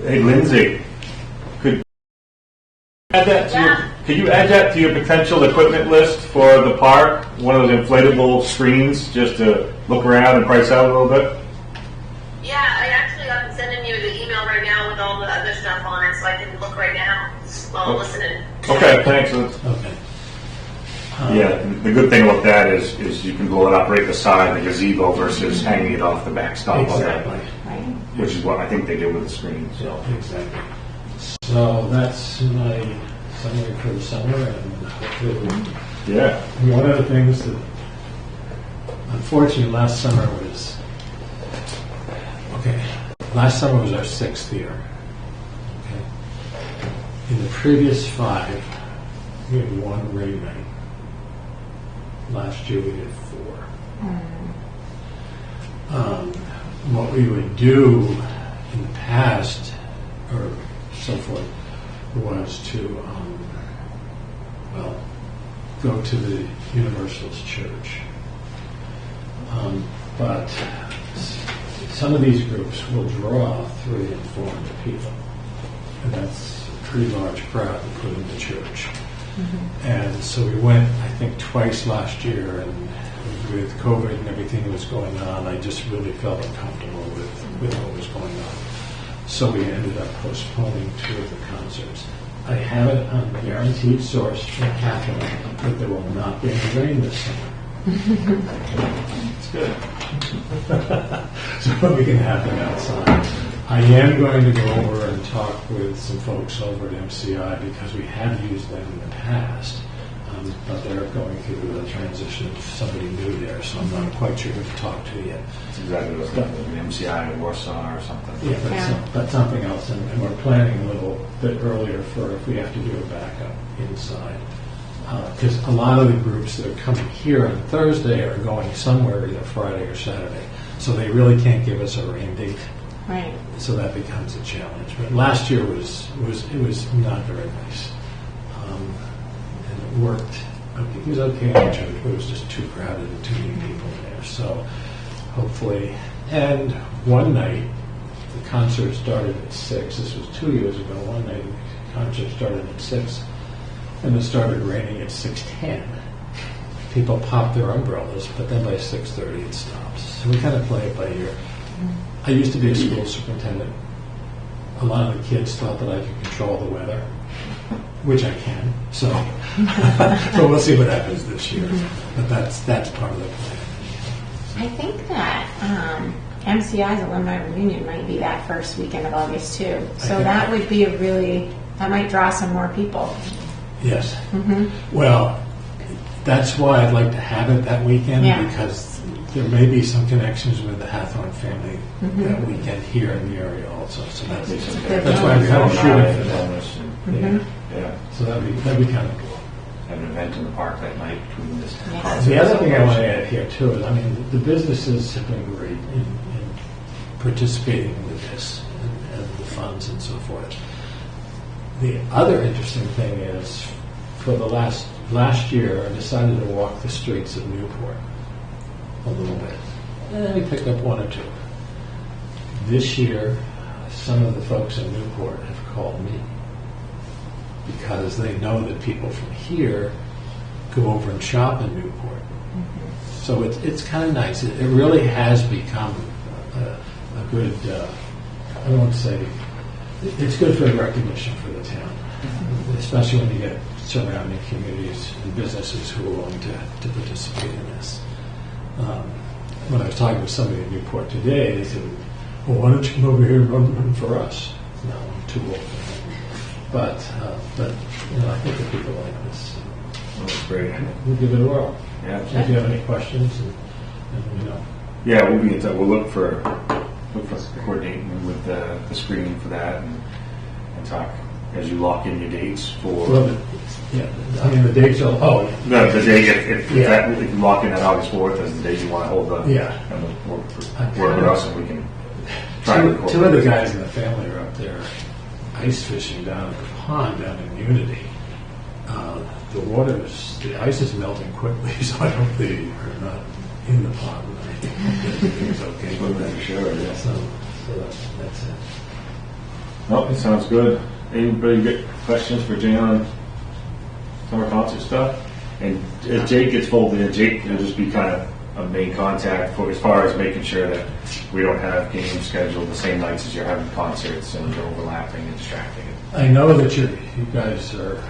Hey, Lindsay, could you add that to your potential equipment list for the park? One of those inflatable screens, just to look around and price out a little bit. Yeah, I'm sending you the email right now with all the other stuff on it, so I can look right now while I'm listening. Okay, thanks. Okay. Yeah, the good thing about that is you can blow it up right beside the gazebo versus hanging it off the backstop of Exactly. that, which is what I think they did with the screen. So. Exactly. So that's my summary for the summer, and hopefully Yeah. one of the things that, unfortunately, last summer was our 6th year. Okay. In the previous 5, we had 1 rain night. Last year we did 4. What we would do in the past, or so forth, was to go to the Universalist Church. But some of these groups will draw 300 and 400 people, and that's a pretty large crowd to put in the church. Mm-hmm. And so we went, I think, twice last year, and with COVID and everything that was going on, I just really felt uncomfortable with what was going on. So we ended up postponing 2 of the concerts. I have it on a guaranteed source from Catherine that there will not be any rain this summer. It's good. So we can have them outside. I am going to go over and talk with some folks over at MCI because we have used them in the past, but they're going through the transition of somebody new there, so I'm not quite sure who to talk to yet. That's exactly what I was thinking, MCI in Warsaw or something. Yeah, but something else, and we're planning a little bit earlier for if we have to do a backup inside. Because a lot of the groups that are coming here on Thursday are going somewhere either Friday or Saturday, so they really can't give us a rain date. Right. So that becomes a challenge. But last year was not very nice, and it worked. It was okay in the church, but it was just too crowded and too many people in there. So hopefully, and one night the concert started at 6. This was 2 years ago. One night the concert started at 6, and it started raining at 6:10. People popped their umbrellas, but then by 6:30 it stops. So we kind of play it by ear. I used to be a school superintendent. A lot of the kids thought that I could control the weather, which I can. So, so we'll see what happens this year. But that's part of the plan. I think that MCI's alumni reunion might be that first weekend of August too. So that would be that might draw some more people. Yes. Mm-hmm. Well, that's why I'd like to have it that weekend, because there may be some connections with the Hathorn family that weekend here in the area also. So that's why I'm kind of shooting for that. Yeah. So that'd be kind of cool. Have an event in the park that night between this. Yeah. The other thing I want to add here too is, I mean, the businesses have been great in participating with this and the funds and so forth. The other interesting thing is, for the last year, I decided to walk the streets of Newport a little bit. And we picked up 1 or 2. This year, some of the folks in Newport have called me because they know that people from here go over and shop in Newport. So it's kind of nice. It really has become a good, I don't want to say, it's good for recognition for the town, especially when you get surrounding communities and businesses who are willing to participate in this. When I was talking with somebody in Newport today, they said, well, why don't you come over here and run for us? No, I'm too old for that. But I think that people like this. That's great. We'll give it a whirl. Yeah. If you have any questions, and Yeah, we'll be in touch. We'll look for coordinating with the screening for that and talk as you lock in your dates for. Well, I mean the dates are. The day if you lock in that August 4th as the day you want to hold the. And we'll work with us and we can try to. 2 of the guys in the family are up there ice fishing down at the pond down in Unity. The ice is melting quickly, so I hope they are not in the pond. I think it's okay. Sure, yeah. So that's it. No, it sounds good. Anybody get questions for Jay on summer concert stuff? And if Jake gets folded in, Jake will just be kind of a main contact for as far as making sure that we don't have games scheduled the same nights as you're having concerts and overlapping and distracting. I know that you guys are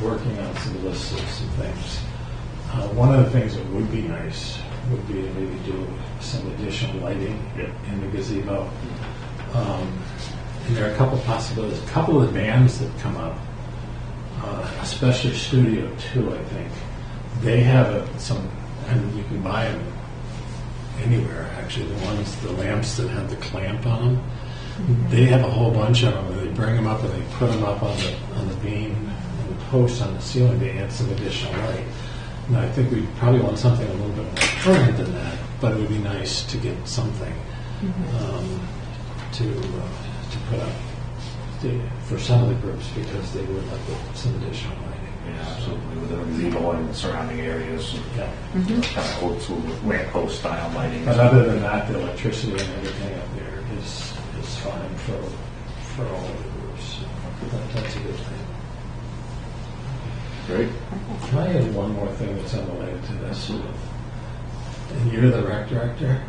working on some lists of some things. One of the things that would be nice would be to maybe do some additional lighting in the gazebo. And there are a couple possibilities. A couple of the bands that come up, especially Studio 2, I think, they have some, and you can buy them anywhere, actually, the lamps that have the clamp on them. They have a whole bunch of them, where they bring them up and they put them up on the beam and the post on the ceiling to add some additional light. Now, I think we probably want something a little bit more permanent than that, but it would be nice to get something to put up for some of the groups, because they would like some additional lighting. Yeah, absolutely. With the gazebo and the surrounding areas, Yeah. kind of old school lamppost style lighting. But other than that, the electricity and everything up there is fine for all of the groups. So that's a good thing. Great. Can I add one more thing that's unrelated to this? And you're the rec director?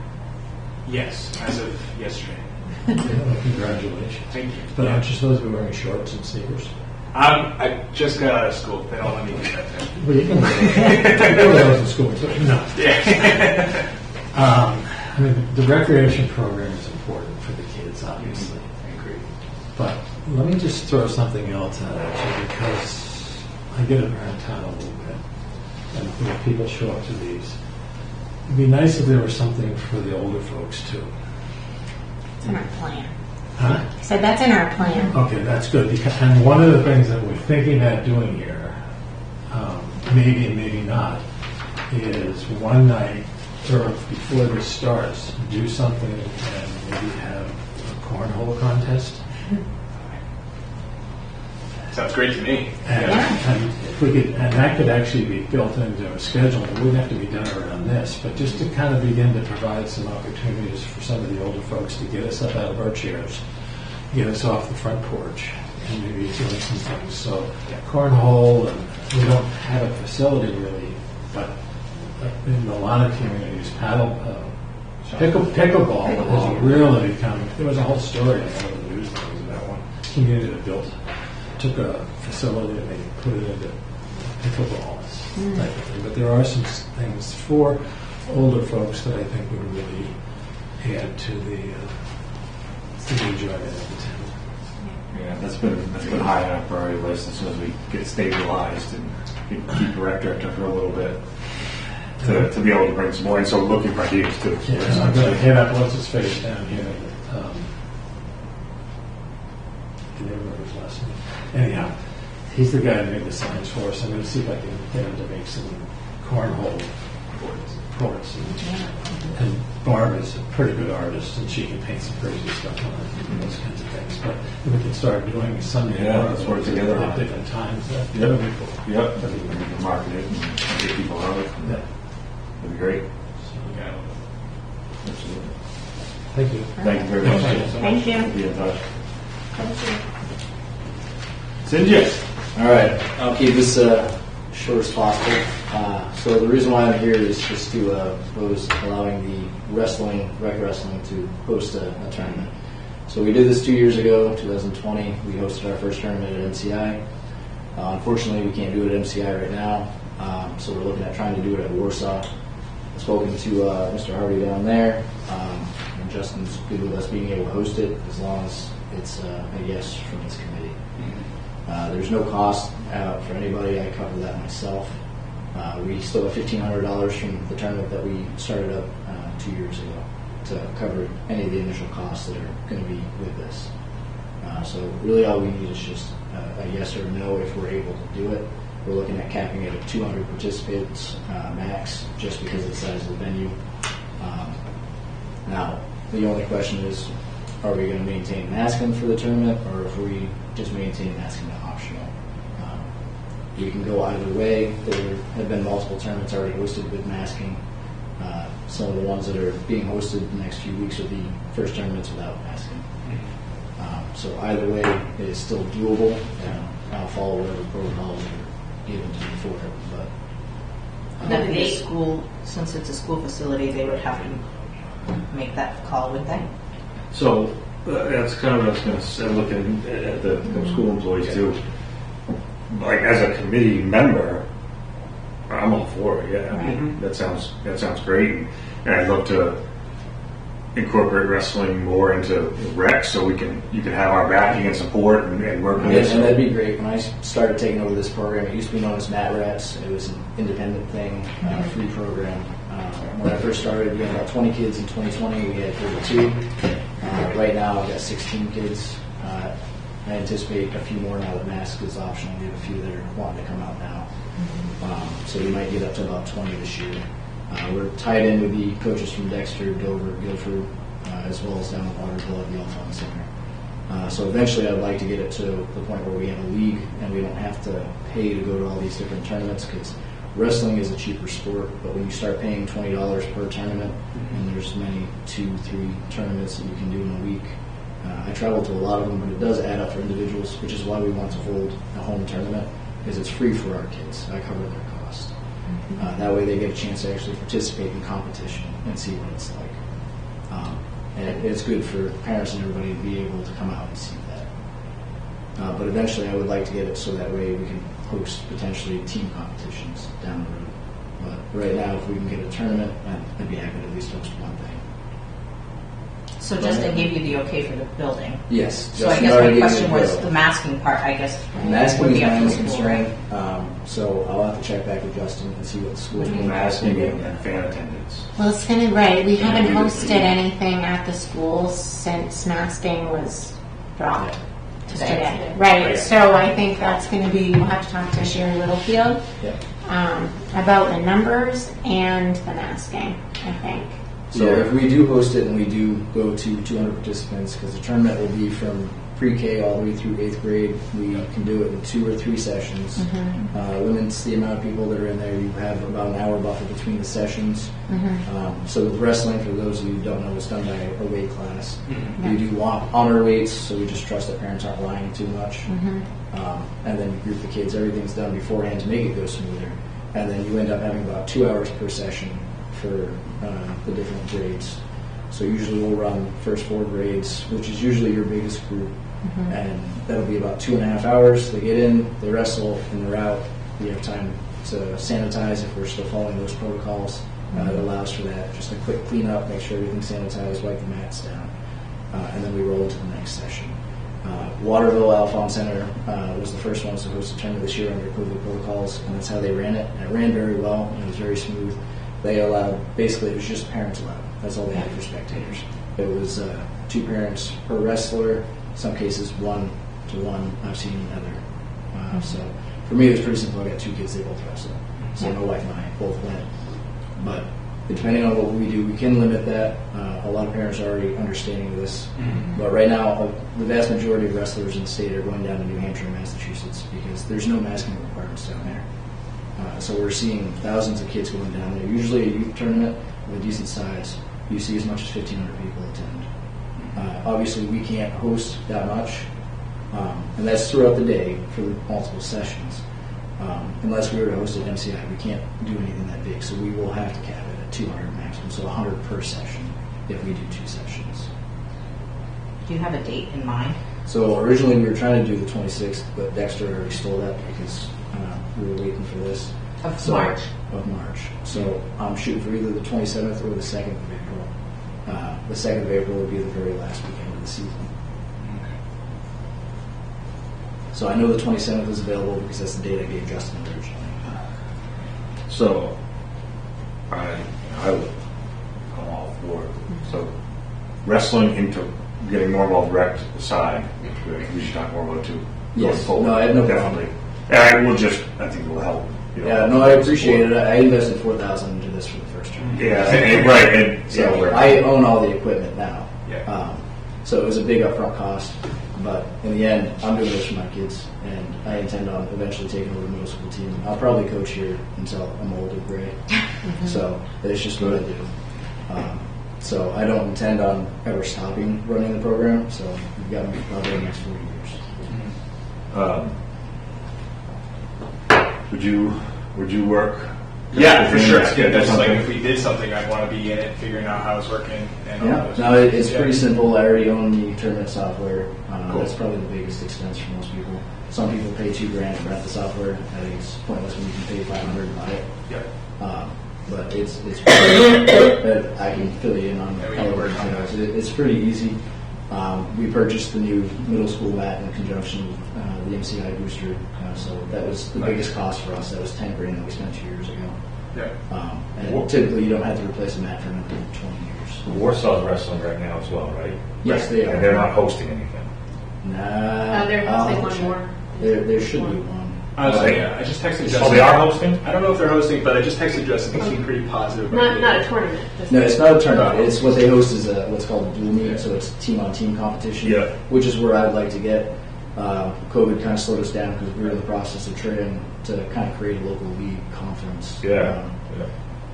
Yes, as of yesterday. Congratulations. Thank you. But aren't you supposed to be wearing shorts and sneakers? I just got out of school. They don't let me do that thing. Well, you can wear those in school, too. No. Yeah. I mean, the recreation program is important for the kids, obviously. I agree. But let me just throw something else out at you, because I get it around town a little bit, and when people show up to these, it'd be nice if there was something for the older folks too. It's in our plan. Huh? I said that's in our plan. Okay, that's good. And one of the things that we're thinking about doing here, maybe and maybe not, is one night or before this starts, do something and maybe have a cornhole contest. Sounds great to me. And if we could, and that could actually be built into a schedule. It wouldn't have to be done around this, but just to kind of begin to provide some opportunities for some of the older folks to get us up out of our chairs, get us off the front porch, and maybe doing some things. So cornhole, and we don't have a facility really, but in a lot of communities, pickleball has really become. There was a whole story in one of the news things about one community that took a facility and they put it into pickleballs type of thing. But there are some things for older folks that I think would really add to the enjoyment of the town. Yeah, that's been high on our priority list as soon as we get stabilized and keep the rec director for a little bit to be able to bring some more. And so we're looking for ideas too. Yeah, I'm going to hit up what's his face down here. I can never remember his last name. Anyhow, he's the guy that made the signs for us. I'm going to see if I can get him to make some cornhole courts. And Barb is a pretty good artist, and she can paint some crazy stuff on it and those kinds of things. But if we can start doing Sunday let's work together at on it. different times, that would be cool. Yep, we can market it and get people out. Yeah. That'd be great. Yeah. Absolutely. Thank you. Thank you very much. Thank you. We'll be in touch. Thank you. Cynthia. All right, I'll keep this short as possible. So the reason why I'm here is just to propose allowing the rec wrestling to host a tournament. So we did this 2 years ago, 2020. We hosted our first tournament at MCI. Unfortunately, we can't do it at MCI right now, so we're looking at trying to do it at Warsaw. I've spoken to Mr. Harvey down there, and Justin's good with us being able to host it as long as it's a yes from his committee. There's no cost for anybody. I cover that myself. We still have $1,500 from the tournament that we started up 2 years ago to cover any of the initial costs that are going to be with this. So really all we need is just a yes or no if we're able to do it. We're looking at capping it at 200 participants max just because of the size of the venue. Now, the only question is, are we going to maintain masking for the tournament, or if we just maintain masking optional? You can go either way. There have been multiple tournaments already hosted with masking. Some of the ones that are being hosted the next few weeks will be first tournaments without masking. So either way it is still doable, and I'll follow whatever protocols are given to me for it. But Then the school, since it's a school facility, they would have to make that call, would they? So that's kind of what I was going to say, looking at the school employees too. Like as a committee member, I'm all for it. Yeah, I mean, that sounds great, and I'd love to incorporate wrestling more into rec, so you can have our backing and support and work with Yes, us. and that'd be great. When I started taking over this program, it used to be known as Mat Rats. It was an independent thing, free program. When I first started, we had about 20 kids in 2020. We had 32. Right now, I've got 16 kids. I anticipate a few more now that mask is optional. We have a few that are wanting to come out now. So we might get up to about 20 this year. We're tied in with the coaches from Dexter, Dover, Guilford, as well as down at Water Glove, the Alphon Center. So eventually I'd like to get it to the point where we have a league and we don't have to pay to go to all these different tournaments, because wrestling is a cheaper sport, but when you start paying $20 per tournament, and there's many 2-3 tournaments that you can do in a week, I travel to a lot of them, but it does add up for individuals, which is why we want to hold a home tournament, because it's free for our kids. I cover their cost. That way they get a chance to actually participate in competition and see what it's like. And it's good for parents and everybody to be able to come out and see that. But eventually I would like to get it so that way we can host potentially team competitions down the road. But right now, if we can get a tournament, I'd be happy to at least host one thing. So Justin gave you the okay for the building. Yes. So I Justin guess already my gave question me was the the masking part, I guess, masking would is be my up to only the school, concern. right? So I'll have to check back with Justin and see what the school's doing. Masking and fan attendance. Well, it's gonna, right, we haven't hosted anything at the schools since masking was dropped today. Right, so I think that's gonna be, we'll have to talk to Sherry Littlefield Yep. about the numbers and the masking, I think. So if we do host it and we do go to 200 participants, because the tournament will be from pre-K all the way through 8th grade, we can do it in 2 or 3 sessions. Limits the amount of people that are in there. You have about an hour buffer between the sessions. So with wrestling, for those of you who don't know, it's done by a weight class. We do honor weights, so we just trust that parents aren't lying too much. And then you group the kids. Everything's done beforehand to make it go smoother. And then you end up having about 2 hours per session for the different grades. So usually we'll run first 4 grades, which is usually your biggest group, and that'll be about 2.5 hours. They get in, they wrestle, and they're out. We have time to sanitize if we're still following those protocols. It allows for that. Just a quick cleanup, make sure everything's sanitized, wipe the mats down, and then we roll into the next session. Waterville Alphon Center was the first ones to host a tournament this year under COVID protocols, and that's how they ran it. And it ran very well, and it was very smooth. They allowed, basically it was just parents allowed. That's all they had for spectators. It was 2 parents per wrestler, some cases 1-to-1, I've seen other. So for me it was pretty simple. I got 2 kids, they both wrestle. So my wife and I both went. But depending on what we do, we can limit that. A lot of parents are already understanding this. But right now, the vast majority of wrestlers in the state are going down to New Hampshire and Massachusetts because there's no masking requirements down there. So we're seeing thousands of kids going down there. Usually a youth tournament of a decent size, you see as much as 1,500 people attend. Obviously, we can't host that much, and that's throughout the day for the multiple sessions. Unless we were to host at MCI, we can't do anything that big, so we will have to cap it at 200 maximum, so 100 per session if we do 2 sessions. Do you have a date in mind? So originally we were trying to do the 26th, but Dexter already stole that because we were waiting for this. Of March. Of March. So I'm shooting for either the 27th or the 2nd of April. The 2nd of April would be the very last weekend of the season. So I know the 27th is available because that's the date I gave Justin originally. So I would come all for it. So wrestling into getting more involved rec aside, we should talk more about it too. Yes. Going forward. No, I have no definitely. And I will just, I think it will help. You know, Yeah, no, I appreciate it. I invested $4,000 into this for the first term. Yeah, right. And, So yeah, I own all the equipment now. Yeah. So it was a big upfront cost, but in the end, I'm doing this for my kids, and I intend on eventually taking over the middle school team. I'll probably coach here until I'm old and gray. So it's just what I do. So I don't intend on ever stopping running the program. So got me probably the next 4 years. Would you work? Yeah, for within sure. that Yeah, that's like something? if we did something, I'd want to be in it, figuring out how it's working and all Yeah, those no, things. it's Yeah. pretty simple. I already own the tournament software. Cool. That's probably the biggest expense for most people. Some people pay $2,000 to rent the software. I think it's pointless when you can pay $500 to buy it. Yeah. But it's but I can fill you in on Yeah, we how can it work works. on You know, that. It's pretty easy. We purchased the new middle school mat in conjunction with the MCI booster. So that was the Nice. biggest cost for us. That was $10,000 that we spent 2 years ago. Yeah. And typically you don't have to replace a mat for another 20 years. Warsaw's wrestling right now as well, right? Yes, they are. And they're not hosting anything. Nah. They're I'll hosting one check. more. There should be one. Honestly, yeah. I just texted Justin. Oh, they are hosting? I don't know if they're hosting, but I just texted Justin. He seemed pretty positive. about Not it. a tournament. Just No, it's not a tournament. No. It's what they host is what's called a dual meet, so it's team-on-team competition, Yeah. which is where I'd like to get. COVID kind of slowed us down because we were in the process of trying to kind of create a local league conference. Yeah.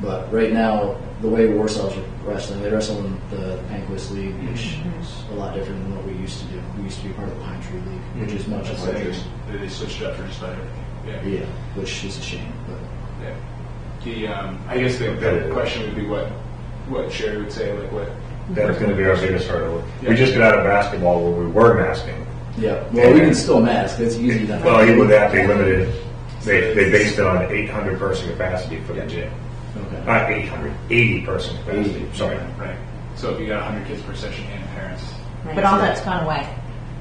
But right now, the way Warsaw's wrestling, they wrestle in the Panquist League, which is a lot different than what we used to do. We used to be part of the Pine Tree League, which is much That's larger. they switched up for just about everything. Yeah. Yeah, which is a shame. But Yeah. I guess the question would be what Sherry would say, like what. That's going to be our biggest hurdle. Yeah. We just got out of basketball where we were masking. yeah, well, we can still mask. It's easy done. Well, even with that, they limited it. They based it on 800 person capacity for the gym. Okay. Not 800, 80 person capacity. 80. Sorry. Right. So if you got 100 kids per session and parents. But all that's gone away.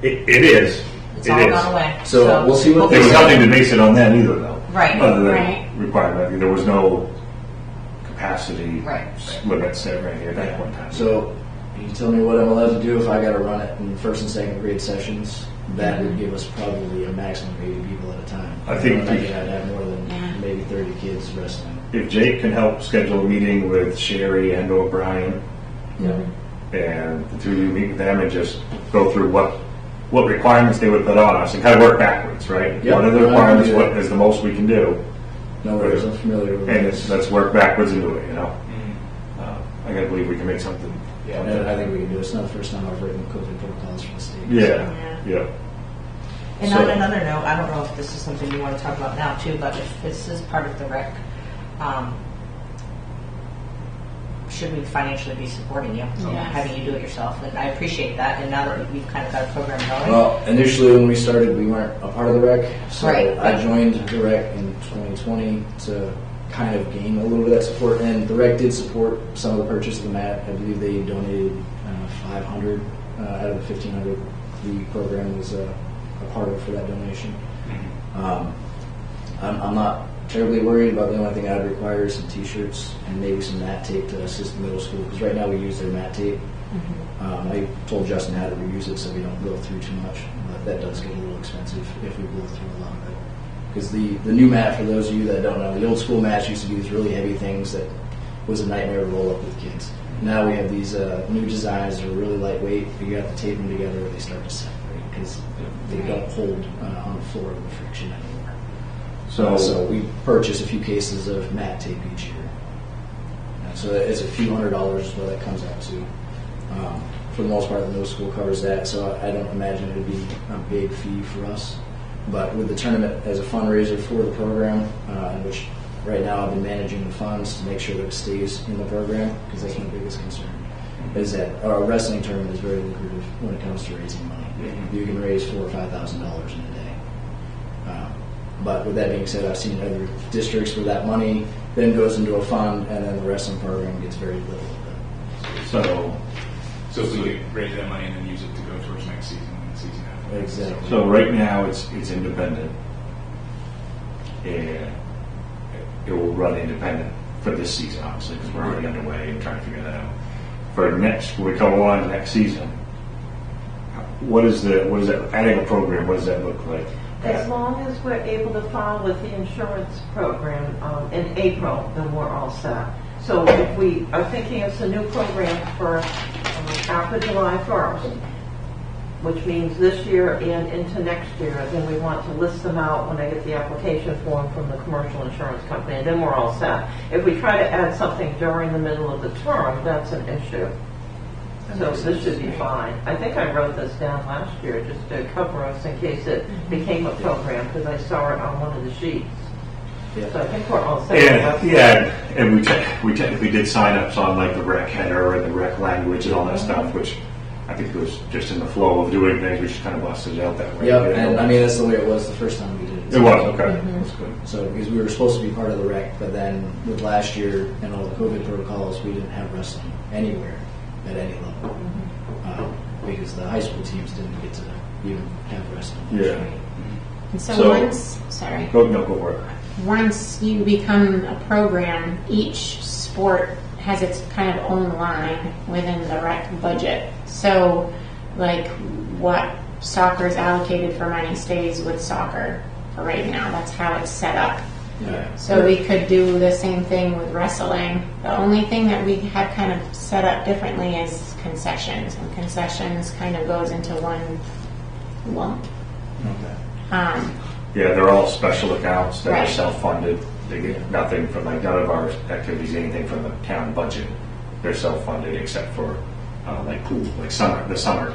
It is. It's It all is. gone away. So we'll see what There was nothing to base it on then either, though. Right. Other than Right. requirement. There was no capacity Right. limit set right here at that point in time. So, you tell me what I'm allowed to do if I got to run it in first and second grade sessions. That would give us probably a maximum of 80 people at a time. I think don't I'd have more than Yeah. maybe 30 kids wrestling. If Jake can help schedule a meeting with Sherry and or Brian, Yeah. and the two of you meet with them and just go through what requirements they would put on us and kind of work backwards, right? Yeah. What are the requirements? What is the most we can do? No worries, I'm familiar with And this. let's work backwards into it, you know? I gotta believe we can make something. Yeah, I think we can do it. It's not the first time I've written COVID protocols for the state. Yeah, yeah. And So- on another note, I don't know if this is something you want to talk about now too, but if this is part of the rec, should we financially be supporting you, Yes. having you do it yourself? And I appreciate that. And now that we've kind of got a program going, Well, initially when we started, we weren't a part of the rec, so Right. I joined the rec in 2020 to kind of gain a little bit of that support. And the rec did support some of the purchase of the mat. I believe they donated 500 out of the 1,500 the program was a part of for that donation. I'm not terribly worried about. The only thing I'd require is some T-shirts and maybe some mat tape to assist the middle school, because right now we use their mat tape. I told Justin how to reuse it so we don't blow through too much, but that does get a little expensive if we blow through a lot of it. Because the new mat, for those of you that don't know, the old school mats used to be these really heavy things that was a nightmare to roll up with kids. Now we have these new designs that are really lightweight. You have to tape them together or they start to separate because they don't hold on the floor with the friction anymore. So we purchase a few cases of mat tape each year. So it's a few $100s is what that comes out to. For the most part, the middle school covers that, so I don't imagine it would be a big fee for us. But with the tournament as a fundraiser for the program, which right now I've been managing the funds to make sure that it stays in the program, because that's my biggest concern, is that our wrestling tournament is very lucrative when it comes to raising money. You can raise $4,000 or $5,000 in a day. But with that being said, I've seen other districts where that money then goes into a fund, and then the wrestling program gets very little of it. So if we could raise that money and then use it to go towards next season and the season after. Exactly. So right now it's independent, and it will run independent for this season, obviously, because we're already underway and trying to figure that out. For next, when we come on to next season, what is that? Adding a program, what does that look like? As long as we're able to file with the insurance program in April, then we're all set. So if we are thinking it's a new program for after July 1st, which means this year and into next year, then we want to list them out when I get the application form from the commercial insurance company, and then we're all set. If we try to add something during the middle of the term, that's an issue. So this should be fine. I think I wrote this down last year just to cover us in case it became a program because I saw it on one of the sheets. Yeah. So I think we're all set. And we technically did sign-ups on like the rec header and the rec language and all that stuff, which I think it was just in the flow of doing things, we just kind of busted it out that way. Yep, and I mean, that's the way it was the first time we did it. It was, okay, that's good. So, because we were supposed to be part of the rec, but then with last year and all the COVID protocols, we didn't have wrestling anywhere at any level. Because the high school teams didn't get to even have wrestling. Yeah. And so So- once, sorry, Go for it. once you become a program, each sport has its kind of own line within the rec budget. So, like, what soccer is allocated for money stays with soccer for right now. That's how it's set up. Yeah. So we could do the same thing with wrestling. The only thing that we have kind of set up differently is concessions. And concessions kind of goes into one lump. Okay. Yeah, they're all special accounts that are Right. self-funded. They get nothing from, like, none of our activities, anything from the town budget. They're self-funded except for, like pool, like the summer,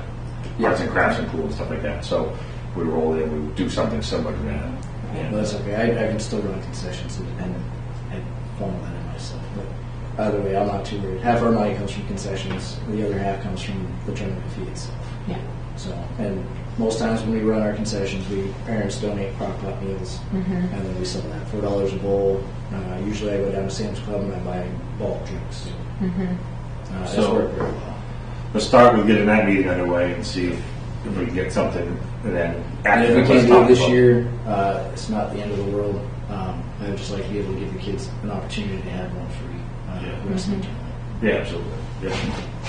arts and crafts and pool and stuff like that. So we roll in, we do something similar to that. Well, that's okay. I can still run concessions independent. I follow that in myself. But either way, I'm not too worried. Half our money comes from concessions. The other half comes from the tournament fee itself. Yeah. So, and most times when we run our concessions, parents donate crock pot meals, and then we sell that $4 a bowl. Usually, I go down to Sam's Club and I buy bulk drinks. That's So- worked very well. Let's start with getting that meeting underway and see if we can get something, and then And after if we that, can't let's do talk it this about- year, it's not the end of the world. I'd just like to be able to give the kids an opportunity to have one free wrestling tournament. Yeah, absolutely. Yeah.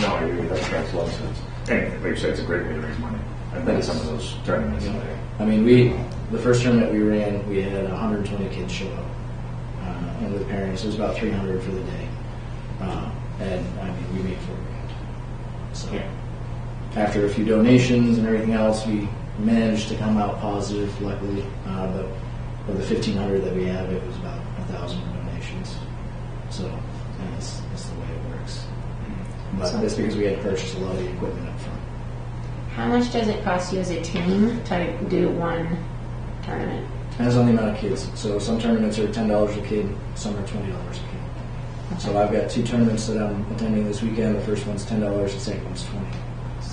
No, I agree. That makes a lot of sense. And like you said, it's a great way to raise money. I've been to some of those tournaments. You know, I mean, the first tournament we ran, we had 120 kids show up, and with parents, it was about 300 for the day, and I mean, we made $4,000. So after a few donations and everything else, we managed to come out positive, luckily. But of the 1,500 that we have, it was about 1,000 donations. So that's the way it works. But that's because we had to purchase a lot of the equipment up front. How much does it cost you as a team to do one tournament? Depends on the amount of kids. So some tournaments are $10 a kid, some are $20 a kid. So I've got two tournaments that I'm attending this weekend. The first one's $10, the second one's $20.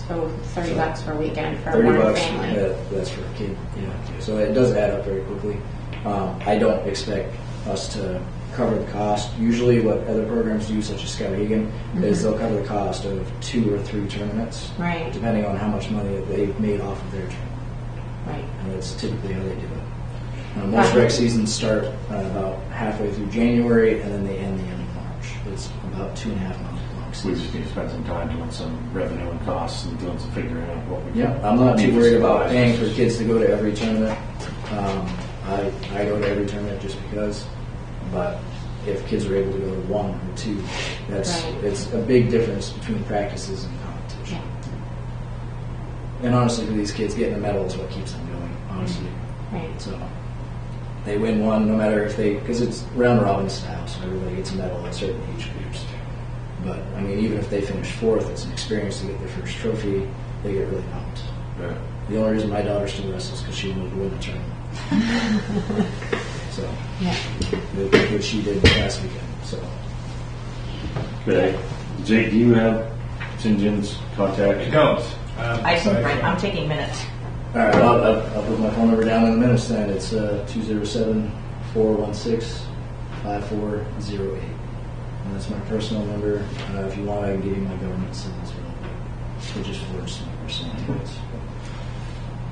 So $30 per weekend for $30 one family. that's for a kid. Yeah. So it does add up very quickly. I don't expect us to cover the cost. Usually, what other programs do, such as Skowhegan, is they'll cover the cost of 2 or 3 tournaments, Right. depending on how much money that they've made off of their tournament. Right. And that's typically how they do it. Most rec seasons start about halfway through January, and then they end the end of March. It's about 2.5 months long We season. just need to spend some time doing some revenue and costs and doing some figuring out what we Yeah, I'm not too worried about paying for kids to go to every tournament. I go to every tournament just because, but if kids are able to go to 1 or 2, Right. it's a big difference between practices and competition. Yeah. And honestly, for these kids, getting a medal is what keeps them going, honestly. Right. So they win one no matter if because it's round robin style, so everybody gets a medal at certain age groups. But I mean, even if they finish 4th, it's an experience to get their first trophy. They get really pumped. Yeah. The only reason my daughter still wrestles because she wanted to win the tournament. So, Yeah. which she did last weekend. So, Okay. Jake, do you have Sinjin's contact? I don't. I can write, I'm taking minutes. all right, I'll put my phone number down in a minute. Then it's 207-416-5408, and that's my personal number. If you want, I can give you my government cell as well. It just forwards to my personal anyways.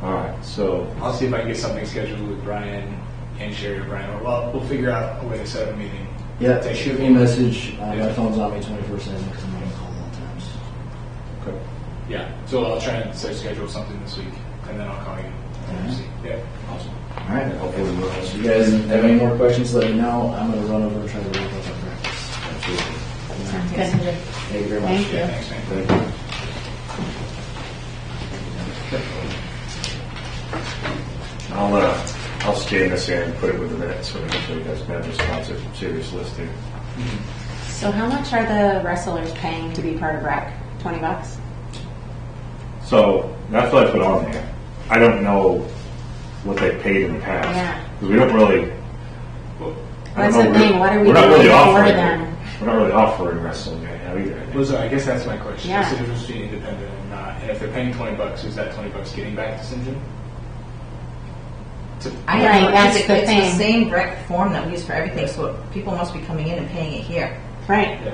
All right. So I'll see if I can get something scheduled with Brian and Sherry or Brian. Well, we'll figure out a way to set up a meeting. Yeah, Take shoot it. me a message. Yeah. My phone's on me 24/7 because I'm on call all times. okay. Yeah. So I'll try and schedule something this week, and then I'll call you. Alright. See. Yeah. Awesome. All right. Hopefully we'll have If some. you guys have any more questions, let me know. I'm going to run over and try to wrap up our practice. Absolutely. Sounds good. Thank you very much. Thank you. Yeah. Thanks, man. Thank you. I'll scan this in and put it with the minutes so you guys can have a responsive, serious list here. So how much are the wrestlers paying to be part of rec? $20? So that's what I put on there. I don't know what they paid in the past. Yeah. Because we don't really. I That's don't the know, thing, what are we we're not doing really for offering them? We're not really offering wrestling right now either. I think. Well, so I guess that's my question. Yeah. What's the difference between independent and not? And if they're paying $20, is that $20 getting back to St. John? I Right, know, that's it's the the thing. same rec form that we use for everything, so people must be coming in and paying it here. Right. Yeah.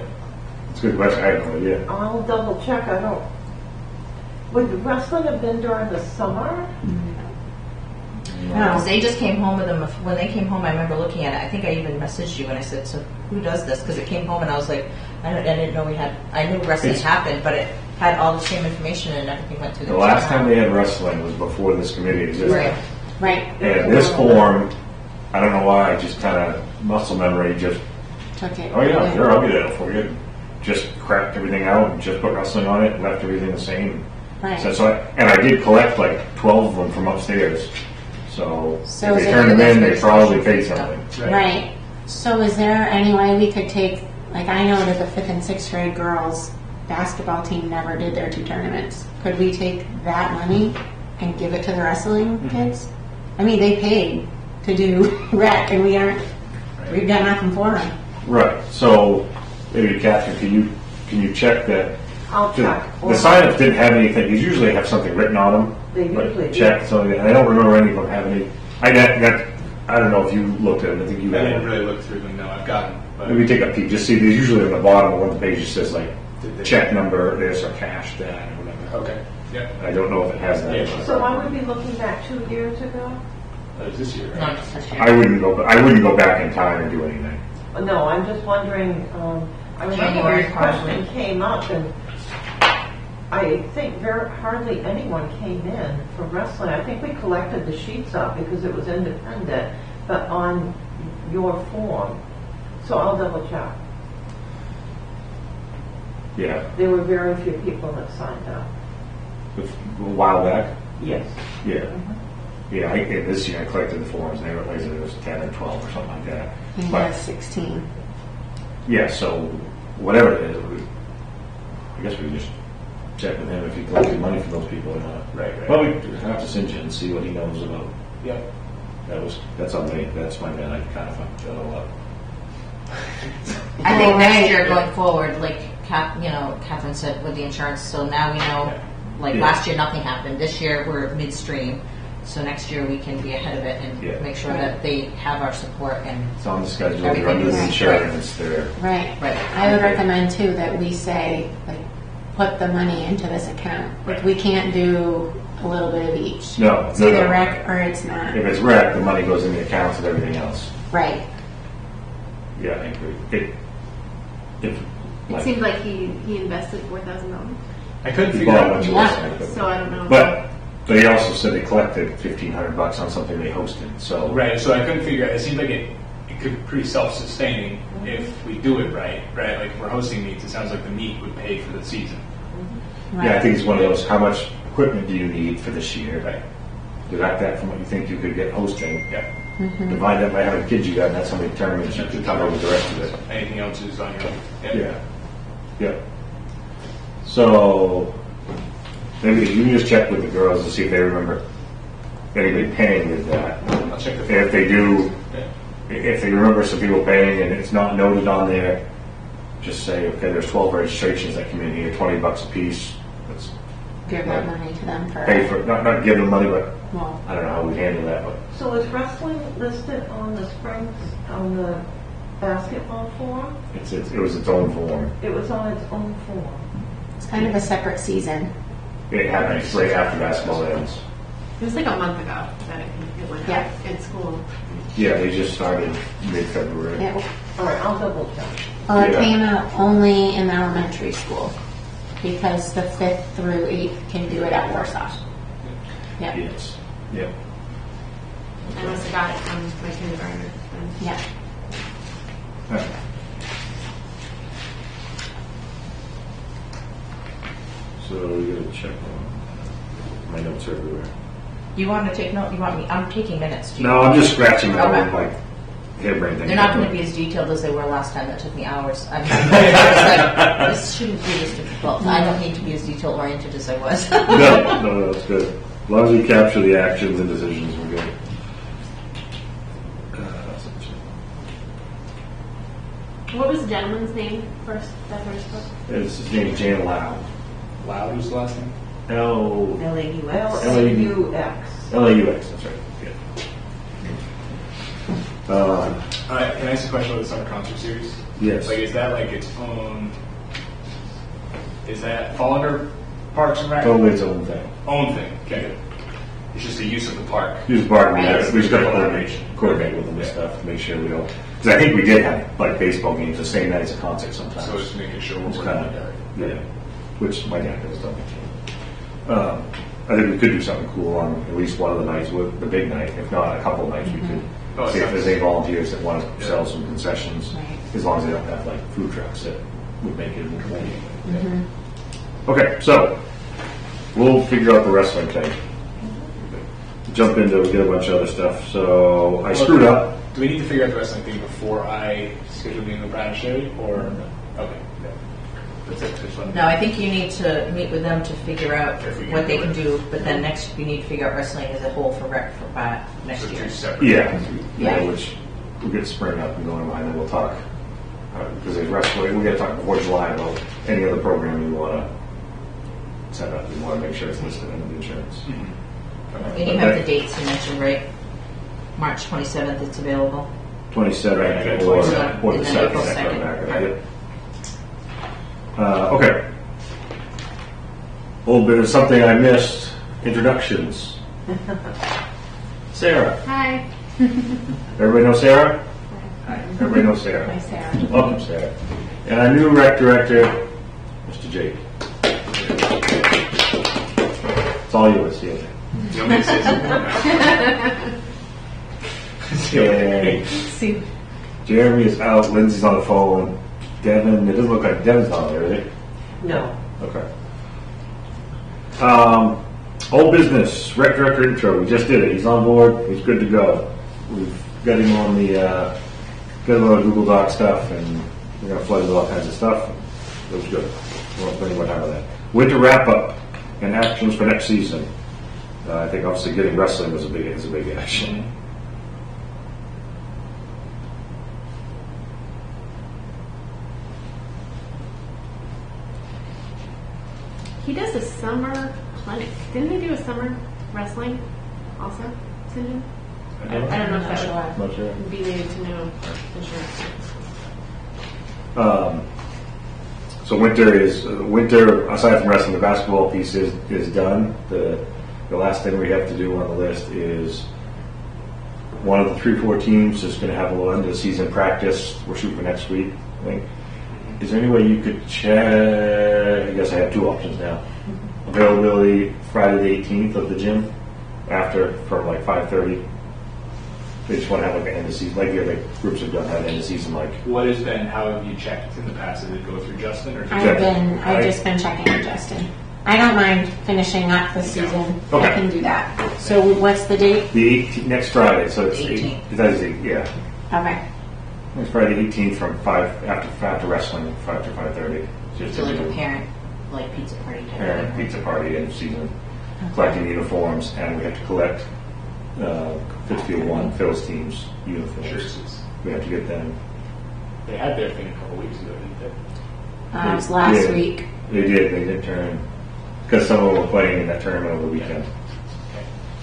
It's a good question. I have no idea. I'll double check, I don't, would wrestling have been during the summer? Because No. they just came home with them. When they came home, I remember looking at it. I think I even messaged you and I said, "So who does this?" Because it came home and I was like, I didn't know we had. I knew wrestling It's- happened, but it had all the same information and everything went through The last time they had wrestling was before this committee existed. Right. Right. And this form, I don't know why, just kind of muscle memory just, Took it. oh yeah, sure, I'll do that for you. Just cracked everything out and just put wrestling on it and left everything the same. Right. And I did collect like 12 of them from upstairs. So So if is they it- turned them in, they That's probably very paid special something. Right. So is there any way we could take, like I know that the 5th and 6th grade girls basketball team never did their 2 tournaments. Could we take that money and give it to the wrestling kids? I mean, they paid to do rec and we've got nothing for them. Right. So maybe Catherine, can you check that? I'll check. The sign-ups didn't have anything. These usually have something written on them. They but usually do. check something. And I don't remember any of them having any. I don't know if you looked at them. I think you I had. didn't really look through them. No, I've gotten. But Maybe take a peek. Just see. There's usually on the bottom of one of the pages says like Did they- check number this or cash that or whatever. Okay. Yeah. I don't know if it has that. Yeah. So I would be looking back 2 years ago? That was this year. Right? Not just this year. I wouldn't go back in time and do anything. No, I'm just wondering, I remember January, this question probably. came up and I think hardly anyone came in for wrestling. I think we collected the sheets up because it was independent, but on your form. So I'll double check. Yeah. There were very few people that signed up. A while back. Yes. Yeah. Yeah. This year I collected the forms and they were like it was 10 or 12 or something like that. He But- has 16. Yeah, so whatever it is, I guess we just check with him if he collected money from those people or not. Right. Well, we have to send you and see what he knows about. Yeah. That's on me. That's my bad. I kind of fucked that all up. I think Oh, next right. year going forward, like Catherine said with the insurance. So now we know. Like Yeah. last year, nothing happened. This year we're midstream. So next year we can be ahead of it and Yeah. make sure that they have our support and It's on the schedule. They're Everything under the is- insurance. They're Right. Right. I would recommend too that we say, like, put the money into this account. Like, we can't do a little bit of each. No, It's no, either no. rec or it's not. if it's wrecked, the money goes in the accounts and everything else. Right. Yeah, I agree. It seemed like he invested $4,000. I couldn't He figure bought a out. bunch of Yeah. wrestling equipment. So I don't know. But they also said they collected $1,500 on something they hosted. So Right. So I couldn't figure out. It seemed like it could be pretty self-sustaining if we do it right. Right. Like if we're hosting meets, it sounds like the meet would pay for the season. Right. yeah, I think it's one of those. How much equipment do you need for this year? Right. Deduct that from what you think you could get hosting. Yeah. Divide that by how many kids you got, and that's how many tournaments you could cover with the rest of it. Anything else is on your. Yeah. Yep. So maybe you can just check with the girls to see if they remember anybody paying with that. I'll check the. And if they do, Yeah. if they remember some people paying and it's not noted on there, just say, okay, there's 12 registrations that come in here, $20 a piece. Let's Give that money to them for. pay for it. Not give them money, but Well, I don't know how we handle that. But So is wrestling listed on the springs, on the basketball form? it was its own form. It was on its own form. it's kind of a separate season. It happens right after basketball ends. It was like a month ago that it went Yeah. up in school. Yeah, they just started mid-February. It, All right, I'll double check. well, it Yeah. came out only in elementary school because the 5th through 8th can do it at Warsaw. Yep. Yes. Yep. I must have got it from my kindergartner. Yeah. Alright. So we gotta check on my notes are everywhere. You want to take note? You want me? I'm taking minutes. Do you- No, I'm just scratching out Okay. like harebrained thing. They're not going to be as detailed as they were last time. That took me hours. I was like, this shouldn't be this difficult. I don't need to be as detail oriented as I was. No, that's good. As long as we capture the actions and decisions, we're good. What was the gentleman's name first? That first book. His name is Jan Lau. Wow, who's the last name? LAUX. L-A-U-X, that's right. Yeah. All right, can I ask a question about the summer concert series? Yes. Like, is that like its own? Is that fall under Parks and Rec? Totally its own thing. Own thing. Okay. It's just the use of the park. Use bar, we Right. just got to coordinate with them and Yeah. stuff to make sure we don't. Because I think we did have like baseball games the same night as a concert sometimes. So it's making sure It's we're kind working of, together. yeah, which my dad does done. I think we could do something cool on at least one of the nights, with the big night. If not, a couple of nights, we could Oh, see if sounds- there's any volunteers that want to Yeah. sell some concessions, Right. as long as they don't have like food trucks that would make it inconvenient. Okay, so we'll figure out the wrestling thing. Jump into, we did a bunch of other stuff. So I screwed up. Do we need to figure out the wrestling thing before I schedule meeting with Brad and Sherry, or okay? Yeah. That's it. Just one. No, I think you need to meet with them to figure out If we can what they do can it. do. But then next, you need to figure out wrestling as a whole for rec for next So year. two separate. Yeah, Yeah. which we'll get spring up and going by, and then we'll talk. Because there's wrestling, we got to talk before July about any other program you want to set up. You want to make sure it's listed in the insurance. And you have the dates you mentioned, right? March 27th, it's available. 27 Right, or the 27. And then 2nd. April that 2nd. come back, right? Okay. Old bit of something I missed. Introductions. Sarah. Hi. Everybody know Sarah? Hi. Everybody knows Sarah. Hi, Sarah. Welcome, Sarah. And our new rec director, Mr. Jake. It's all yours, yeah. You want me to say something? And See, Jeremy is out, Lindsay's on the phone, Devin, it doesn't look like Devin's not there, is it? No. Okay. Old business, rec director intro, we just did it, he's on board, he's good to go. We've got him on the, got a lot of Google Doc stuff, and we're gonna flood with all kinds of stuff. It was good. We won't spend any more time on that. Winter wrap up and actions for next season. I think obviously getting wrestling is a big action. He does a summer clinic. Didn't they do a summer wrestling also? Cindy? I don't know if that Not sure. would be needed to know insurance. So winter. Aside from wrestling, the basketball piece is done. The last thing we have to do on the list is one of the 3-4 teams is going to have a little end of the season practice. We're shooting for next week, I think. Is there any way you could check? I guess I have two options now. Availability Friday the 18th of the gym after from like 5:30. They just want to have like an end of season, like the other groups have done, have end of season like. What has been? How have you checked in the past? Did it go through Justin or? I've just been checking with Justin. I don't mind finishing up the season. Okay. I can do that. So what's the date? The 18th, next Friday, so it's 18th. That is it, yeah. Okay. Next Friday, 18th, from 5 after wrestling, 5 to 5:30. Just So like to a do parent, like pizza party type parent of pizza party end of season, collecting uniforms, and we have to collect Pittsfield 1 Phil's team's uniforms. Jerseys. We have to get them. They had their thing a couple weeks ago, didn't they? It was last Yeah. week. They did turn, because some of them were playing in that tournament over the weekend.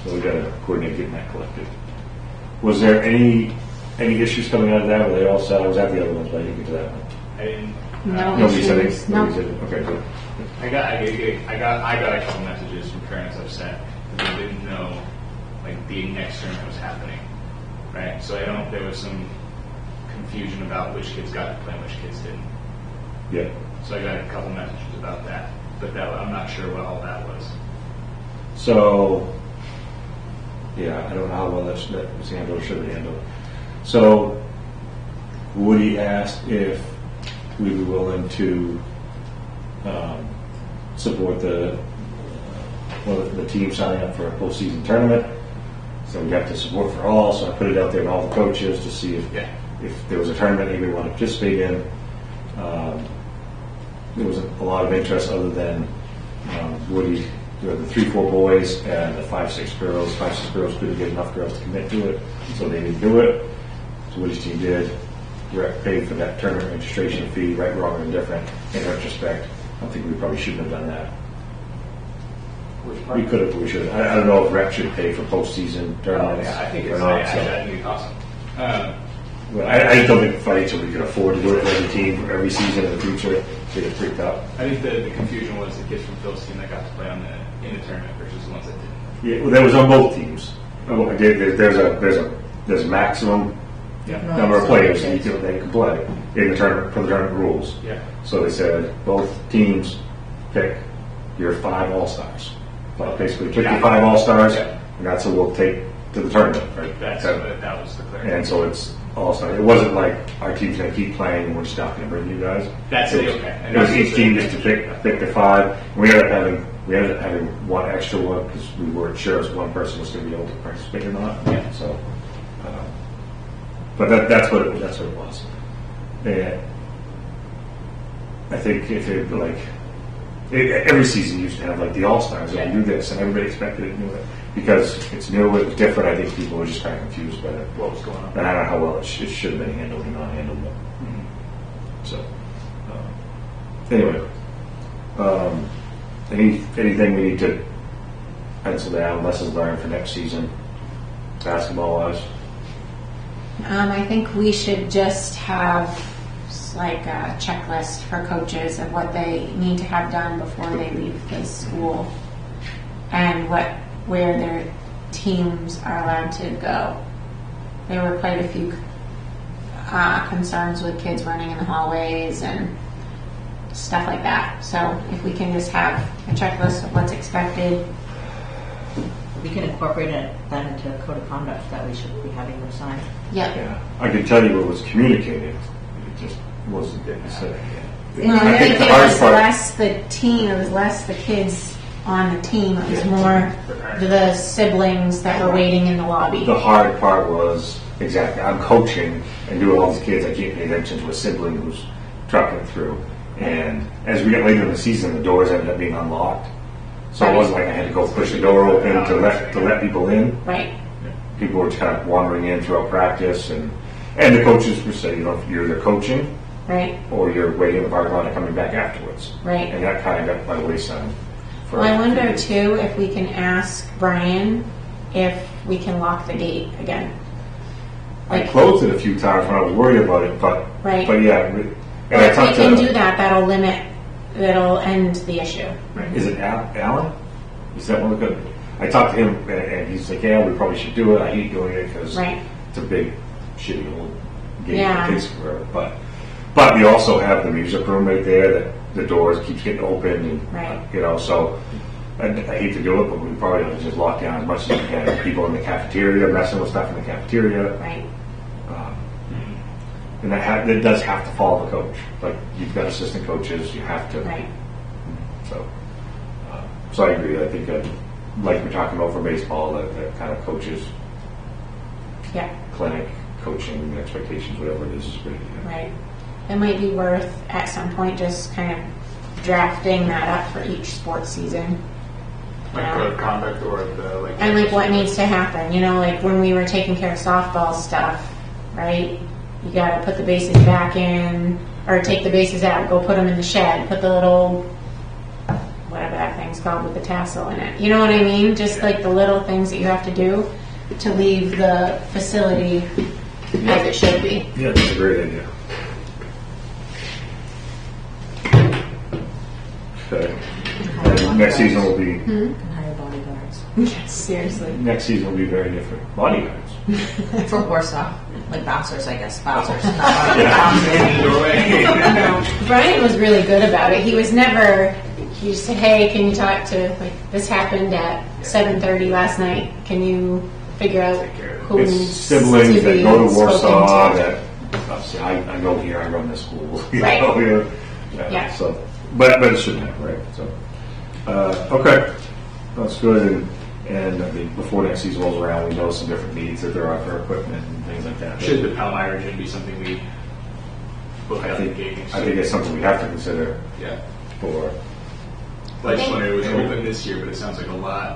So we got to coordinate getting that collected. Was there any issues coming out of that? Were they all set? I was at the other ones, but I didn't get to that one. I didn't. No Nobody said issues. it. No. Nobody said it. Okay, good. I got a couple messages from parents upset that they didn't know like the next tournament was happening, right? So there was some confusion about which kids got to play and which kids didn't. Yeah. So I got a couple messages about that, but I'm not sure what all that was. So, yeah, I don't know how well that was handled or should be handled. So, Woody asked if we were willing to support the team signing up for a postseason tournament. So we have to support for all, so I put it out there to all the coaches to see Yeah. if there was a tournament anybody wanted to participate in. There was a lot of interest other than Woody. There were the 3-4 boys and the 5-6 girls. 5-6 girls couldn't get enough girls to commit to it, so they didn't do it. So Woody's team did. Rec paid for that tournament registration fee, right, wrong, or indifferent. In retrospect, I think we probably shouldn't have done that. We could have, we should have. I don't know if rec should pay for postseason tournaments Yeah, I think or it's not. I think it's awesome. Well, I don't think financially we can afford to do it for every team for every season in the future. They get freaked out. I think the confusion was the kids from Phil's team that got to play in the tournament versus the ones that didn't. Yeah, well, that was on both teams. There's a maximum Yeah. number of players that they can play in the tournament for the tournament rules. Yeah. So they said both teams pick your 5 all-stars. Well, basically pick your 5 all-stars, Yeah. and that's what we'll take to the tournament. Right? That was the clarity. And so it's all-star. It wasn't like our team's going to keep playing and we're just not going to bring you guys. That's it. it, Was, okay. And it was that's each team just to pick the 5. We ended up having one extra one because we weren't sure if one person was going to be able to participate or not. Yeah. So, but that's what it was. And I think if it every season used to have like the all-stars and do this, and everybody expected it, knew it because it's new, it was different. I think people were just kind of confused by what was going on. And I don't know how well it should have been handled or not handled. So, anyway, anything we need to pencil down, lessons learned for next season, basketball-wise? I think we should just have like a checklist for coaches of what they need to have done before they leave the school and where their teams are allowed to go. There were quite a few concerns with kids running in the hallways and stuff like that. So if we can just have a checklist of what's expected. We can incorporate that into a code of conduct that we should be having them sign. Yep. Yeah, I can tell you what was communicated. It just wasn't said. No, I think it was less the team, it was less the kids on the team, it was more the siblings that were waiting in the lobby. The hard part was, exactly, I'm coaching and doing all these kids, I can't pay attention to a sibling who's trucking through. And as we got later in the season, the doors ended up being unlocked. So it wasn't like I had to go push the door open to let people in. Right. People were kind of wandering in throughout practice, and the coaches were saying, you're either coaching Right. or you're waiting in the parking lot and coming back afterwards. Right. And that kind of got by the wayside. Well, I wonder too if we can ask Brian if we can lock the gate again. I closed it a few times when I was worried about it, but Right. But yeah, and I If we talked can to. do that, that'll end the issue. Is it Alan? Is that one of the good? I talked to him, and he's like, "Yeah, we probably should do it. I hate doing it because Right. it's a big, shitty old game Yeah. that takes forever." But we also have the music room right there that the doors keep getting open, and Right. so I hate to do it, but we probably have to just lock down as much as we can. People in the cafeteria messing with stuff in the cafeteria. Right. And that does have to follow the coach. Like, you've got assistant coaches, you have to. Right. So I agree. I think like we're talking about for baseball, that kind of coaches Yeah. clinic, coaching expectations, whatever it is great. Yeah. Right. It might be worth at some point just kind of drafting that up for each sports season. Like code of conduct or the And like what needs to happen, like when we were taking care of softball stuff, right? You gotta put the bases back in, or take the bases out, go put them in the shed, put the little, whatever that thing's called with the tassel in it. You know what I mean? Just like the little things that you have to do to leave the facility as it should be. Yeah, that's a great idea. Okay. And next season will be And hire bodyguards. Yes, seriously. next season will be very different. Bodyguards. For Warsaw. Like bouncers, I guess. Bouncers. Not bodyguards. No, Brian was really good about it. He just said, hey, can you talk to, like, this happened at 7:30 last night. Can you figure out who It's needs siblings to that be go to spoken Warsaw. to? That obviously I go here. I run the school. You Right. know, here. Yeah. So, but it shouldn't happen, right? So, okay, that's good. And I mean, before next season rolls around, we know some different needs that there are for equipment and things like that. Should the Palmyra gym be something we look I at the think, gating? I think it's something we have to consider Yeah. for. I just wondered, it was open this year, but it sounds like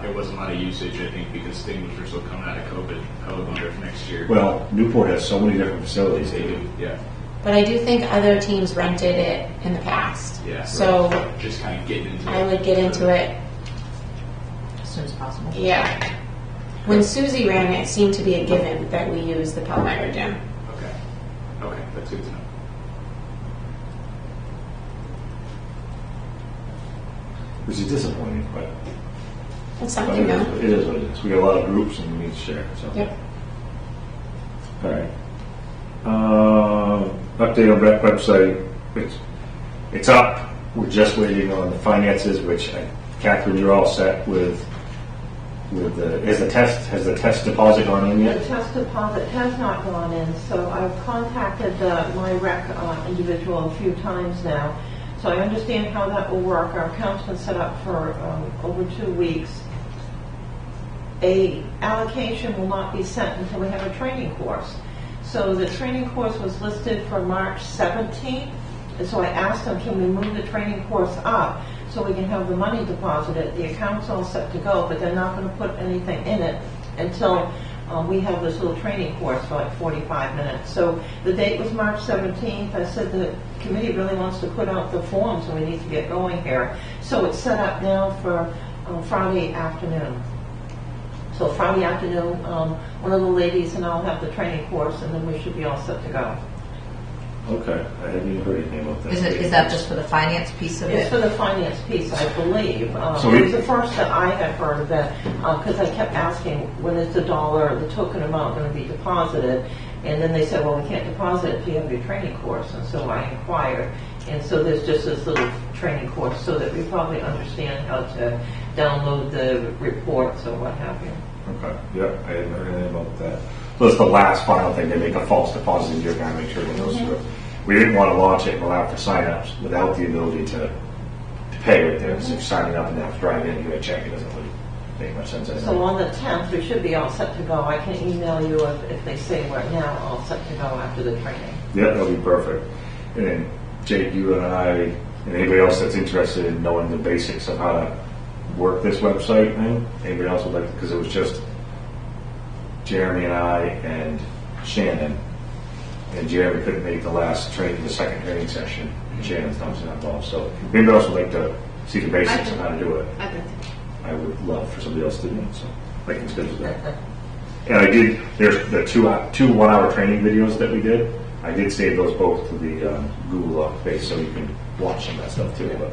there wasn't a lot of usage, I think, because things were still coming out of COVID. I would wonder if next year. Well, Newport has so many different facilities. They do, yeah. But I do think other teams rented it in the past. Yeah. So Just kind of getting into it. I would get into it. As soon as possible. Yeah. When Susie ran it, it seemed to be a given that we use the Palmyra gym. Okay. Okay, that's good to know. Which is disappointing, but It's but something, it though. is what it is. We got a lot of groups and we need to share. So. Yep. All right. Update on that website. It's up. We're just waiting on the finances, which Catherine, you're all set with. Has the test deposit gone in The yet? test deposit has not gone in, so I've contacted my rec individual a few times now. So I understand how that will work. Our account's been set up for over 2 weeks. A allocation will not be sent until we have a training course. So the training course was listed for March 17th. And so I asked them, can we move the training course up so we can have the money deposited? The account's all set to go, but they're not going to put anything in it until we have this little training course for like 45 minutes. So the date was March 17th. I said the committee really wants to put out the forms and we need to get going here. So it's set up now for Friday afternoon. So Friday afternoon, one of the ladies and I'll have the training course and then we should be all set to go. Okay. I haven't even heard anything about that. Is that just for the finance piece of It's it? for the finance piece, I believe. So It was the first that I had heard of it, because I kept asking, when is the token amount going to be deposited? And then they said, well, we can't deposit it until you have your training course. And so I inquired. And so there's just this little training course so that we probably understand how to download the reports or what have you. Okay. Yep. I hadn't heard anything about that. So it's the last final thing. They make a false deposit into your account, make sure it goes through. We didn't want to launch it and allow for sign-ups without the ability to pay right there. So if you're signing up and then have to drive in and get a check, it doesn't really make much sense anyway. So on the 10th, we should be all set to go. I can email you if they say we're now all set to go after the training. Yeah, that'll be perfect. And then Jake, you and I, and anybody else that's interested in knowing the basics of how to work this website thing, anybody else would like to, because it was just Jeremy and I and Shannon. And Jeremy couldn't make the second training session. Shannon's not involved. So if anybody else would like to see the basics of how to do it, I'd like to. I would love for somebody else to do it. So I can schedule that. And I did, there's the two 1-hour training videos that we did. I did save those both to the Google base so you can watch some of that stuff too. But.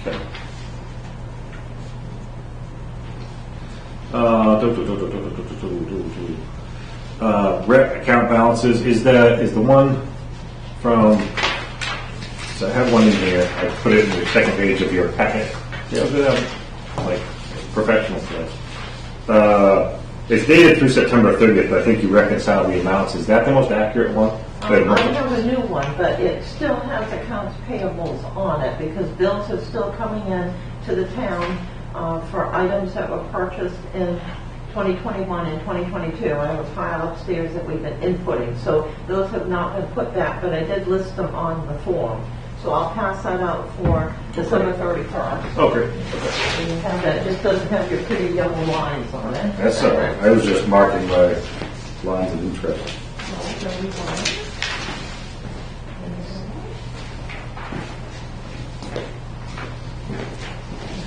Okay. Rep account balances is the one from. So I have one in here. I put it in the second page of your packet. Yeah, like professional stuff. It's dated through September 30th, but I think you reconciled the amounts. Is that the most accurate one? I have a new one, but it still has accounts payables on it because bills are still coming in to the town for items that were purchased in 2021 and 2022. I have a file upstairs that we've been inputting, so those have not been put back, but I did list them on the form. So I'll pass that out for December 31st. Oh, great. Okay. And you have that, it just doesn't have your pretty yellow lines on it. That's all right. I was just marking my lines of interest.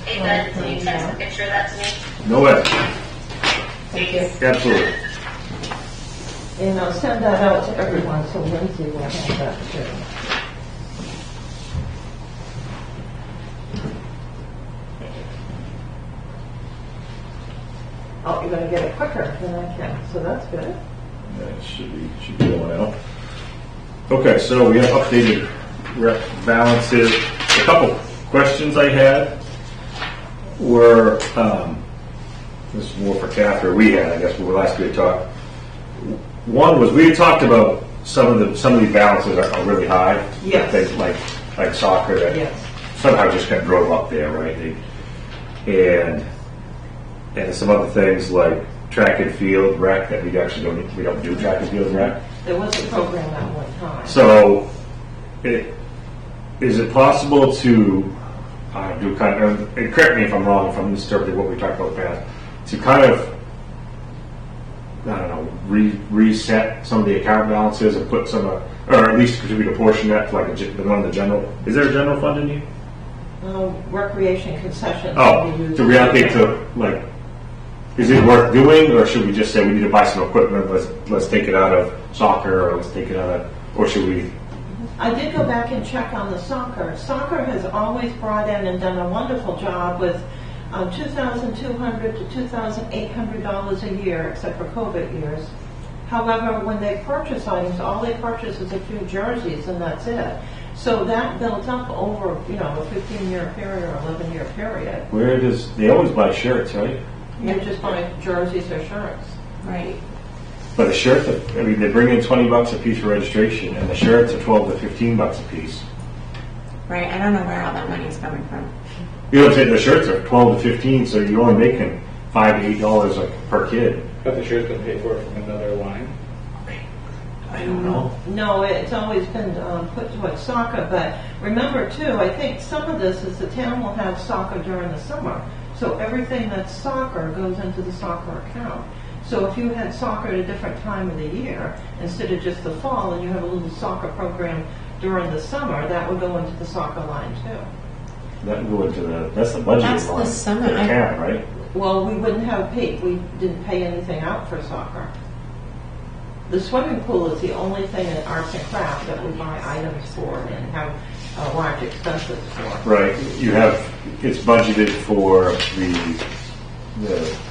Hey, Ben, can you text a picture of that to me? No way. Thank you. Absolutely. And I'll send that out to everyone, so Lindsay will have that too. Oh, you're gonna get it quicker than I can, so that's good. That should be going out. Okay, so we have updated rep balances. A couple questions I had were, this is more for Catherine, we had, I guess, when last we had talked. One was, we had talked about some of these balances are really high. Yes. Things like soccer. Yes. somehow just kind of drove up there, right? And some other things like track and field rec that we actually don't do track and field rec. There was a program at one time. So, is it possible to do kind of, and correct me if I'm wrong, if I'm misinterpreting what we talked about in the past, to kind of, I don't know, reset some of the account balances and put some, or at least contribute a portion of that to like one of the general, is there a general fund in you? Recreation concessions. Oh, can be used to reallocate to, like, is it worth doing, or should we just say we need to buy some equipment, let's take it out of soccer, or let's take it out of, or should we? I did go back and check on the soccer. Soccer has always brought in and done a wonderful job with $2,200 to $2,800 a year, except for COVID years. However, when they purchase items, all they purchase is a few jerseys, and that's it. So that built up over, a 15-year period or 11-year period. They always buy shirts, right? You just buy jerseys or shirts. Right. But a shirt, they bring in $20 a piece for registration, and the shirts are $12 to $15 a piece. Right. I don't know where all that money's coming from. You know what I'm saying? The shirts are $12 to $15, so you're only making $5 to $8 per kid. But the shirt's been paid for from another line. I don't know. No, it's always been put towards soccer, but remember too, I think some of this is the town will have soccer during the summer. So everything that's soccer goes into the soccer account. So if you had soccer at a different time of the year, instead of just the fall, and you have a little soccer program during the summer, that would go into the soccer line too. That would go into that's the budget That's line. the summer. For the town, right? Well, we wouldn't have paid, we didn't pay anything out for soccer. The swimming pool is the only thing in arts and crafts that we buy items for and have large expenses for. Right. It's budgeted for the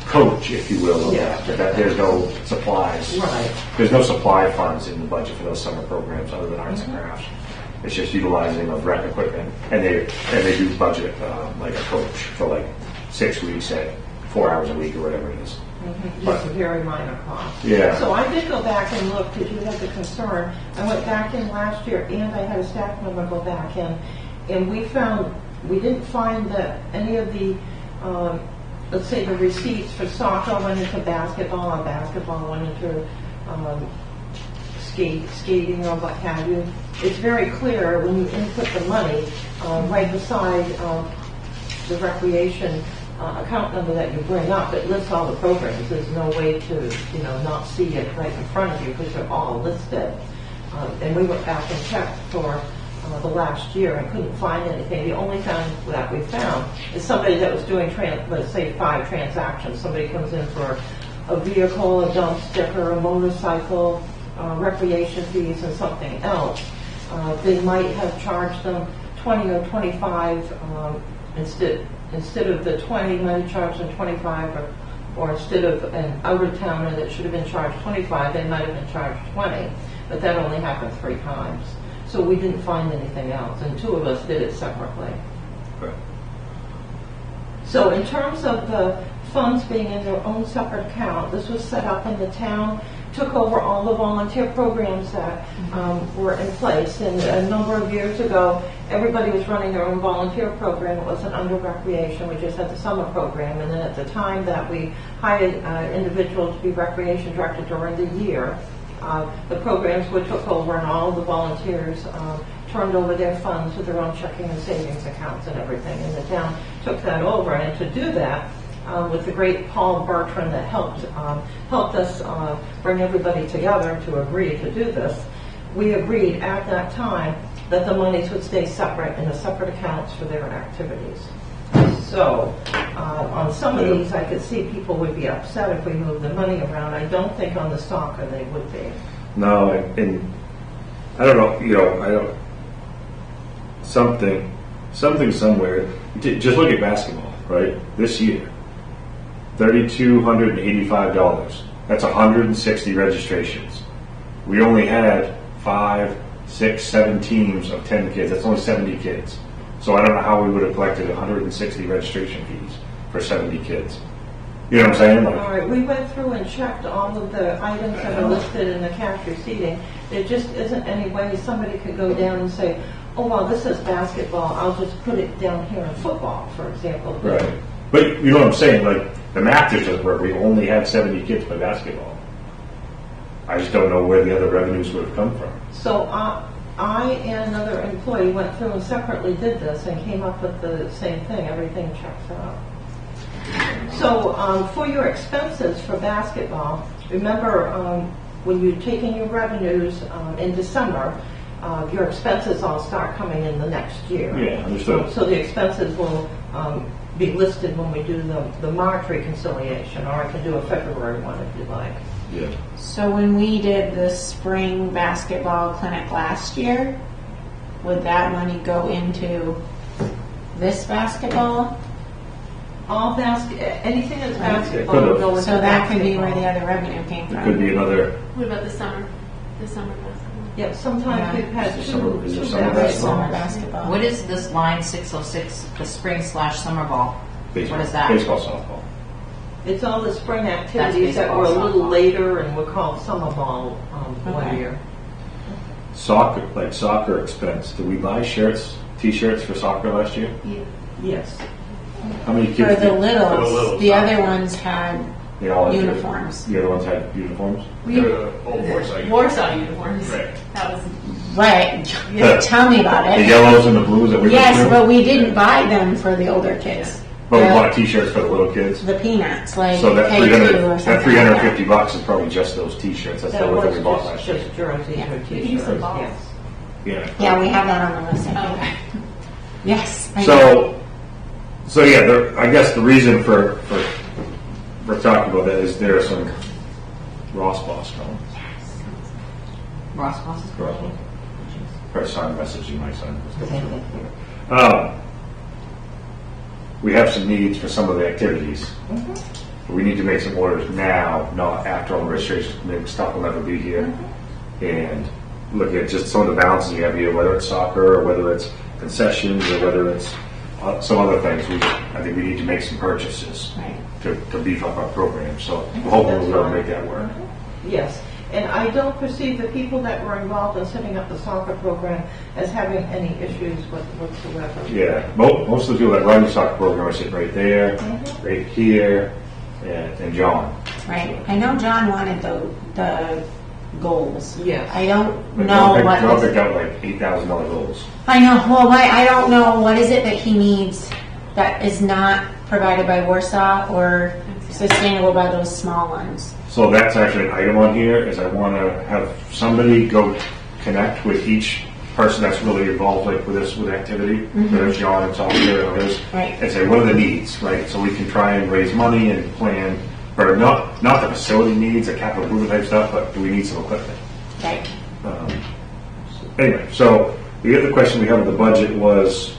coach, if you will, of Yeah. that there's no supplies. Right. There's no supply funds in the budget for those summer programs other than arts and crafts. It's just utilizing of rec equipment, and they do budget like a coach for like 6 weeks at 4 hours a week or whatever it is. Just a very minor cost. Yeah. So I did go back and look because you had the concern. I went back in last year and I had a staff member go back in, and we didn't find that any of the, let's say the receipts for soccer went into basketball, and basketball went into skating or what have you. It's very clear when you input the money right beside the recreation account number that you bring up. It lists all the programs. There's no way to not see it right in front of you because they're all listed. And we went back and checked for the last year and couldn't find anything. The only thing that we found is somebody that was doing, let's say, 5 transactions. Somebody comes in for a vehicle, a dump sticker, a motorcycle, recreation fees, and something else. They might have charged them 20 or 25 instead of the 20, might have charged them 25, or instead of an out-of-towner that should have been charged 25, they might have been charged 20. But that only happened 3 times. So we didn't find anything else, and 2 of us did it separately. Okay. So in terms of the funds being in their own separate account, this was set up in the town, took over all the volunteer programs that were in place. And a number of years ago, everybody was running their own volunteer program. It wasn't under recreation. We just had the summer program. And then at the time that we hired individuals to be recreation director during the year, the programs were took over and all the volunteers turned over their funds to their own checking and savings accounts and everything. And the town took that over. And to do that, with the great Paul Bertrand that helped us bring everybody together to agree to do this, we agreed at that time that the monies would stay separate in the separate accounts for their activities. So on some of these, I could see people would be upset if we moved the money around. I don't think on the soccer they would be. No, and I don't know, something somewhere. Just look at basketball, right? This year, $3,285. That's 160 registrations. We only had 5, 6, 7 teams of 10 kids. That's only 70 kids. So I don't know how we would have collected 160 registration fees for 70 kids. You know what I'm saying? All right, we went through and checked all of the items that are listed in the cash receipting. There just isn't any way somebody could go down and say, oh, well, this is basketball, I'll just put it down here in football, for example. Right. But you know what I'm saying, like, the math just doesn't work. We only have 70 kids play basketball. I just don't know where the other revenues would have come from. So I and another employee went through and separately did this and came up with the same thing. Everything checks out. So for your expenses for basketball, remember when you're taking your revenues in December, your expenses all start coming in the next year. Yeah, understood. So the expenses will be listed when we do the March reconciliation, or I can do a February one if you'd like. Yeah. So when we did the spring basketball clinic last year, would that money go into this basketball? Anything that's It basketball could've. will go into So that could be where basketball. the other revenue came It could be from. another, What about the summer basketball? Yeah, sometimes Yeah. we've had Is it two summer- is it two summer basketball. Summer basketball. What is this line 606, the spring/summer ball? baseball, What is that? baseball, softball. It's all the spring activities that baseball, were a little softball. later and were called summer ball one Okay. year. Soccer expense. Did we buy shirts, T-shirts for soccer last year? Yes. How many For kids? the did- littles, littles, the not- other ones had They all had uniforms. The other ones had uniforms. They're the old Warsaw. Warsaw uniforms. Right. That was Right. Tell me about The it. yellows and the blues that we went Yes, through? but we didn't buy them for the older kids. But we The- bought T-shirts for the little kids. The peanuts, like So that K2 or something. that $350 is probably just those T-shirts. That's That the what was we bought last year. just jerseys Yeah. or You use the t-shirts, balls. yes. Yeah. Yeah, we have that on the list. I think. okay. Yes. I know. So yeah, I guess the reason for talking about that is there are some Ross boss coming. Ross Bosses? Ross boss. Or sign message you might sign. We have some needs for some of the activities. We need to make some orders now, not after all the registrations. Maybe stuff will never be here. And look at just some of the balances you have here, whether it's soccer or whether it's concessions or whether it's some other things. I think we need to make some purchases Right. to beef up our program. So we're hoping we'll be able to make that work. Yes, and I don't perceive the people that were involved in setting up the soccer program as having any issues whatsoever. Yeah, most of the people that run the soccer program are sitting right there, right here, and John. Right. I know John wanted the goals. Yes. I don't But know John what. John picked out like $8,000 goals. I know. Well, I don't know what is it that he needs that is not provided by Warsaw or sustainable by those small ones. So that's actually an item on here, is I want to have somebody go connect with each person that's really involved like with this, with activity, whether it's John and soccer or others, Right. and say, what are the needs, right? So we can try and raise money and plan, or not the facility needs, the capital improvement type stuff, but do we need some equipment? Right. Anyway, so the other question we have with the budget was,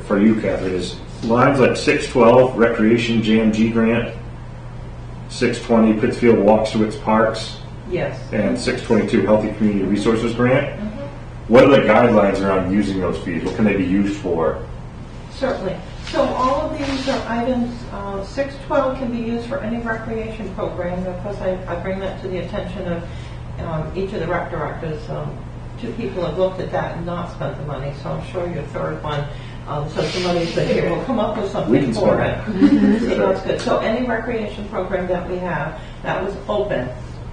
for you, Catherine, is lines like 612, Recreation JMG Grant, 620, Pittsfield Walks to its Parks, Yes. and 622, Healthy Community Resources Grant. What are the guidelines around using those fees? What can they be used for? Certainly. So all of these are items, 612 can be used for any recreation program. Of course, I bring that to the attention of each of the rec directors. Two people have looked at that and not spent the money, so I'm sure your third one, since the money's been here, will come up with We something can for spend it. So that's good. So any recreation program that we have, that was open.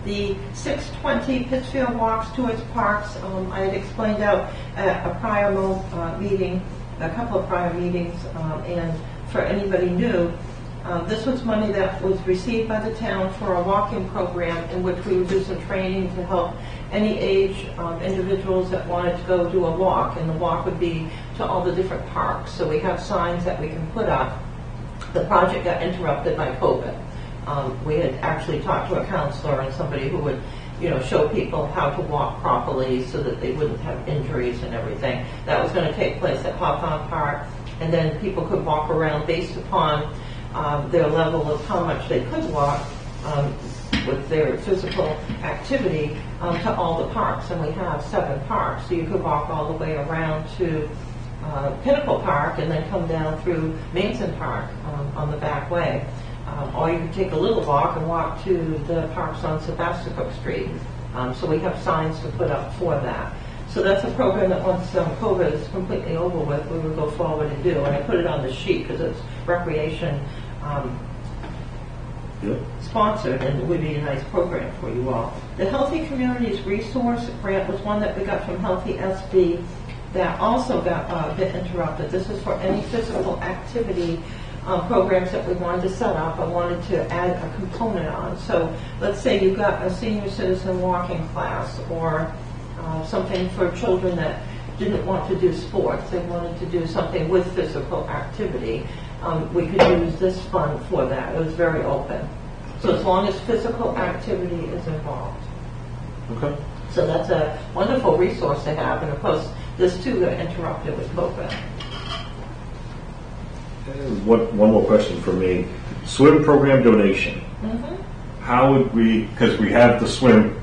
The 620 Pittsfield Walks to its Parks, I had explained out at a prior meeting, a couple of prior meetings, and for anybody new, this was money that was received by the town for a walk-in program in which we would do some training to help any age individuals that wanted to go do a walk, and the walk would be to all the different parks. So we have signs that we can put up. The project got interrupted by COVID. We had actually talked to a counselor and somebody who would, show people how to walk properly so that they wouldn't have injuries and everything. That was going to take place at Hawthorne Park, and then people could walk around based upon their level of how much they could walk with their physical activity to all the parks. And we have 7 parks, so you could walk all the way around to Pinnacle Park and then come down through Manson Park on the back way. Or you could take a little walk and walk to the parks on Sebastopol Street. So we have signs to put up for that. So that's a program that once COVID is completely over with, we would go forward and do. And I put it on the sheet because it's recreation Yep. sponsored, and it would be a nice program for you all. The Healthy Communities Resource Grant was one that we got from Healthy SB that also got a bit interrupted. This is for any physical activity programs that we wanted to set up. I wanted to add a component on. So let's say you got a senior citizen walking class, or something for children that didn't want to do sports. They wanted to do something with physical activity. We could use this fund for that. It was very open. So as long as physical activity is involved. Okay. So that's a wonderful resource to have. And of course, this too got interrupted with COVID. One more question for me. Swim program donation. Mm-hmm. How would we, because we have the swim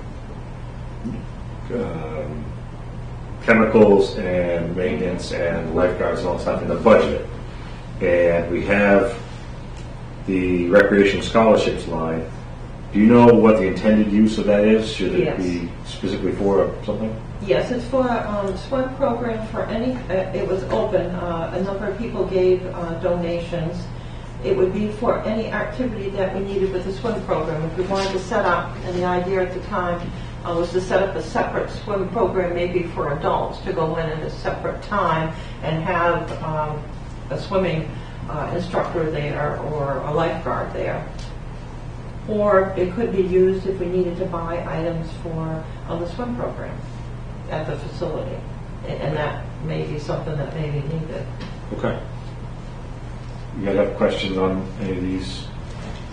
chemicals and maintenance and lifeguards and all that stuff in the budget, and we have the recreation scholarships line. Do you know what the intended use of that is? Should it Yes. be specifically for something? Yes, it's for a swim program for any, it was open, a number of people gave donations. It would be for any activity that we needed with the swim program. If we wanted to set up, and the idea at the time was to set up a separate swim program maybe for adults to go in at a separate time and have a swimming instructor there or a lifeguard there. Or it could be used if we needed to buy items for the swim program at the facility. And that may be something that may be needed. Okay. You guys have questions on any of these?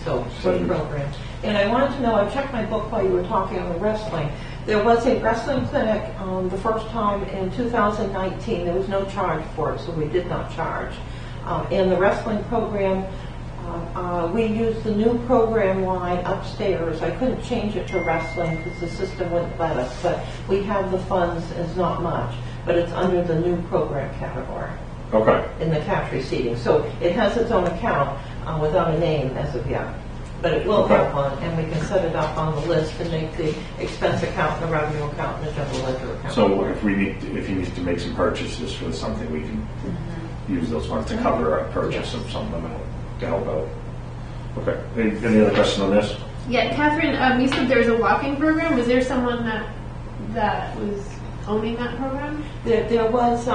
So, swim program. And I wanted to know, I checked my book while you were talking on the wrestling. There was a wrestling clinic the first time in 2019. There was no charge for it, so we did not charge. And the wrestling program, we used the new program line upstairs. I couldn't change it to wrestling because the system wouldn't let us, but we have the funds. It's not much, but it's under the new program category Okay. in the cash receiving. So it has its own account without a name as of yet. But it will Okay. have one, and we can set it up on the list and make the expense account, the revenue account, and the general ledger account. So if he needs to make some purchases for something, we can use those funds to cover a purchase of some amount to help out. Okay. Any other question on this? Yeah, Catherine, you said there was a walking program. Was there someone that was owning that program? There was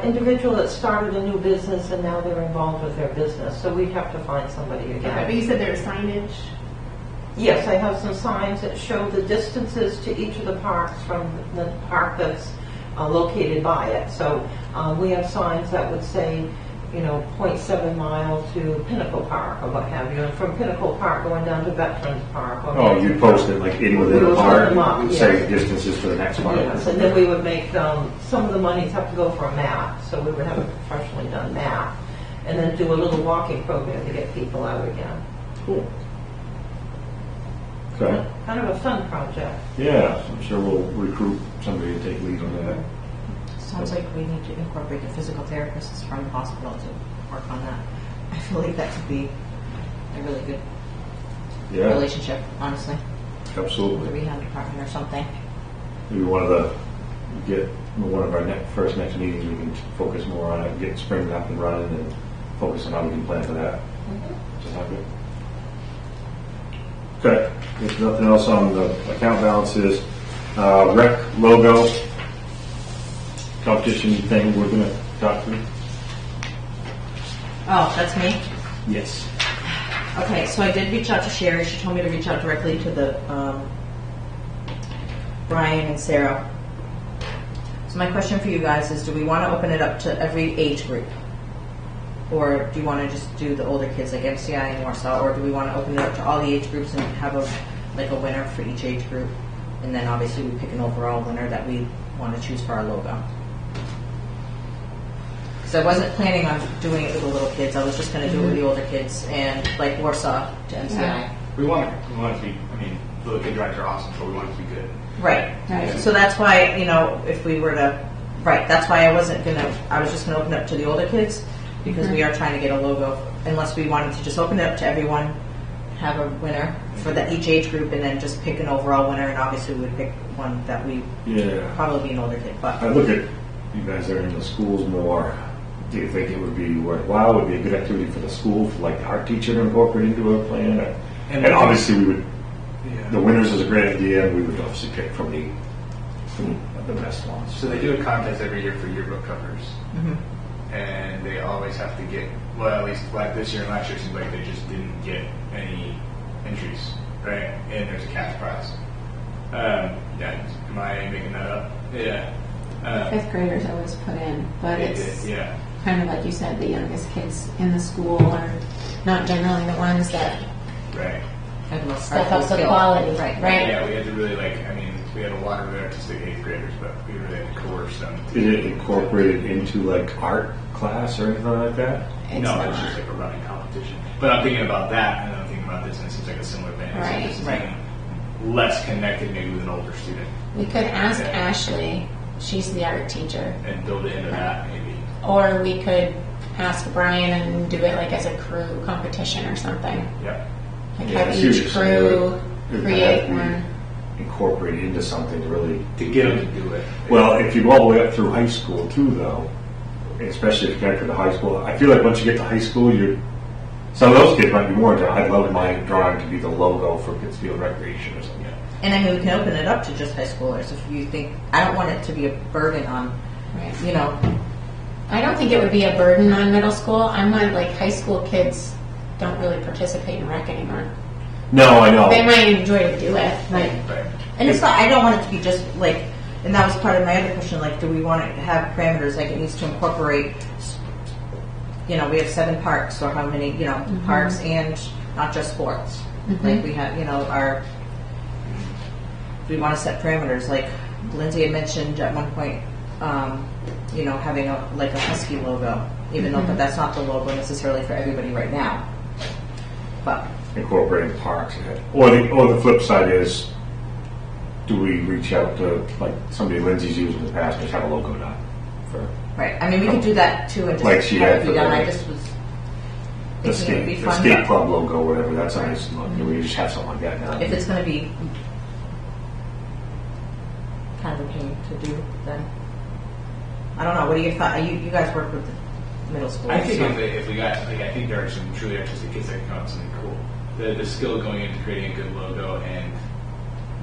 individual that started a new business, and now they're involved with their business. So we'd have to find somebody Okay, again. but you said there was signage. Yes, I have some signs that show the distances to each of the parks from the park that's located by it. So we have signs that would say, 0.7 mile to Pinnacle Park or what have you, and from Pinnacle Park going down to Veterans Park. Or Oh, you post it like in within We the would park, put them up, and yes. say distances for the next park. Yes, and then we would make, some of the monies have to go for a map, so we would have a professionally done map, and then do a little walking program to get people out again. Cool. Okay. Kind of a fun project. Yeah, I'm sure we'll recruit somebody to take lead on that. Sounds like we need to incorporate the physical therapists from the hospital to work on that. I feel like that could be a really good Yeah, relationship, honestly, with the absolutely. rehab department or something. Maybe one of our next meetings, we can focus more on it, get spring up and running, and focus on how we can plan for that. Does that good? Okay. If nothing else on the account balances, rec logo competition thing we're going to talk through. Oh, that's me? Yes. Okay, so I did reach out to Sherry. She told me to reach out directly to the Brian and Sarah. So my question for you guys is, do we want to open it up to every age group? Or do you want to just do the older kids like MCI and Warsaw? Or do we want to open it up to all the age groups and have a winner for each age group? And then obviously we pick an overall winner that we want to choose for our logo. Because I wasn't planning on doing it with the little kids. I was just going to do it with the older kids and like Warsaw to MCI. Yeah. We want it to be, the little kid drives are awesome, but we want it to be good. Right. Right. So that's why, if we were to, that's why I was just going to open it up to the older kids because we are trying to get a logo, unless we wanted to just open it up to everyone, have a winner for each age group, and then just pick an overall winner. And obviously, we would pick one that we Yeah. probably be an older kid. But I look at you guys that are in the schools more. Do you think it would be worthwhile? Would be a good activity for the school, for like the art teacher to incorporate into a plan? And obviously, we would. The winners is a great idea, and we would obviously pick from the best ones. So they do a contest every year for yearbook covers, and they always have to get. Well, at least like this year and last year, it seems like they just didn't get any entries, right? And there's a cash prize. Yeah, am I making that up? Yeah. Fifth graders always put in, but They it's did, yeah. kind of like you said, the youngest kids in the school are not generally the ones that Right. and most step up artful the skill. quality, Right. right? Yeah, we had to really we had a lot of artistic 8th graders, but we really had to coerce them. Is it incorporated into like art class or anything like that? It's No, not. it's just like a running competition. But I'm thinking about that, and I'm thinking about this, and it seems like a similar thing. Right. It's just less connected maybe with an older student, We could ask Yeah. Ashley, she's the art teacher, and build it into that maybe. or we could ask Brian and do it like as a crew competition or something. Yep. Like Yeah, have I see what each you're saying. crew It would create have to be one. Incorporated into something to really To get them to do it. Well, if you go all the way up through high school too, though, especially if you connect to the high school, I feel like once you get to high school, some of those kids might be more into. I'd love my drawing to be the logo for Pittsfield Recreation or something. And I mean, we can open it up to just high schoolers if you think. I don't want it to be a burden on, Right. you know. I don't think it would be a burden on middle school. I'm not like high school kids don't really participate in rec anymore. No, I know. They might enjoy to do it, but Right. And it's not. I don't want it to be just like. And that was part of my other question. Like, do we want to have parameters? Like, it needs to incorporate. You know, we have 7 parks, or how many? You know, parks and not just sports. Like we have, you know, our. We want to set parameters. Like Lindsay had mentioned at one point, you know, having a Husky logo, even though but that's not the logo necessarily for everybody right now. But Incorporating parks, or the flip side is, do we reach out to like somebody Lindsay's used in the past and just have a logo done for right, I mean, we could do that too, and just Like she have had it be for done. the- I just was the thinking it'd be skate, fun. but club logo, or whatever? That's a nice look. We just have something like that now. if it's going to be kind of a pain to do, then I don't know. What do you thought? You guys work with the middle school. I think so- if we got, like, I think there are some truly artistic kids that can come up with something cool. The skill going into creating a good logo and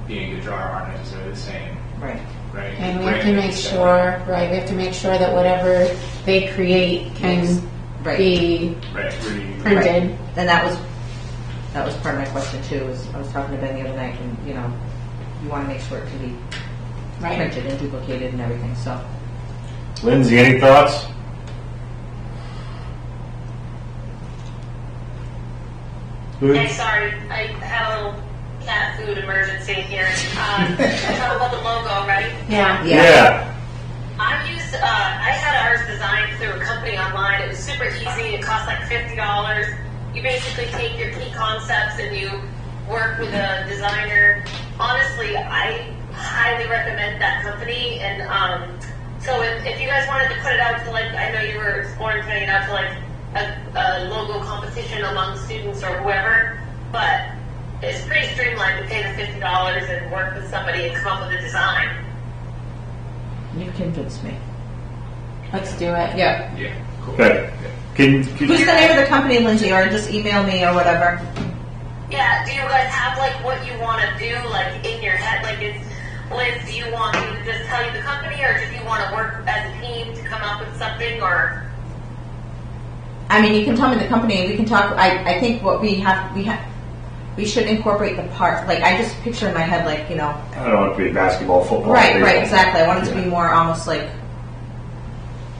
being a good drawer aren't necessarily the same, right. right? and we have to make sure, right? We have to make sure that whatever they create can Right. be Right, really, printed. And that was part of my question too. Was I was talking to Ben the other night, and you know, you want to make sure it can be Right. printed and duplicated and everything. So Lindsay, any thoughts? Hey, sorry, I had a little cat food emergency here. Talk about the logo, right? Yeah. Yeah. I had ours designed through a company online. It was super easy. It cost like $50. You basically take your key concepts and you work with a designer. Honestly, I highly recommend that company. And so if you guys wanted to put it out to like, I know you were exploring putting it out to like a logo competition among students or whoever, but it's pretty streamlined to pay the $50 and work with somebody and come up with a design. you convinced me. Let's do it. Yeah. yeah, cool. Okay. Can Who's the name of the company, Lindsay? Or just email me or whatever. Yeah, do you guys have like what you want to do like in your head? Like Liz, do you want me to just tell you the company or do you want to work as a team to come up with something or? I mean, you can tell me the company. We can talk. I think what we should incorporate the part. Like I just picture in my head, like, you know. I don't want it to be basketball, football. Right, baseball. exactly. I want it to be Yeah. more almost like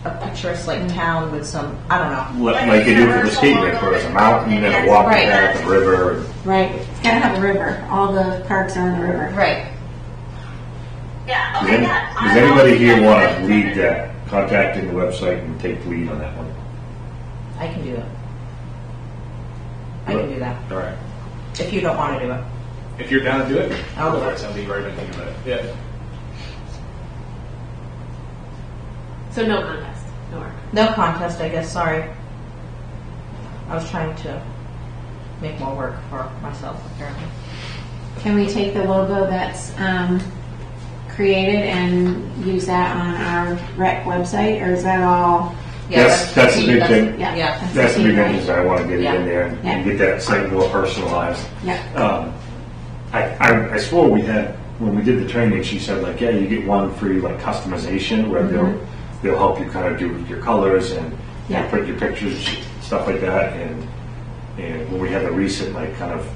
a picturesque like town with some, I don't know. Like you do for the skate rink, where there's a mountain and a walking Right. path, a river. Right. It's gotta have a river. All the parks are on the river. Right. Yeah, Does, okay, yeah. does anybody here want to lead that? Contacting the website and take the lead on that one. I can do it. I can do that. All right. If you don't want to do it. If you're down to do it, I'll do it. Sounds like you've already been thinking about it. Yeah. So no contest, no work. No contest, I guess. Sorry. I was trying to. make more work for myself, apparently. Can we take the logo that's created and use that on our rec website, or is that all? That's the big thing. Yeah, That's the key, big thing, right? is I want to get it Yeah. in there and get that site more personalized. Yeah. I swore we had, when we did the training, she said like, yeah, you get one free like customization where they'll help you kind of do your colors and Yeah. put your pictures, stuff like that. And when we had the recent like kind of,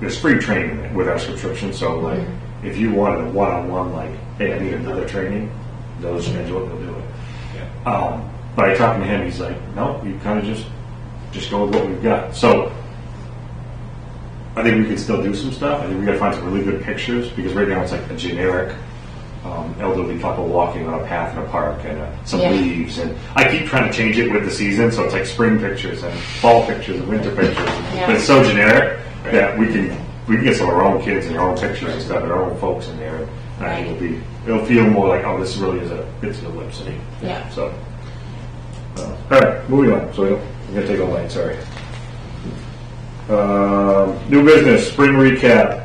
there's free training with our subscription. So like, if you wanted a one-on-one, like, hey, I need another training, they'll schedule it, they'll do it. Yeah. But I talked to him, he's like, no, you kind of just go with what we've got. So I think we can still do some stuff. I think we got to find some really good pictures, because right now it's like a generic elderly couple walking on a path in a park and some Yeah. leaves. And I keep trying to change it with the season, so it's like spring pictures and fall pictures and winter pictures. Yeah. But it's so generic that we can get some of our own kids and our own pictures and stuff and our own folks in there. And I think it'll feel more like, oh, this really is fits the web city. Yeah. So, all right, moving on. So I'm going to take all night, sorry. New business, spring recap.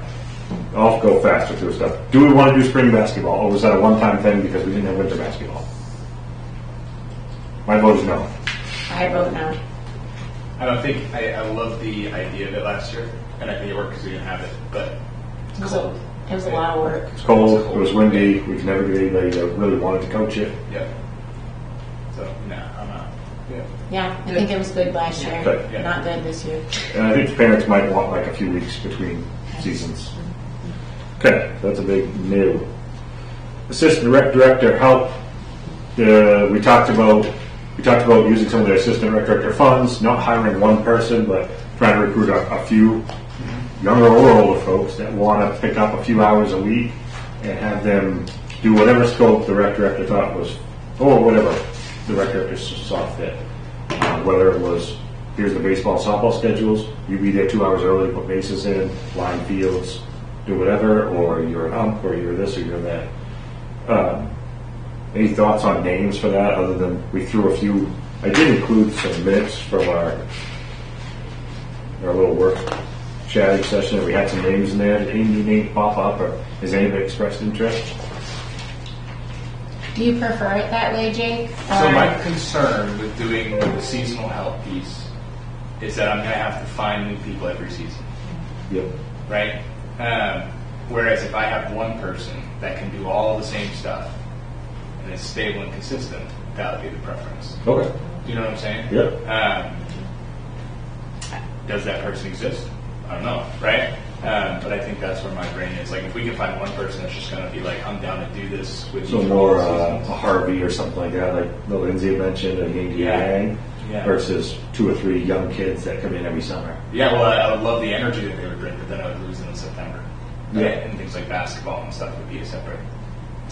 I'll go faster through stuff. Do we want to do spring basketball, or was that a one-time thing because we didn't have winter basketball? My vote is no. I vote no. I don't think, I love the idea of it last year, and I think it worked because we didn't have it, but It was a lot of work. It's cold, it was windy, we could never get anybody that really wanted to coach it. yeah. So, no, I'm not. Yeah. Yeah, I think it was good last year. But, yeah. Not good this year. And I think the parents might want like a few weeks between seasons. Okay, so that's a big no. Assistant rec director help. We talked about using some of the assistant rec director funds, not hiring one person, but trying to recruit a few younger or older folks that want to pick up a few hours a week and have them do whatever scope the rec director thought was, or whatever the rec director saw fit. Whether it was, here's the baseball, softball schedules, you be there 2 hours early, put bases in, line fields, do whatever, or you're an ump, or you're this, or you're that. Any thoughts on names for that, other than we threw a few? I did include some minutes from our little work chatting session, and we had some names in there. Did any new names pop up, or has anybody expressed interest? Do you prefer it that way, Jake? So Or- my concern with doing the seasonal help piece is that I'm going to have to find new people every season, Yep. right? Whereas if I have one person that can do all the same stuff and is stable and consistent, that would be the preference. Okay. Do you know what I'm saying? Yep. Does that person exist? I don't know, right? But I think that's where my brain is. Like, if we can find one person that's just going to be like, I'm down to do this with So you more all a seasons. Harvey or something like that, like the Lindsay had mentioned, a Ying Yeah. Yang, Yeah. versus 2 or 3 young kids that come in every summer. Yeah, well, I would love the energy that they would bring, but then I would lose them in September. Yeah. Right? And things like basketball and stuff would be a separate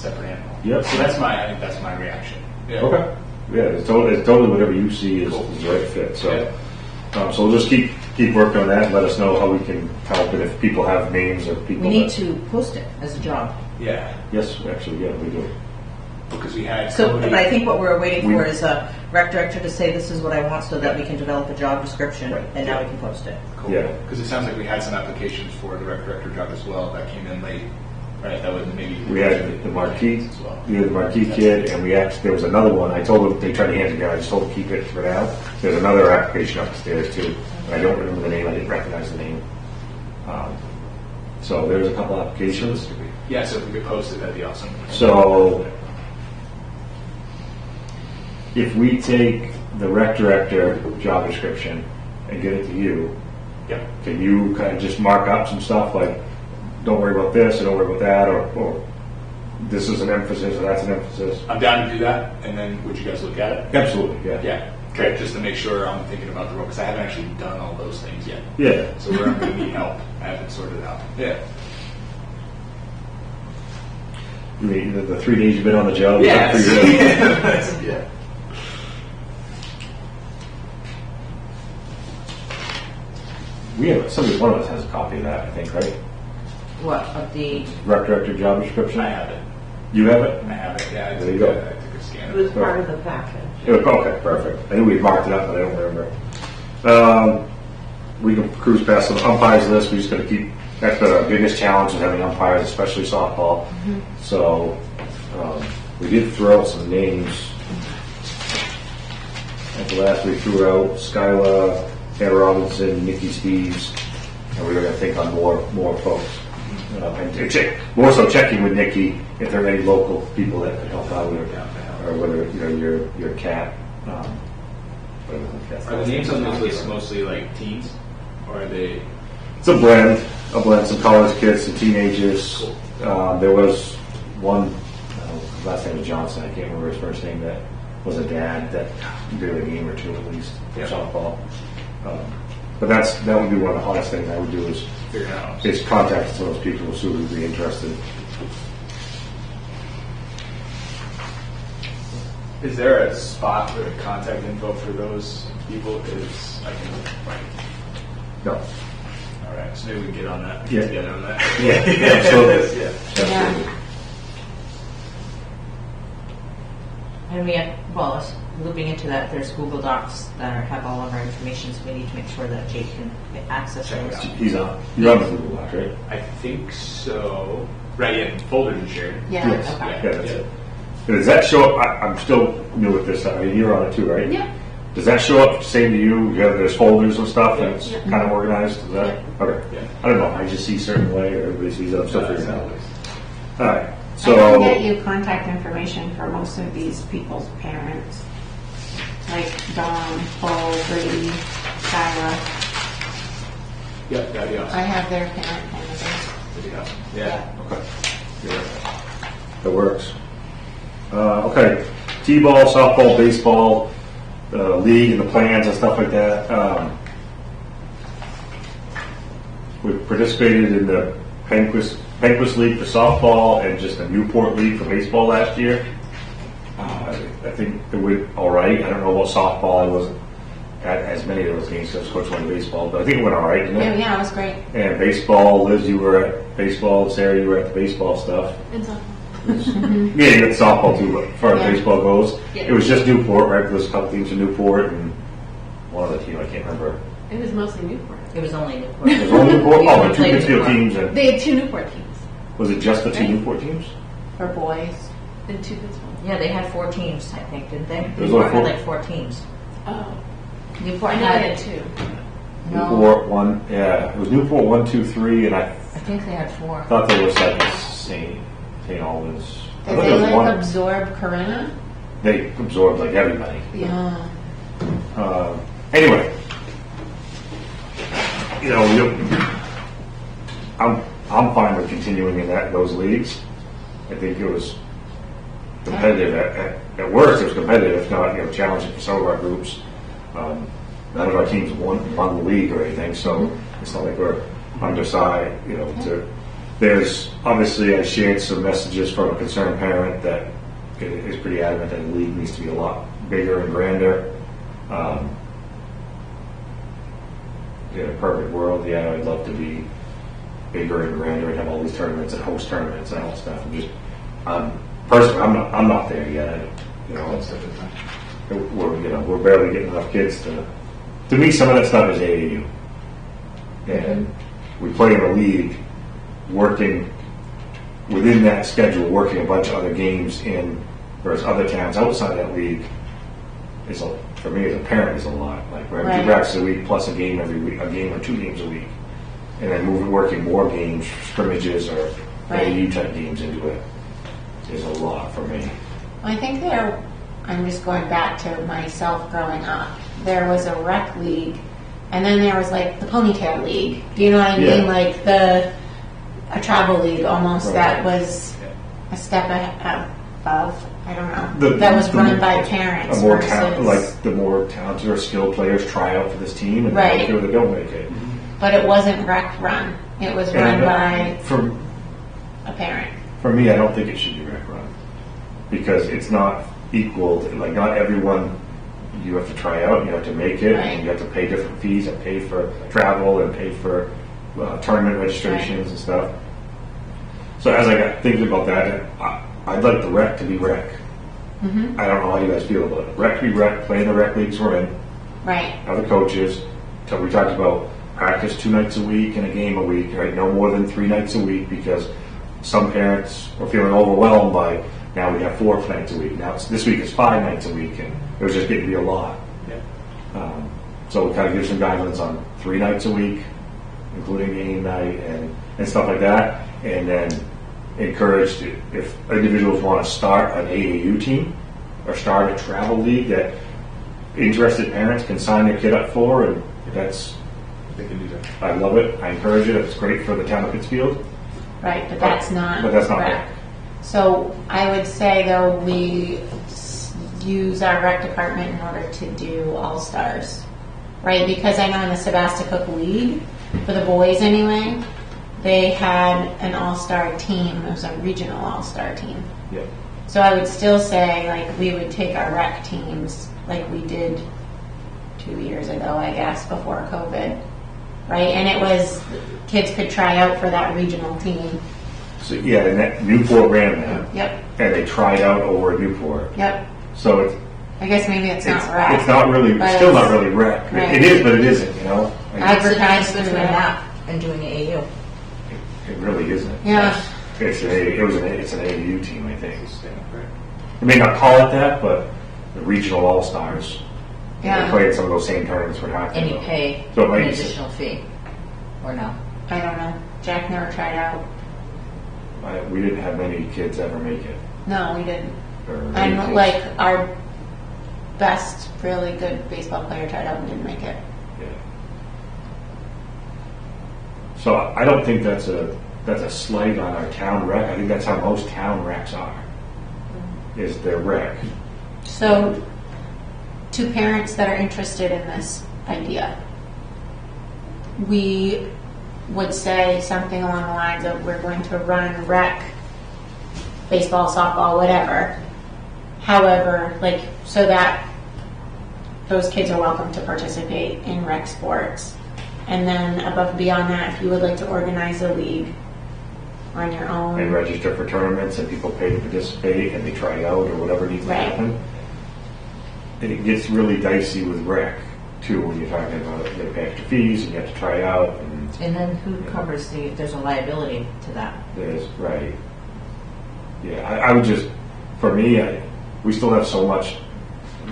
animal. Yep. So I think that's my reaction. Yeah. Okay. Yeah, it's totally whatever you see is, Cool. is the right fit. So, Yeah. so we'll just keep working on that. And let us know how we can help, and if people have names of people. We need that- to post it as a job. Yeah. Yes, actually, yeah, we do. Because we had So, Cody- but I think what we're waiting for We- is a rec director to say this is what I want so that we can develop a job description Right. and now we can post it. Cool. Yeah. Because it sounds like we had some applications for the rec director job as well that came in late. Right. That would maybe. We had the Marquis, as well. the Marquis kid, and there was another one. I told them, they tried to hand it down. I just told them keep it for now. There's another application upstairs too. And I don't remember the name. I didn't recognize the name. So there's a couple applications. Yeah. So if we could post it, that'd be awesome. So if we take the rec director job description and get it to you, Yep. can you kind of just mark up some stuff like, don't worry about this or don't worry about that, or this is an emphasis or that's an emphasis? I'm down to do that. And then would you guys look at it? Absolutely, yeah. Yeah. Okay. Just to make sure I'm thinking about the role because I haven't actually done all those things yet. Yeah. So where I'm going to need help, I haven't sorted it out. Yeah. You mean the 3 days you've been on the job? Yeah. you figured it out? Yeah. We have, one of us has a copy of that, I think, right? What, of the, Rec director job description? I have it. You have it? I have it. Yeah. There you go. I took a scan It of was it. part of the package. Okay, perfect. I knew we marked it up, but I don't remember. we can cruise past the umpires list. We just got to keep. That's been our biggest challenge is having umpires, especially softball. So we did throw out some names. At the last we threw out Skyla, Hannah Robinson, Nikki Steves, and we were going to think on more folks. And more so checking with Nikki if there are any local people that could help out with her, or whether your cat. Whatever the cat's Are the called. names on this list mostly like teens, or are they? It's a blend, some college kids, some teenagers. There was one, last name was Johnson, I can't remember his first name, that was a dad that did a game or two at least for softball. But that would be one of the hardest things I would do is Figure it out. contact some of those people who would be interested. Is there a spot or contact info for those people? Is I can like. No. All right, so maybe we can get on that. Yeah. Get together on that. Yeah, absolutely. Yeah. Absolutely. And we have, well, looping into that, there's Google Docs that have all of our information, so we need to make sure that Jake can get access to Check it those. out. You're on the Google Doc, right? I think so. Right, yeah, folders and shared. Yeah. Yes. Okay. Yeah, that's it. And does that show up? I'm still new at this. I mean, you're on it too, right? Yeah. Does that show up same to you? You have there's folders and stuff and it's Yeah. kind of organized? Is that okay? Yeah. I don't know. I just see a certain way or everybody sees it. I'm still figuring it out. All right. I So can get you contact information for most of these people's parents, like Dawn, Paul, Brady, Skyla. Yeah, that'd be I awesome. have their parent phone numbers. That'd be awesome. Yeah. okay. Yeah. That works. Okay. T-ball, softball, baseball, league and the plans and stuff like that. We've participated in the Penquist League for softball and just the Newport League for baseball last year. I think it went all right. I don't know about softball. I wasn't at as many of those games because Coach went to baseball, but I think it went all right, didn't Yeah, it? yeah, it was great. And baseball, Liz, you were at baseball. Sarah, you were at the baseball stuff. And so, Yeah, you got softball too, but as far as Yeah. baseball goes, Yeah. it was just Newport, right? There's a couple teams in Newport and one other team, I can't remember. it was mostly Newport. It was only Newport. It was only Newport? We Oh, only the two played Pittsfield Newport. teams. And They had two Newport teams was it just the two Right. Newport teams? For boys. and two Pittsburgh. Yeah, they had 4 teams, I think, didn't they? was Newport only had four. like 4 teams. Oh, Newport I know had, they had two. No. Newport one, yeah. It was Newport 1, 2, 3, and I I think they had 4. thought there was like a St. Albans. I Did thought they there was like one. absorb Corinna? They absorbed like everybody. Yeah. Anyway, I'm fine with continuing in those leagues. I think it was competitive. At worst, it was competitive. If not, challenging for some of our groups. None of our teams won the league or anything, so it's not like we're undersized. There's obviously I shared some messages from a concerned parent that is pretty adamant that the league needs to be a lot bigger and grander. In a perfect world, yeah, I'd love to be bigger and grander and have all these tournaments and host tournaments and all that stuff. Personally, I'm not there yet. We're barely getting enough kids to me. Some of that stuff is AAU, and we play in a league, working within that schedule, working a bunch of other games in, whereas other towns outside that league is for me as a parent is a lot. Like we're having 2 practices a week plus a game every week, a game or 2 games a week, and then working more games, scrimmages or AAU type games into it is a lot for me. I think I'm just going back to myself growing up. There was a rec league, and then there was like the ponytail league. Do you know what I Yeah. mean? Like a travel league almost Right. that was a step above. I don't know. The- that was the- run by parents A more versus, like the more talented or skilled players try out for this team and Right. they make it or they don't make it. but it wasn't rec run. It was run And by for a parent. For me, I don't think it should be rec run because it's not equal. Like not everyone you have to try out. You have to make it, Right. and you have to pay different fees and pay for travel and pay for tournament registrations and stuff. So as I got thinking about that, I'd like the rec to be rec. I don't know how you guys feel about it. Rec to be rec. Play in the rec leagues we're in. Right. Other coaches. So we talked about practice 2 nights a week and a game a week, right? No more than 3 nights a week, because some parents are feeling overwhelmed by, now we have 4 nights a week. Now this week is 5 nights a week, and it was just getting to be a lot. So we kind of give some guidelines on 3 nights a week, including game night and stuff like that, and then encourage if individuals want to start an AAU team or start a travel league that interested parents can sign their kid up for, and if that's, They can do that. I love it. I encourage it. It's great for the town of Pittsfield. Right, but that's not. But that's not rec. rec. So I would say though, we use our rec department in order to do all-stars, right? Because I know in the Sebasticook League, for the boys anyway, they had an all-star team. It was a regional all-star team. Yeah. So I would still say, like, we would take our rec teams, like we did 2 years ago, I guess, before COVID, right? And it was, kids could try out for that regional team. So yeah, and that Newport ran that, Yep, and they tried out over at Newport. yep. So it's I guess maybe it's not rec. It's not really. But It's still it's- not really rec. right. It is, but it isn't. You know. Like, Advertised between through rec. that and doing AAU. it really isn't. Yeah. It's an AAU team, I think. They may not call it that, but the regional all stars. Yeah. They play in some of those same tournaments we're talking And you about. pay So it an might be- additional fee, or no? I don't know. Jack never tried out. We didn't have many kids ever make it. No, we didn't. Or many And kids. like our best, really good baseball player tried out and didn't make it. Yeah. So I don't think that's a slight on our town rec. I think that's how most town recs are. Is their rec. So, to parents that are interested in this idea, we would say something along the lines of, we're going to run rec, baseball, softball, whatever. However, like, so that those kids are welcome to participate in rec sports. And then above and beyond that, if you would like to organize a league on your own. And register for tournaments, and people pay to participate, and they try out or whatever needs to Right. happen. And it gets really dicey with rec too, when you're talking about you gotta pay extra fees and you have to try out, and And then who covers there's a liability to that? there's right. Yeah, I would just, for me, we still have so much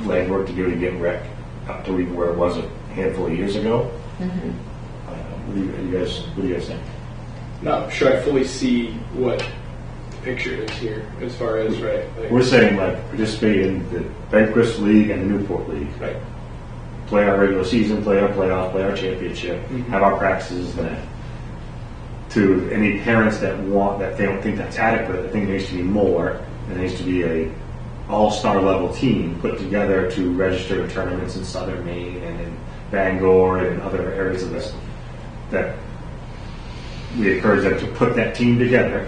legwork to do to get rec up to even where it was a handful of years ago. What do you guys think? Not sure I fully see what the picture is here as far as, right? Like, We're saying like participate in the Banquist League and the Newport League. right. Play our regular season, play our playoff, play our championship, have our practices then. To any parents that they don't think that's adequate, I think there needs to be more. There needs to be a all-star level team put together to register in tournaments in Southern Maine and in Bangor and other areas of this. That we encourage them to put that team together,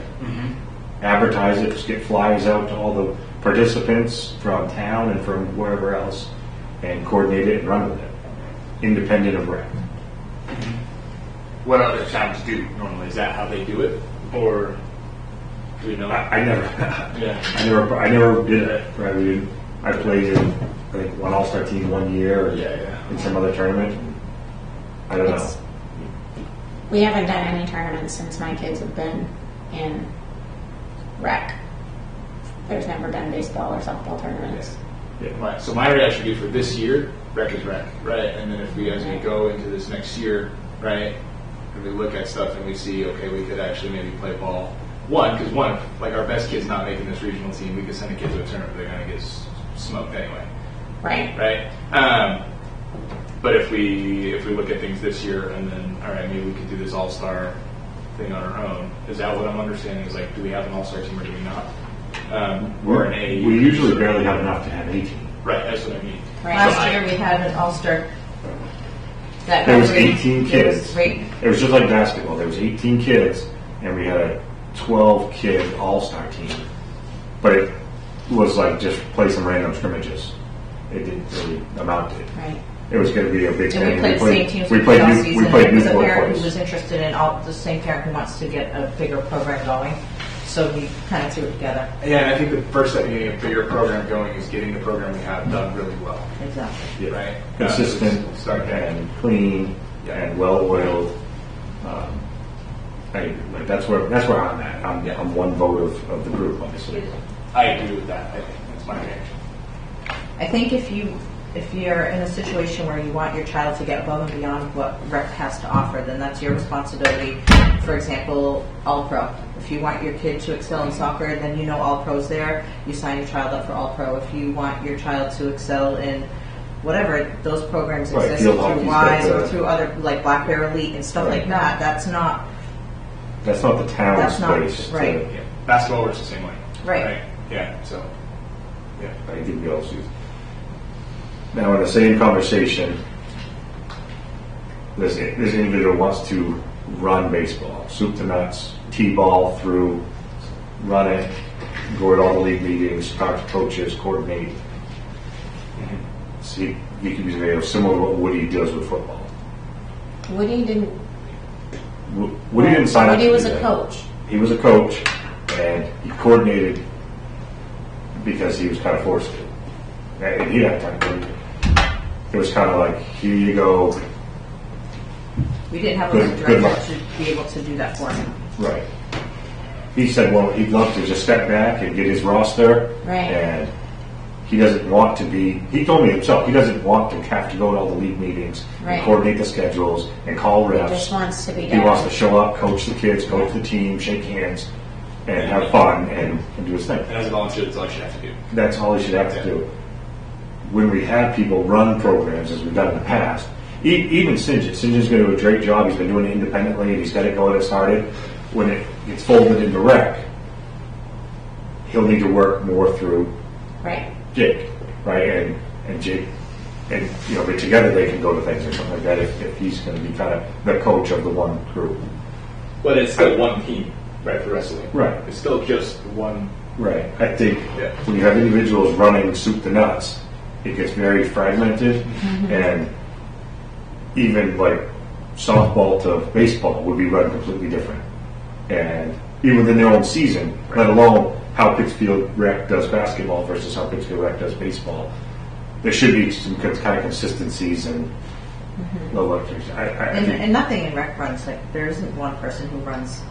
advertise it, just get flyers out to all the participants from town and from wherever else, and coordinate it and run with it, independent of rec. What other towns do normally? Is that how they do it, or do we know? I never, Yeah. I never did it. Right? We didn't. I played in, I think, one all-star team 1 year, Yeah. in some other tournament. I don't know. We haven't done any tournaments since my kids have been in rec. There's never been baseball or softball tournaments. Right. So my reaction would be for this year, rec is rec, right? And then if we, as we go into this next year, right, and we look at stuff and we see, okay, we could actually maybe play ball. Because like our best kid's not making this regional team, we could send a kid to a tournament, they're going to get smoked anyway, Right. right? But if we look at things this year and then, all right, maybe we could do this all-star thing on our own. Is that what I'm understanding? Is like, do we have an all-star team or do we not? Or an AAU? We usually barely have enough to have 18. Right, that's what I mean. Right. Last year we had an all-star. That There was graduated. 18 There was kids. great. It was just like basketball. There was 18 kids, and we had a 12-kid all-star team. But it was like just play some random scrimmages. It didn't really amount to it. Right. It was going to be a big And thing. we played the same teams We we played all New- season. we played It was a Newport parent who twice. was interested in the same parent who wants to get a bigger program going. So we kind of threw it together. Yeah, and I think the first step in getting a bigger program going is getting the program we have done really well, Exactly. Yeah. right? Consistent Start there. and clean and well-oiled. Like that's where I'm at. I'm one vote of the group, obviously. I agree with that. I think that's my reaction. I think if you're in a situation where you want your child to get above and beyond what rec has to offer, then that's your responsibility. For example, All-Pro. If you want your kid to excel in soccer, then you know All-Pro's there. You sign your child up for All-Pro. If you want your child to excel in whatever, those programs Right, exist field through hockey's WISE got or the- through other, like Black Bear Elite and stuff like that. That's not The town's That's not- place. right. Yeah. Basketball works the same way. Right. Yeah. So. Yeah. I think we also. Now, in the same conversation, this individual wants to run baseball, soup to nuts, T-ball through, run it, go to all the league meetings, talk to coaches, coordinate. See, you can be similar to what Woody does with football. Woody didn't. Woody didn't sign up. Woody to was do a that. coach. He was a coach, and he coordinated because he was kind of forced to. And he had time to do it. It was kind of like, here you go. We didn't have a Good director luck. to be able to do that for him. Right. He said, well, he'd love to just step back and get his roster. Right. And he doesn't want to be, he told me himself, he doesn't want to have to go to all the league meetings Right. and coordinate the schedules and call He reps. just wants to be He there. wants to show up, coach the kids, coach the team, shake hands, and have fun and do his thing. And as a volunteer, that's all you should have to do. That's all he should have to do. When we have people run programs, as we've done in the past, even St. John's going to do a great job. He's been doing it independently, and he's got it going and started. When it gets folded into rec, he'll need to work more through Right. Jake, right? And Jake, and but together they can go to things or something like that. If he's going to be kind of the coach of the one group, But it's still one team, right, for wrestling. Right. It's still just one. right? I think Yeah. when you have individuals running soup to nuts, it gets very fragmented, and even like softball to baseball would be run completely different. And even within their own season, let alone how Pittsfield Rec does basketball versus how Pittsfield Rec does baseball, there should be some kind of consistencies and low electrics. I And, think, and nothing in rec runs, like, there isn't one person who runs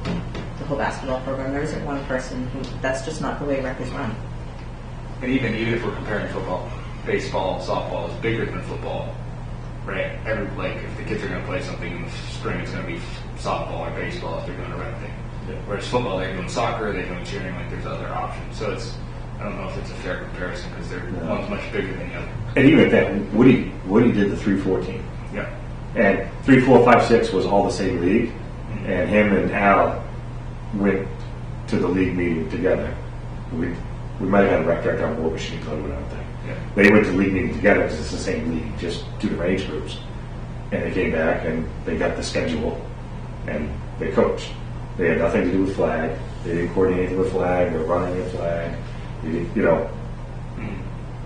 the whole basketball program. There isn't one person who, that's just not the way rec is run. And even if we're comparing football, baseball, softball is bigger than football, right? If the kids are going to play something in the spring, it's going to be softball or baseball if they're doing a rec thing. Yeah. Whereas football, they're doing soccer, they're doing cheering, like there's other options. So I don't know if it's a fair comparison because one's much bigger than the other. and even at that, Woody did the 3-4 Yeah. and 3, 4, 5, 6 was all the same league, and him and Al went to the league meeting together. We might have had a rec director on board, but she didn't go to it, I don't think. Yeah. They went to the league meeting together because it's the same league, just two different age groups. And they came back and they got the schedule and they coached. They had nothing to do with flag. They didn't coordinate anything with flag or running a flag. They didn't,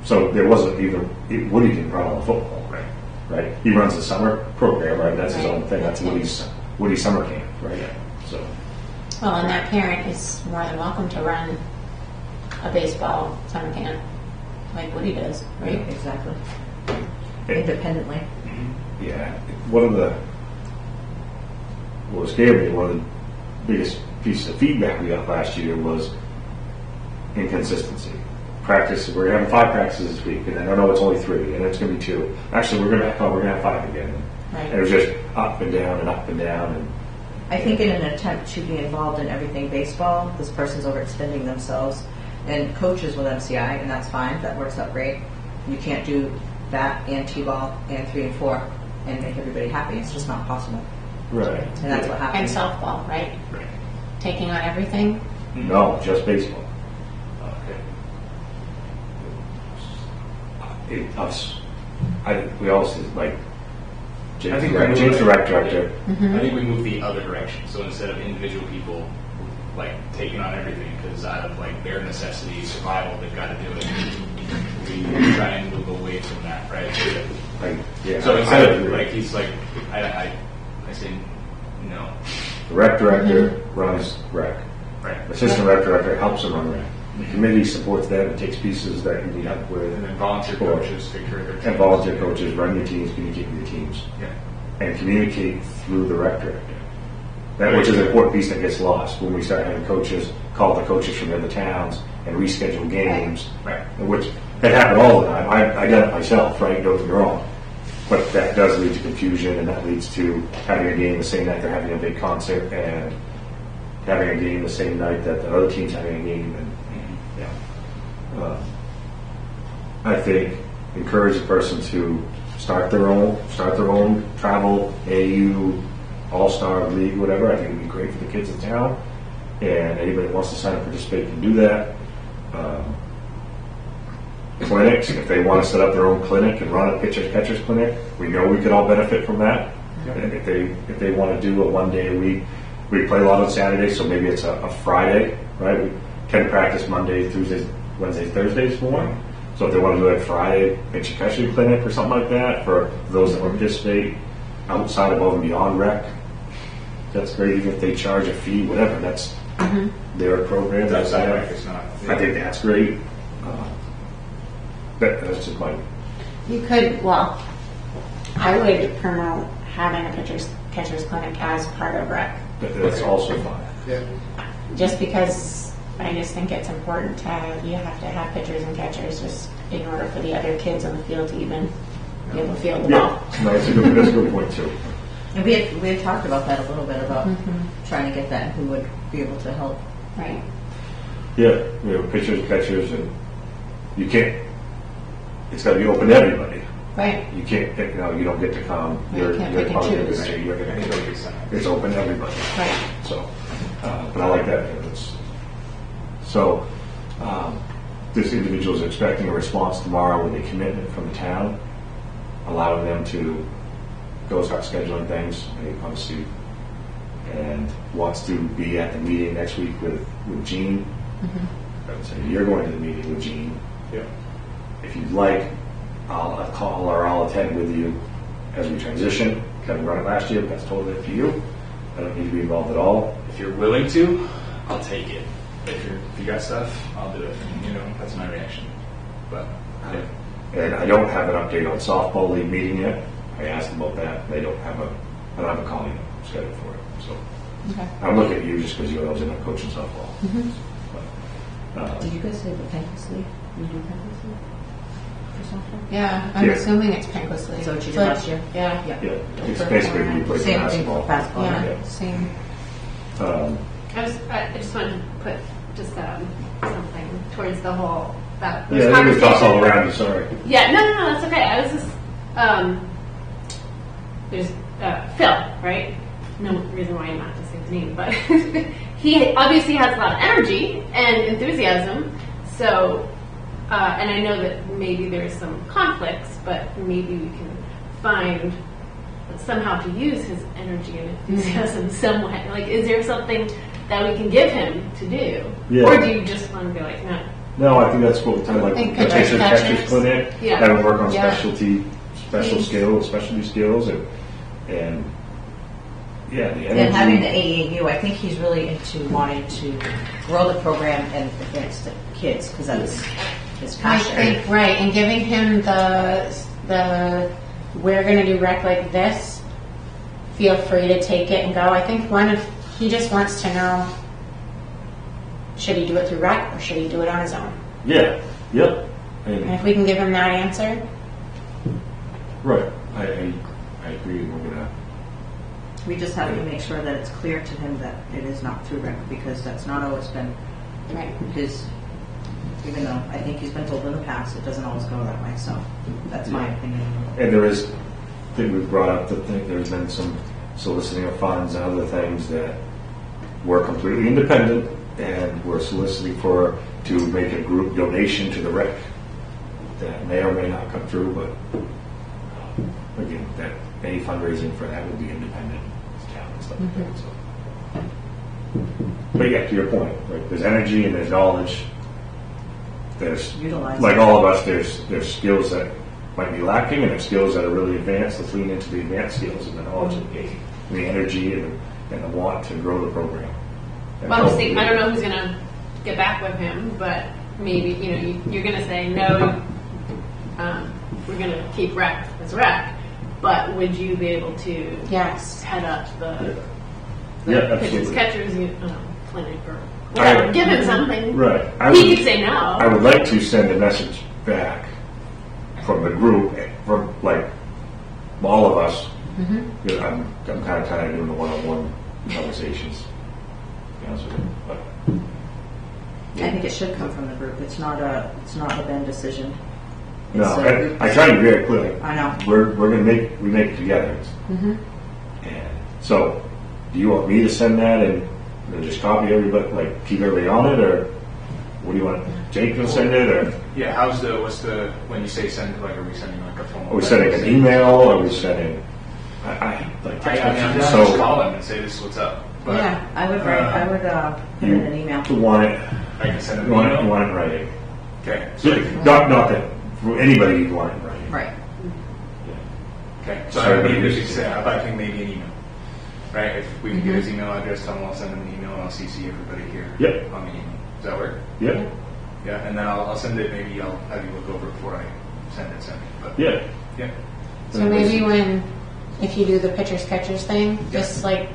So there wasn't even, Woody didn't run all the football, right? He runs the summer program, right? That's his own thing. That's Woody's summer camp, right? So, Well, and that parent is more than welcome to run a baseball summer camp, like Woody does, right? Exactly. Independently. yeah, what scared me, one of the biggest pieces of feedback we got last year was inconsistency. Practice, we're having 5 practices this week, and I don't know, it's only 3, and it's going to be 2. Actually, we're going to have 5 again. Right. And it was just up and down and up and down. And I think in an attempt to be involved in everything baseball, this person's overextending themselves. And coaches with MCI, and that's fine, that works out great. You can't do that and T-ball and 3 and 4 and make everybody happy. It's just not possible. right. And that's what And happens. softball, right? Right. Taking on everything. No, just baseball. Okay. We all said, like, I think we're Jake's the rec director. I think we move the other direction. So instead of individual people like taking on everything because out of like bare necessity, survival, they've got to do it. We try and move away from that, right? Like, yeah, So I instead of agree. like he's like I say no, The rec director runs rec. right? Assistant rec director helps them run rec. The committee supports them and takes pieces that you need help with. And then volunteer coaches take care of their And teams. volunteer coaches run your teams, communicate with your teams. Yeah. and communicate through the rec director. That which is an important piece that gets lost when we start having coaches call the coaches from other towns and reschedule games, Right. which that happen all the time. I done it myself, right? Don't get me wrong. But that does lead to confusion, and that leads to having a game the same night they're having a big concert, and having a game the same night that the other team's having a game. And yeah, I think encourage the person to start their own travel AU all-star league, whatever. I think it'd be great for the kids in town, and anybody that wants to sign up and participate can do that. Clinics, if they want to set up their own clinic and run a pitchers clinic, we know we could all benefit from that. And if they want to do a 1 day a week, we play a lot on Saturdays, so maybe it's a Friday, right? We can practice Monday, Tuesdays, Wednesdays, Thursdays more. So if they want to do it Friday, pitcher catcher clinic or something like that for those that want to participate outside, above and beyond rec, that's great. Even if they charge a fee, whatever, that's their program. That's That's not, it's not. I think that's great. That's just my. You could, well, I would promote having a pitchers catchers clinic as part of rec, That's also fine. Yeah. just because I just think it's important to have, you have to have pitchers and catchers just in order for the other kids on the field to even be able to field the ball. Yeah, no, that's a good point too. And we had talked about that a little bit about trying to get that and who would be able to help. Right. Yeah, we have pitchers, catchers, and you can't. It's got to be open to everybody. Right. You can't pick. You don't get to come. You can't pick and probably choose. gonna say you're gonna Right. get it. It's open to everybody. Right. So, but I like that. So, this individual is expecting a response tomorrow with a commitment from the town, allowing them to go start scheduling things, obviously, and wants to be at the meeting next week with Gene. I would say you're going to the meeting with Gene. Yeah. If you'd like, I'll call or I'll attend with you as we transition. Kevin run it last year, but that's totally up to you. I don't need to be involved at all. If you're willing to, I'll take it. If you got stuff, I'll do it. That's my reaction. But yeah. And I don't have an update on softball league meeting yet. I asked about that. I don't have a calling scheduled for it. So Okay. I'm looking at you just because you always end up coaching softball. But, Did you guys say the Penkus League? You do Penkus League for softball? Yeah, I'm Yeah. assuming it's Penquist League. So what you did Like, last year? Yeah. yeah, it's basically you play Same thing basketball. for basketball. Yeah, Yeah. same. I just wanted to put just something towards the whole that Yeah, I think we talked all around you. Sorry. Yeah, no, that's okay. I was just there's Phil, right? No reason why I'm not to say his name, but he obviously has a lot of energy and enthusiasm. So, and I know that maybe there's some conflicts, but maybe we can find somehow to use his energy and enthusiasm some way. Like, is there something that we can give him to do, Yeah. or do you just want to be like, no? No, I think that's what we talked like think the pitchers, pitcher catchers. catchers clinic. Yeah. Having work on Yeah. specialty skills, and yeah, the energy. And having the AAU, I think he's really into wanting to grow the program and advance the kids because that's his I passion. think, right, and giving him the we're going to do rec like this, feel free to take it and go. I think he just wants to know, should he do it through rec or should he do it on his own? Yeah. Yep. And And, if we can give him that answer, right. I agree. We're gonna. We just have to make sure that it's clear to him that it is not through rec because that's not always been right. his. Even though I think he's been told in the past, it doesn't always go that way. So that's my opinion. And there is, I think we've brought up that there's been some soliciting of funds and other things that were completely independent, and we're soliciting to make a group donation to the rec. That may or may not come through, but again, that any fundraising for that would be independent town and stuff like that. So. But yeah, to your point, like there's energy and there's knowledge. There's Utilize like it. all of us. There's skills that might be lacking, and there's skills that are really advanced. Let's lean into the advanced skills and the knowledge and the energy and the want to grow the program. And Well, I'm just hopefully- thinking, I don't know who's going to get back with him, but maybe, you're going to say, no, we're going to keep rec as rec. but would you be able to Yes. head up the Yeah, pitchers, absolutely. catchers, clinic or whatever? Give him something. Right. He could say no. I would like to send a message back from the group, from like all of us. You know, I'm kind of tired of doing the one-on-one conversations. To be honest with you. But, I think it should come from the group. It's not a Ben decision. no, It's a group I try to be very clear. I know. We're gonna make it together. And so, do you want me to send that and just copy everybody, like keep everybody on it, or what do you want? Jake to send it, or Yeah, when you say send, like, are we sending like a phone? are we sending an email? Are we sending? I like text I'm messages. just So call them and say this is what's up. But Yeah, I would put in an email. you want it? I can send them You an want it? email. You want it in writing? Okay. So, not that for anybody you want it in writing. Right. Okay. So Sorry, I would but maybe it's- just say, I think maybe an email. Right? If we can get his email address, tell him I'll send him an email and I'll CC everybody here Yep. on the email. Does that work? Yeah. Yeah, and then I'll send it, maybe I'll have you look over it before I send it. But Yeah. yeah. So maybe if you do the pitchers catchers thing, just like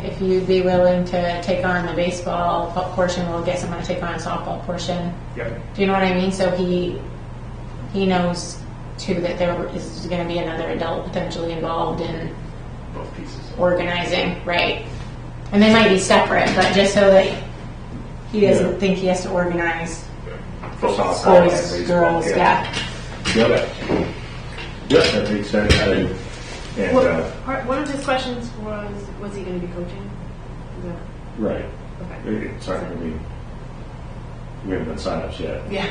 if you'd be willing to take on the baseball portion, we'll get someone to take on a softball portion. Yep. Do you know what I mean? So he knows too that there is going to be another adult potentially involved in Both pieces. organizing, right? And they might be separate, but just so that he doesn't Yeah. think he has to organize For softball and boys, baseball, girls, yeah. Yep. Yep. That makes sense. And One of his questions was he going to be coaching? Is that- right. Okay. Sorry, I mean, we haven't done signups yet. Yeah.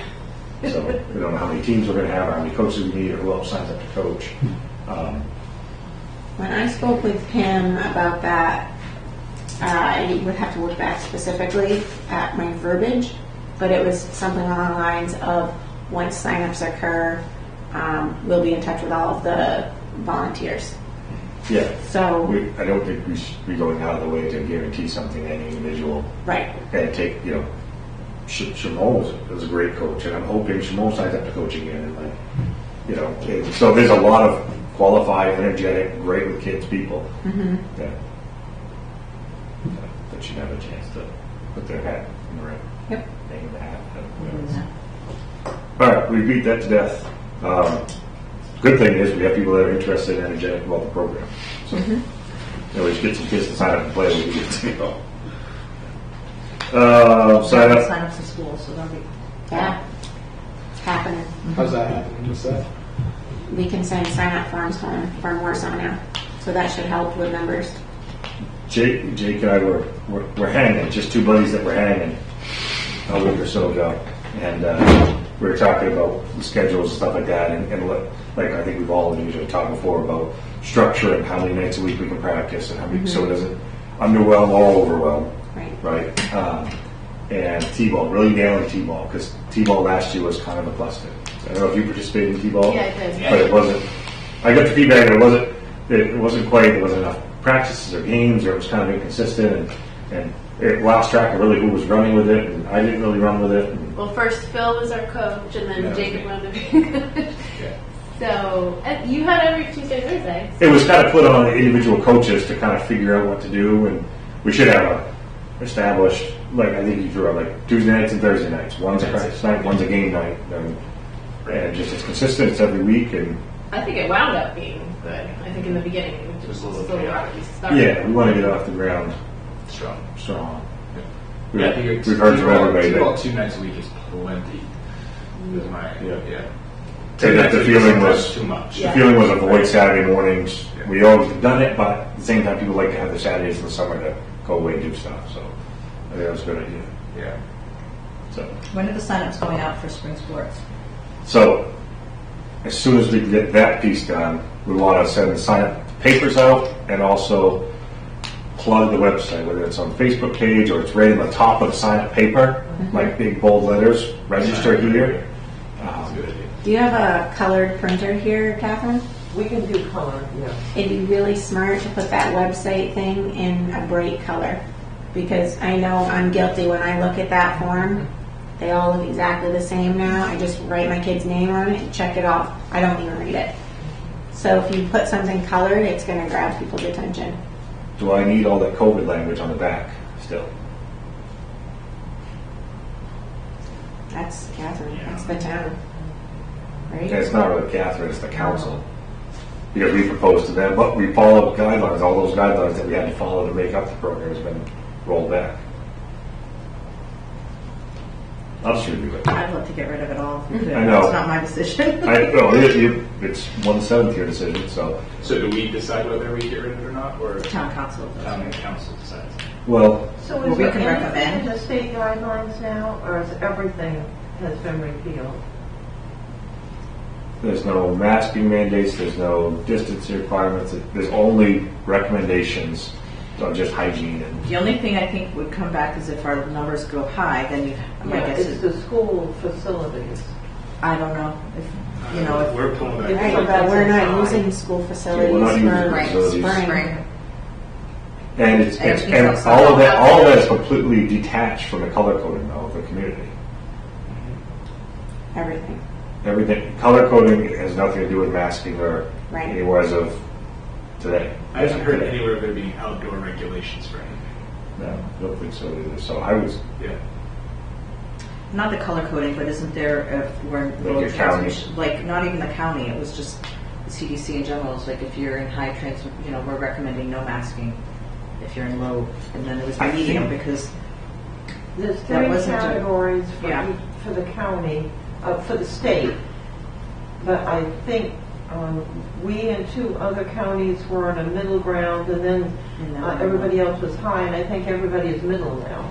So we don't know how many teams we're going to have, or how many coaches we need, or who else signs up to coach. When I spoke with him about that, I would have to look back specifically at my verbiage, but it was something along the lines of once signups occur, we'll be in touch with all of the volunteers. Yeah. So, I don't think we should be going out of the way to guarantee something to any individual right. and take, Shimon was a great coach, and I'm hoping Shimon signs up to coach again. And and so there's a lot of qualified, energetic, great with kids people that should have a chance to put their hat in the ring. Yep. Hang in the hat. All right, we beat that to death. Good thing is we have people that are interested and energetic about the program. So we should get some kids to sign up and play. We can get to go. Sign up. Sign ups in school, so don't be. Yeah. It's happening. How's that happening? What's that? We can send sign-up forms home from Warsaw now, so that should help with numbers. Jake and I were hanging, just two buddies that were hanging a week or so ago, and we were talking about the schedules and stuff like that, and what, like I think we've all usually talked before about structure and how many nights a week we can practice and how many, so it doesn't underwhelm or overwhelm, right? And T-ball, really nailing T-ball, because T-ball last year was kind of a cluster. I don't know if you participated in T-ball, Yeah, I did. but it wasn't. I got the feedback that it wasn't quite. There wasn't enough practices or games, or it was kind of inconsistent, and it lost track of really who was running with it, and I didn't really run with it. And Well, first Phil was our coach, and then Yeah. Jacob wanted to be a coach. So you had every Tuesday, Thursday. it was kind of put on the individual coaches to kind of figure out what to do, and we should have a established, like I think you threw out like Tuesday nights and Thursday nights. One's a practice night, one's a game night, and just it's consistent. It's every week, and I think it wound up being good. I think in the beginning it was just a little rocky start. yeah, we want to get off the ground Strong. strong. Yeah, We've heard from everybody T-ball that 2 nights a week is plenty. Is my Yeah. 2 And nights the a week feeling sometimes was too much. the feeling was avoid Saturday mornings. We always have done it, but at the same time, people like to have their Saturdays in the summer to go away and do stuff. So I think that was a good idea. Yeah. So. When are the signups going out for spring sports? So, as soon as we get that piece done, we want to send the sign-up papers out and also plug the website, whether it's on the Facebook page or it's right on the top of the sign-up paper, like big bold letters, register here. That's a good idea. Do you have a colored printer here, Catherine? We can do color, yeah. It'd be really smart to put that website thing in a bright color, because I know I'm guilty when I look at that form. They all look exactly the same now. I just write my kid's name on it and check it off. I don't even read it. So if you put something colored, it's going to grab people's attention. Do I need all that COVID language on the back still? That's Catherine. That's the town. Right? And it's not really Catherine, it's the council. Because we proposed to them, but we followed guidelines, all those guidelines that we had to follow to make up the program has been rolled back. I'll just review it. I'd love to get rid of it all. If we could. I know. It's not my decision. It's 1/7 your decision, so. So do we decide whether we get rid of it or not, or Town council. town council decides? Well, So Well, is we there can anything recommend. in the state guidelines now, or is everything has been repealed? there's no masking mandates, there's no distance requirements, there's only recommendations on just hygiene and. The only thing I think would come back is if our numbers go high, then my Yeah, guess it's is, the school facilities. I don't know, if, you know, if We're pulling back. It's Right, like but we're that's not a using school facilities we're not using for facilities. spring. And it's, And it's it's and outside. all of that is completely detached from the color coding though of the community. Everything. Everything, color coding has nothing to do with masking or Right. anywhere as of today. I haven't heard anywhere of there being outdoor regulations for anything. No, I don't think so either. So I was, Yeah. not the color coding, but isn't there, if we're in Like road your county. transmission, like, not even the county, it was just the CDC in general, it's like if you're in high we're recommending no masking if you're in low, and then there was I medium, think- because There's That three wasn't a- categories for, Yeah. for the county, for the state. But I think we and two other counties were on a middle ground, and then everybody else was high, and I think everybody is middle now.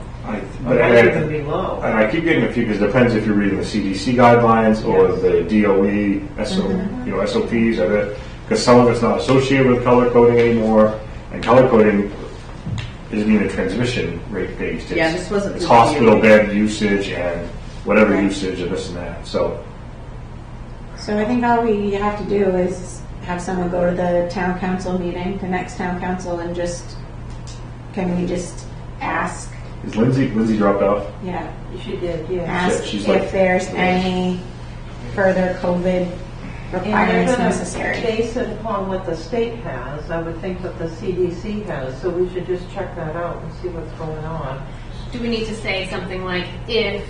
but Might even be low. and I keep getting confused because it depends if you're reading the CDC guidelines or Yes. the DOE, SOPs, because some of it's not associated with color coding anymore, and color coding isn't even transmission rate based. Yeah, this wasn't It's the hospital DOE. bed usage and whatever Right. usage of this and that. So So I think all we have to do is have someone go to the town council meeting, the next town council, and can we just ask, is Lindsay dropped off? yeah, She did, yeah. ask she's if like- there's any further COVID And requirements they're gonna necessary. base it upon what the state has. I would think what the CDC has, so we should just check that out and see what's going on. Do we need to say something like, if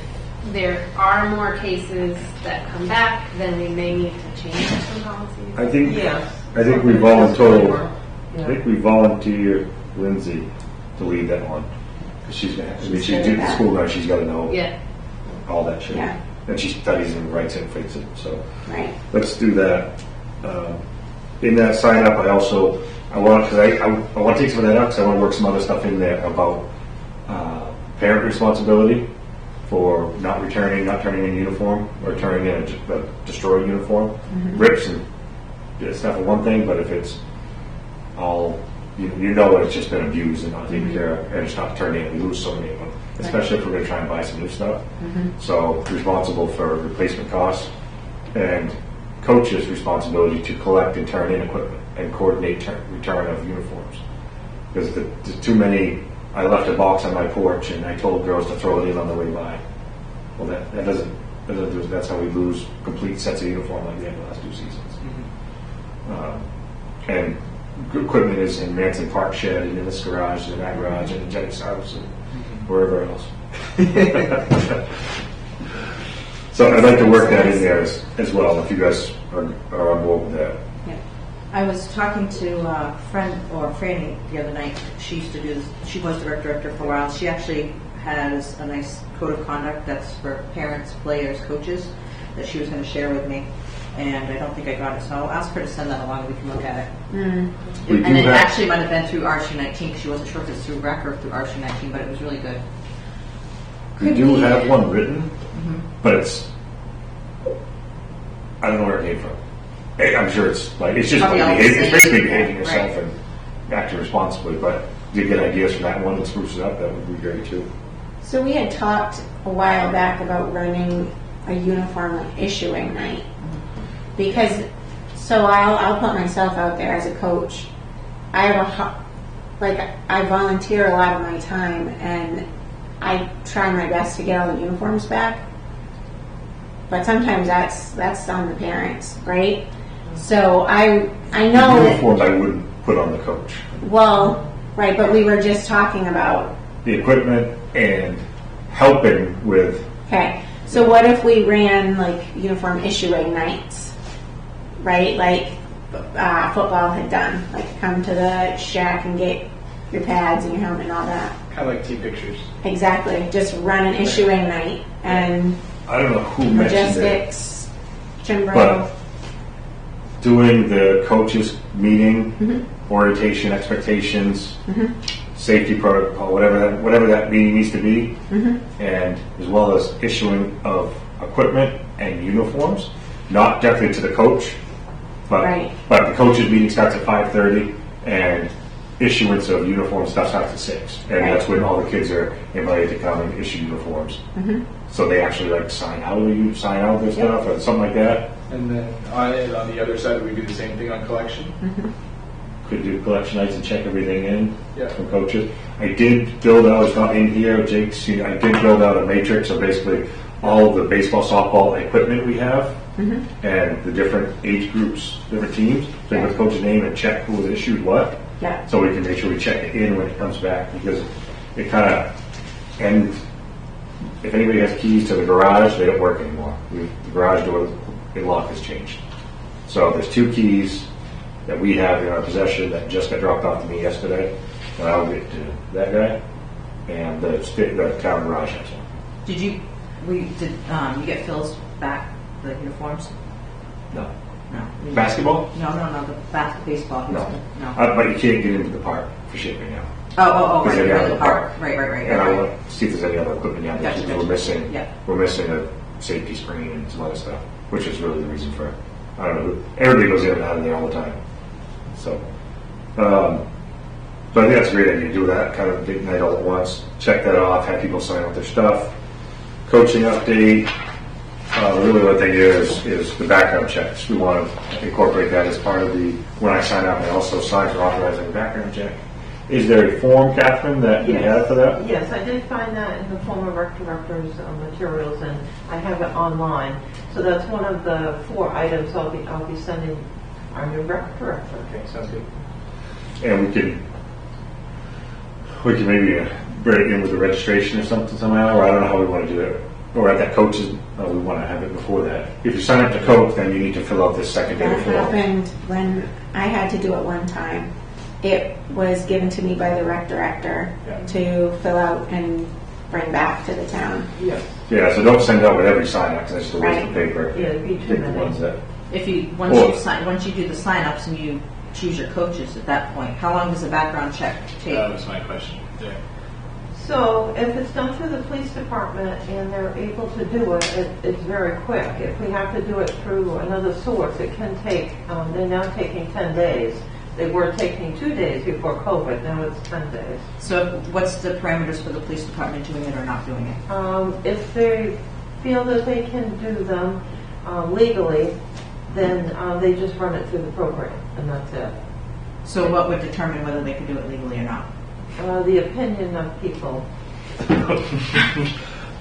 there are more cases that come back, then we may need to change some policies? I think Yes. I think we Something volunteer. Yeah. I think we volunteer Lindsay to lead that one. 'Cause she's gonna. I mean, she's good due at to that. school now. She's got to know Yeah. all that shit. Yeah. And she studies and writes it and fixes it. So Right. let's do that. In that sign up, I want because I want to take some of that out because I want to work some other stuff in there about parent responsibility for not turning in uniform or turning in a destroyed uniform. Rips and stuff are one thing, but if it's all you know it's just been abused and not taken care of, and it's not turned in, we lose so many of them. Especially if we're going to try and buy some new stuff. So responsible for replacement costs and coaches' responsibility to collect and turn in equipment and coordinate return of uniforms. Because there's too many. I left a box on my porch and I told girls to throw it in on the way by. Well, that doesn't do. That's how we lose complete sets of uniform like we had the last 2 seasons. And equipment is in Manson Park shed and in this garage and in that garage and in Jenny's house and wherever else. So I'd like to work that in there as well, if you guys are on board with that. I was talking to a friend, or Franny, the other night. She used to do this. She was the rec director for a while. She actually has a nice code of conduct that's for parents, players, coaches that she was going to share with me. And I don't think I got it, so I'll ask her to send that along and we can look at it. We And do it have- actually might have been through RC19 because she wasn't sure if it's through rec or through RC19, but it was really good. We do have one written, but it's, I don't know where it came from. I'm sure it's like, it's just Probably all the it's same. basically behaving yourself Right. and acting responsibly, but if you get ideas from that one and spruce it up, that would be great too. So we had talked a while back about running a uniform issuing night. Because, so I'll put myself out there as a coach. I have I volunteer a lot of my time and I try my best to get all the uniforms back. But sometimes that's on the parents, right? So I know that, Uniforms I wouldn't put on the coach. well, right, but we were just talking about, The equipment and helping with, okay, so what if we ran like uniform issuing nights, right? Like football had done, like come to the shack and get your pads and your helmet and all that. Kind of like team pictures. Exactly, just run an issuing night and I don't know who mentioned it, logistics, Chimbro. but doing the coaches meeting, Mm-hmm. orientation, expectations, safety protocol, whatever that meeting needs to be, Mm-hmm. and as well as issuing of equipment and uniforms, not directly to the coach, but Right. but the coaches meeting starts at 5:30 and issuance of uniform stuff starts at 6, and Right. that's when all the kids are invited to come and issue uniforms. Mm-hmm. So they actually like sign out their stuff or something like that. And then on the other side, we do the same thing on collection. Could do collection nights and check everything in Yeah. from coaches. I did build out, it's not in here, Jake's seen, I did build out a matrix of basically all the baseball, softball equipment we have and the different age groups, different teams. So you put the coach's name and check who was issued what. Yeah. So we can make sure we check it in when it comes back because it kind of, and if anybody has keys to the garage, they don't work anymore. The garage door, the lock has changed. So there's 2 keys that we have in our possession that just got dropped off to me yesterday, and I'll get to that guy. And the town garage has one. Did you get Phil's back, the uniforms? No. No. Basketball? No, the baseball. No. No. But you can't get into the park for shipping now. Oh, Because right, they're down right, in the park. Right. And I want to see if there's any other equipment down there. Gotcha, because gotcha. We're missing a safety screen and some other stuff, which is really the reason for, I don't know, everybody goes in and out of there all the time. So, so I think that's a great idea. Do that kind of big night all at once. Check that off. Have people sign up their stuff. Coaching update. The really one thing is the background checks. We want to incorporate that as part of the, when I sign up, I also sign for authorizing a background check. Is there a form, Catherine, that you have for that? Yes, I did find that in the former rec director's materials, and I have it online. So that's one of the 4 items I'll be sending our new rec director. Okay, sounds good. And we can maybe bring it in with the registration or something somehow, or I don't know how we want to do it. Or at that coach's, we want to have it before that. If you sign up to coach, then you need to fill out this secondary That form. happened when I had to do it one time. It was given to me by the rec director Yeah. to fill out and bring back to the town. Yes. Yeah, so don't send out with every sign up, because that's just a waste of Right. paper. Yeah, it'd be too Pick the many. ones that, If you once you do the sign-ups and you choose your coaches at that point, how long does the background check take? That was my question. Yeah. So if it's done through the police department and they're able to do it, it's very quick. If we have to do it through another source, it can take, they're now taking 10 days. They were taking 2 days before COVID, now it's 10 days. So what's the parameters for the police department doing it or not doing it? If they feel that they can do them legally, then they just run it through the program, and that's it. So what would determine whether they can do it legally or not? The opinion of people.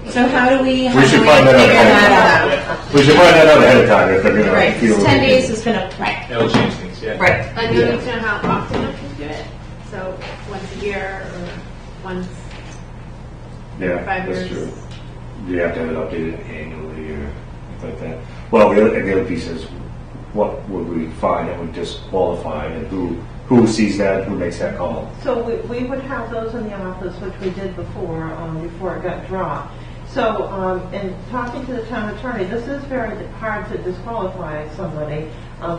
So how do we should find that out. figure that out? we should find that out ahead of time if they're going to Right, feel. 'cause 10 days is gonna, Right. It'll change things, yeah. right. I do need to know how often I can do it. So once a year or once Yeah, 5 that's years. true. You have to have it updated annually or something like that. Well, the other piece is, what would we find that would disqualify, and who sees that, who makes that call? So we would have those in the office, which we did before it got dropped. So in talking to the town attorney, this is very hard to disqualify somebody.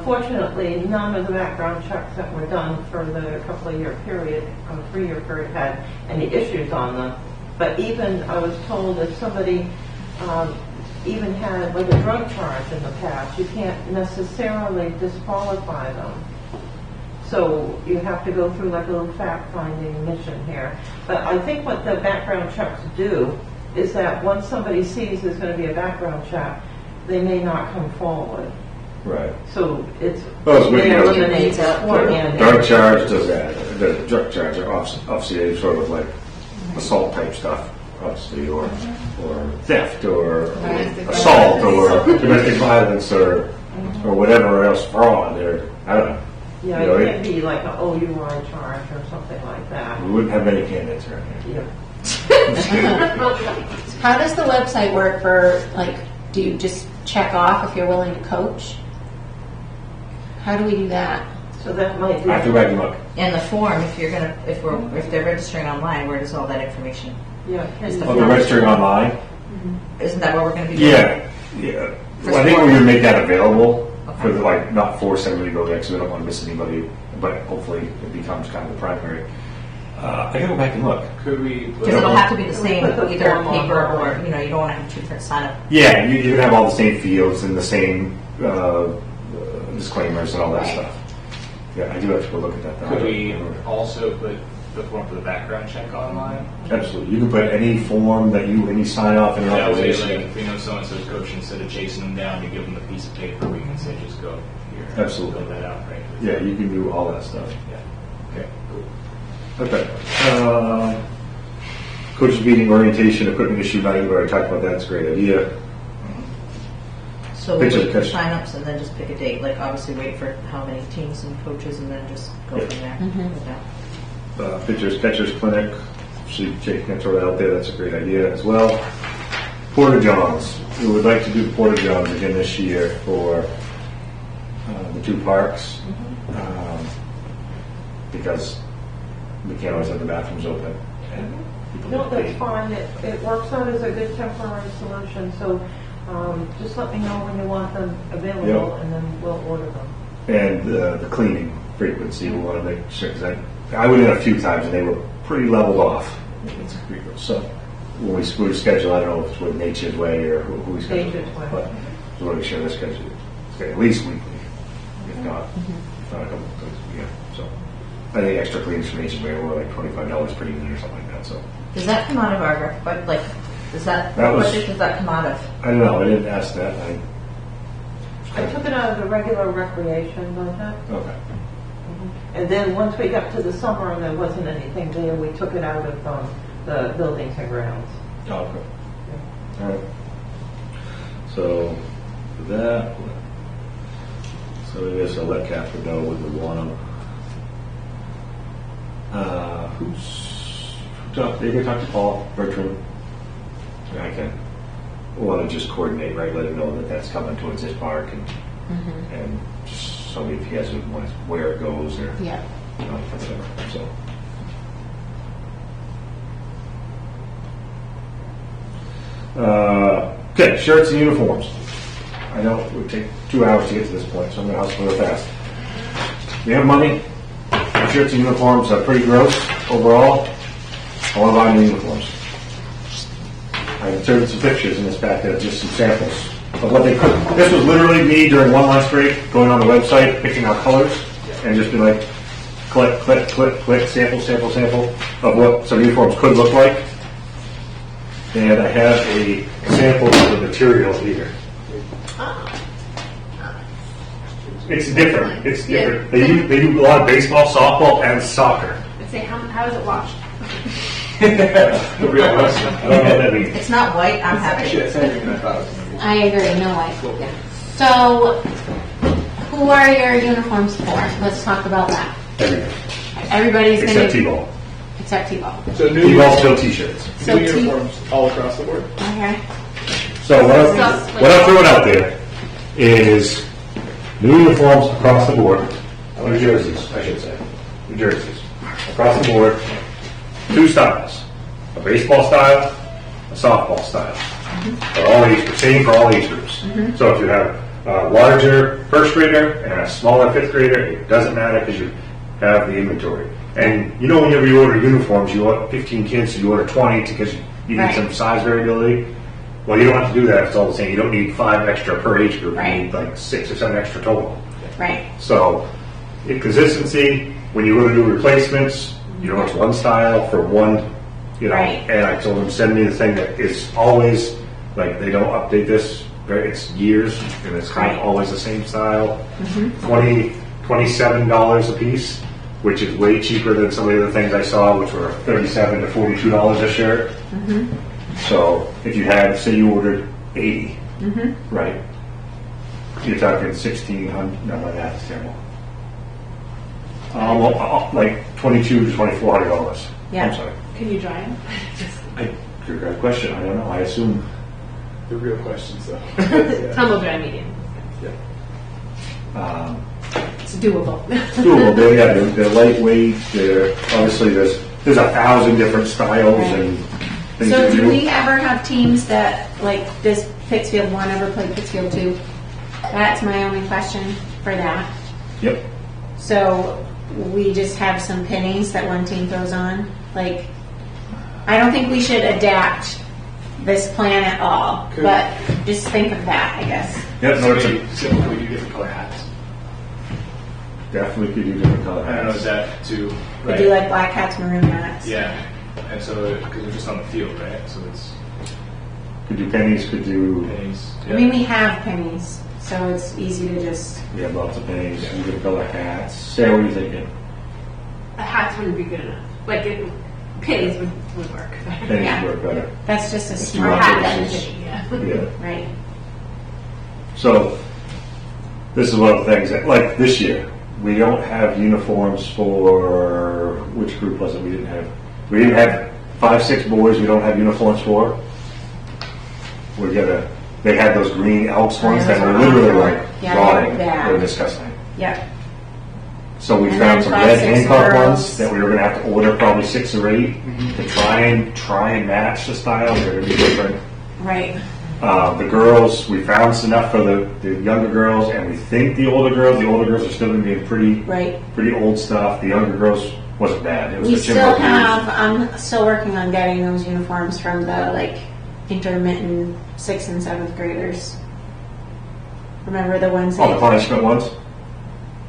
Fortunately, none of the background checks that were done for the couple of year period, 3-year period, had any issues on them. But even, I was told if somebody even had like a drug charge in the past, you can't necessarily disqualify them. So you have to go through like a little fact-finding mission here. But I think what the background checks do is that once somebody sees there's going to be a background check, they may not come forward. Right. So it's, Well, it's they weird, eliminate that beforehand. Drug charge does that. The drug charge are obviously sort of like assault type stuff, obviously, or theft, or Domestic assault, or violence. domestic violence, or or whatever else fraud, or, I don't know. Yeah, You know, it it- can't be like an OUI charge or something like that. We wouldn't have many candidates around here. Yeah. How does the website work for, like, do you just check off if you're willing to coach? How do we do that? So that might be. I have to write them up. And the form, if they're registering online, where does all that information? Yeah. can Oh, you- they're registering online? Isn't that what we're going to be doing? Yeah, yeah. For Well, I think sport. we're gonna make that available for Okay. the, like, not force everybody to go there, because we don't want to miss anybody, but hopefully it becomes kind of the primary. I gotta go back and look. Could we? Because it'll have to be the Can we same, put the either form paper online? or, you don't want to have two different sign-up. Yeah, you can have all the same fields and the same disclaimers and all that Right. stuff. Yeah, I do have to go look at that. though. Could we also put the form for the background check online? Absolutely. You can put any form that any sign off in an That way, organization. like, if we know so-and-so's coach, instead of chasing them down, you give them a piece of paper, we can say, just go here. Absolutely. Fill that out, right? Yeah, you can do all that stuff. Yeah. Okay, cool. Okay. Coaches meeting orientation, equipment issue night, we already talked about that, it's a great idea. So we'll Picture wait for catch. sign-ups and then just pick a date, like obviously wait for how many teams and coaches and then just go Yeah. from there. with that. Pitchers, catchers clinic, see Jake can throw that out there, that's a great idea as well. Porta Johns, we would like to do the Porta Johns again this year for the two parks. Because we can't always have the bathrooms open. And people No, get that's paid. fine. It works out as a good temporary solution, so just let me know when you want them available, Yep. and then we'll order them. And the cleaning frequency, we want to make sure, because I went in a few times and they were pretty leveled off. So when we schedule, I don't know if it's with Nature's Way or who we schedule. Nature's Way. But we want to make sure they're scheduled at least weekly, if not a couple of times. Yeah, so I think extra cleans from Nature's Way were like $25 per unit or something like that. So Does that come out of our, rec- like, does that, That what was- budget does that come out of? I don't know, I didn't ask that. I took it out of the regular recreation budget, Okay. and then once we got to the summer and there wasn't anything there, we took it out of the buildings and grounds. Oh, okay. All right. So that. So I guess I'll let Catherine know with the one. Who talked? You can talk to Paul Bertrand. I can. Want to just coordinate, right? Let him know that that's coming towards his park, and just so if he has where it goes or Yeah. whatever. So. Okay, shirts and uniforms. I know it would take 2 hours to get to this point, so I'm going to hustle real fast. We have money. Shirts and uniforms are pretty gross overall. I want to buy new uniforms. I inserted some pictures in this pack that are just some samples of what they could. This was literally me during one lunch break going on the website, picking out colors, and just be like, click, click, click, click, sample, sample, sample of what some uniforms could look like. And I have a sample of the material here. It's different. It's different. They do a lot of baseball, softball, and soccer. I'd say, how is it washed? The real question. I don't know what that means. It's not white, I'm happy. Actually, that's not even what I thought it was going to be. I agree, no way. So, who are your uniforms for? Let's talk about that. Everything. Everybody's going Except to... T-ball. Except T-ball. So new, T-ball still T-shirts. So new T- uniforms all across the board. Okay. So what I'm throwing out there is new uniforms across the board. New jerseys, I should say. New jerseys. Across the board. 2 styles. A baseball style, a softball style. For all age, same for all age groups. So if you have a larger first grader and a smaller fifth grader, it doesn't matter because you have the inventory. And whenever you order uniforms, you want 15 kids, so you order 20 because you need Right. some size variability. Well, you don't have to do that. It's all the same. You don't need 5 extra per age group. Right. You need like 6 or 7 extra total. Right. So, in consistency, when you go to do replacements, it's one style for one, Right. And I told them, send me the thing that is always, like, they don't update this, it's years, and it's kind of Right. always the same style. $27 a piece, which is way cheaper than some of the other things I saw, which were $37 to $42 a shirt. So, if you had, say you ordered 80, right? You're talking 1,600, no, my math is terrible. Like $2,200 to $2,400. Yeah. I'm sorry. Can you dry them? Good question. I don't know. I assume. The real questions, though. Tumble dry medium. It's doable. Doable. They're lightweight. They're obviously there's 1,000 different styles and things So to do we ever have teams that, like, this Pittsfield 1 ever played Pittsfield 2? That's my only question for that. Yep. So we just have some pennies that one team throws on. Like, I don't think we should adapt this plan at all, Could- but just think of that, I guess. Yep. No, it's So can we do different color hats? definitely could do different color. I don't know, is that too? We do like black hats, maroon hats. Yeah, and so, because we're just on the field, right? So it's Could do pennies. Could do. pennies. I mean, we have pennies, so it's easy to just. We have lots of pennies. We different color hats. Sarah, what are you thinking? The hats wouldn't be good enough. Like, pennies would work. Pennies Yeah. work better. That's just a It's smart too Hat much. hat, and penny, yeah. Yeah. right? So, this is one of the things that, like this year, we don't have uniforms for, which group was it we didn't have? We didn't have 5, 6 boys we don't have uniforms for. We're gonna, they had those green Elks ones that were literally like Yeah, rotting. yeah. They're disgusting. Yep. So we And found then some 5, red 6 Hancock girls. ones that we were gonna have to order probably 6 or 8 to try and match the style. They're gonna be different. Right. The girls, we found enough for the younger girls, and we think the older girls are still going to be in Right. pretty old stuff. The younger girls wasn't bad. It was We the still Chimbo have, I'm still working on getting those uniforms from the, like, intermittent 6th and 7th graders. Remember the ones, Blues. Oh, the that, punishment ones?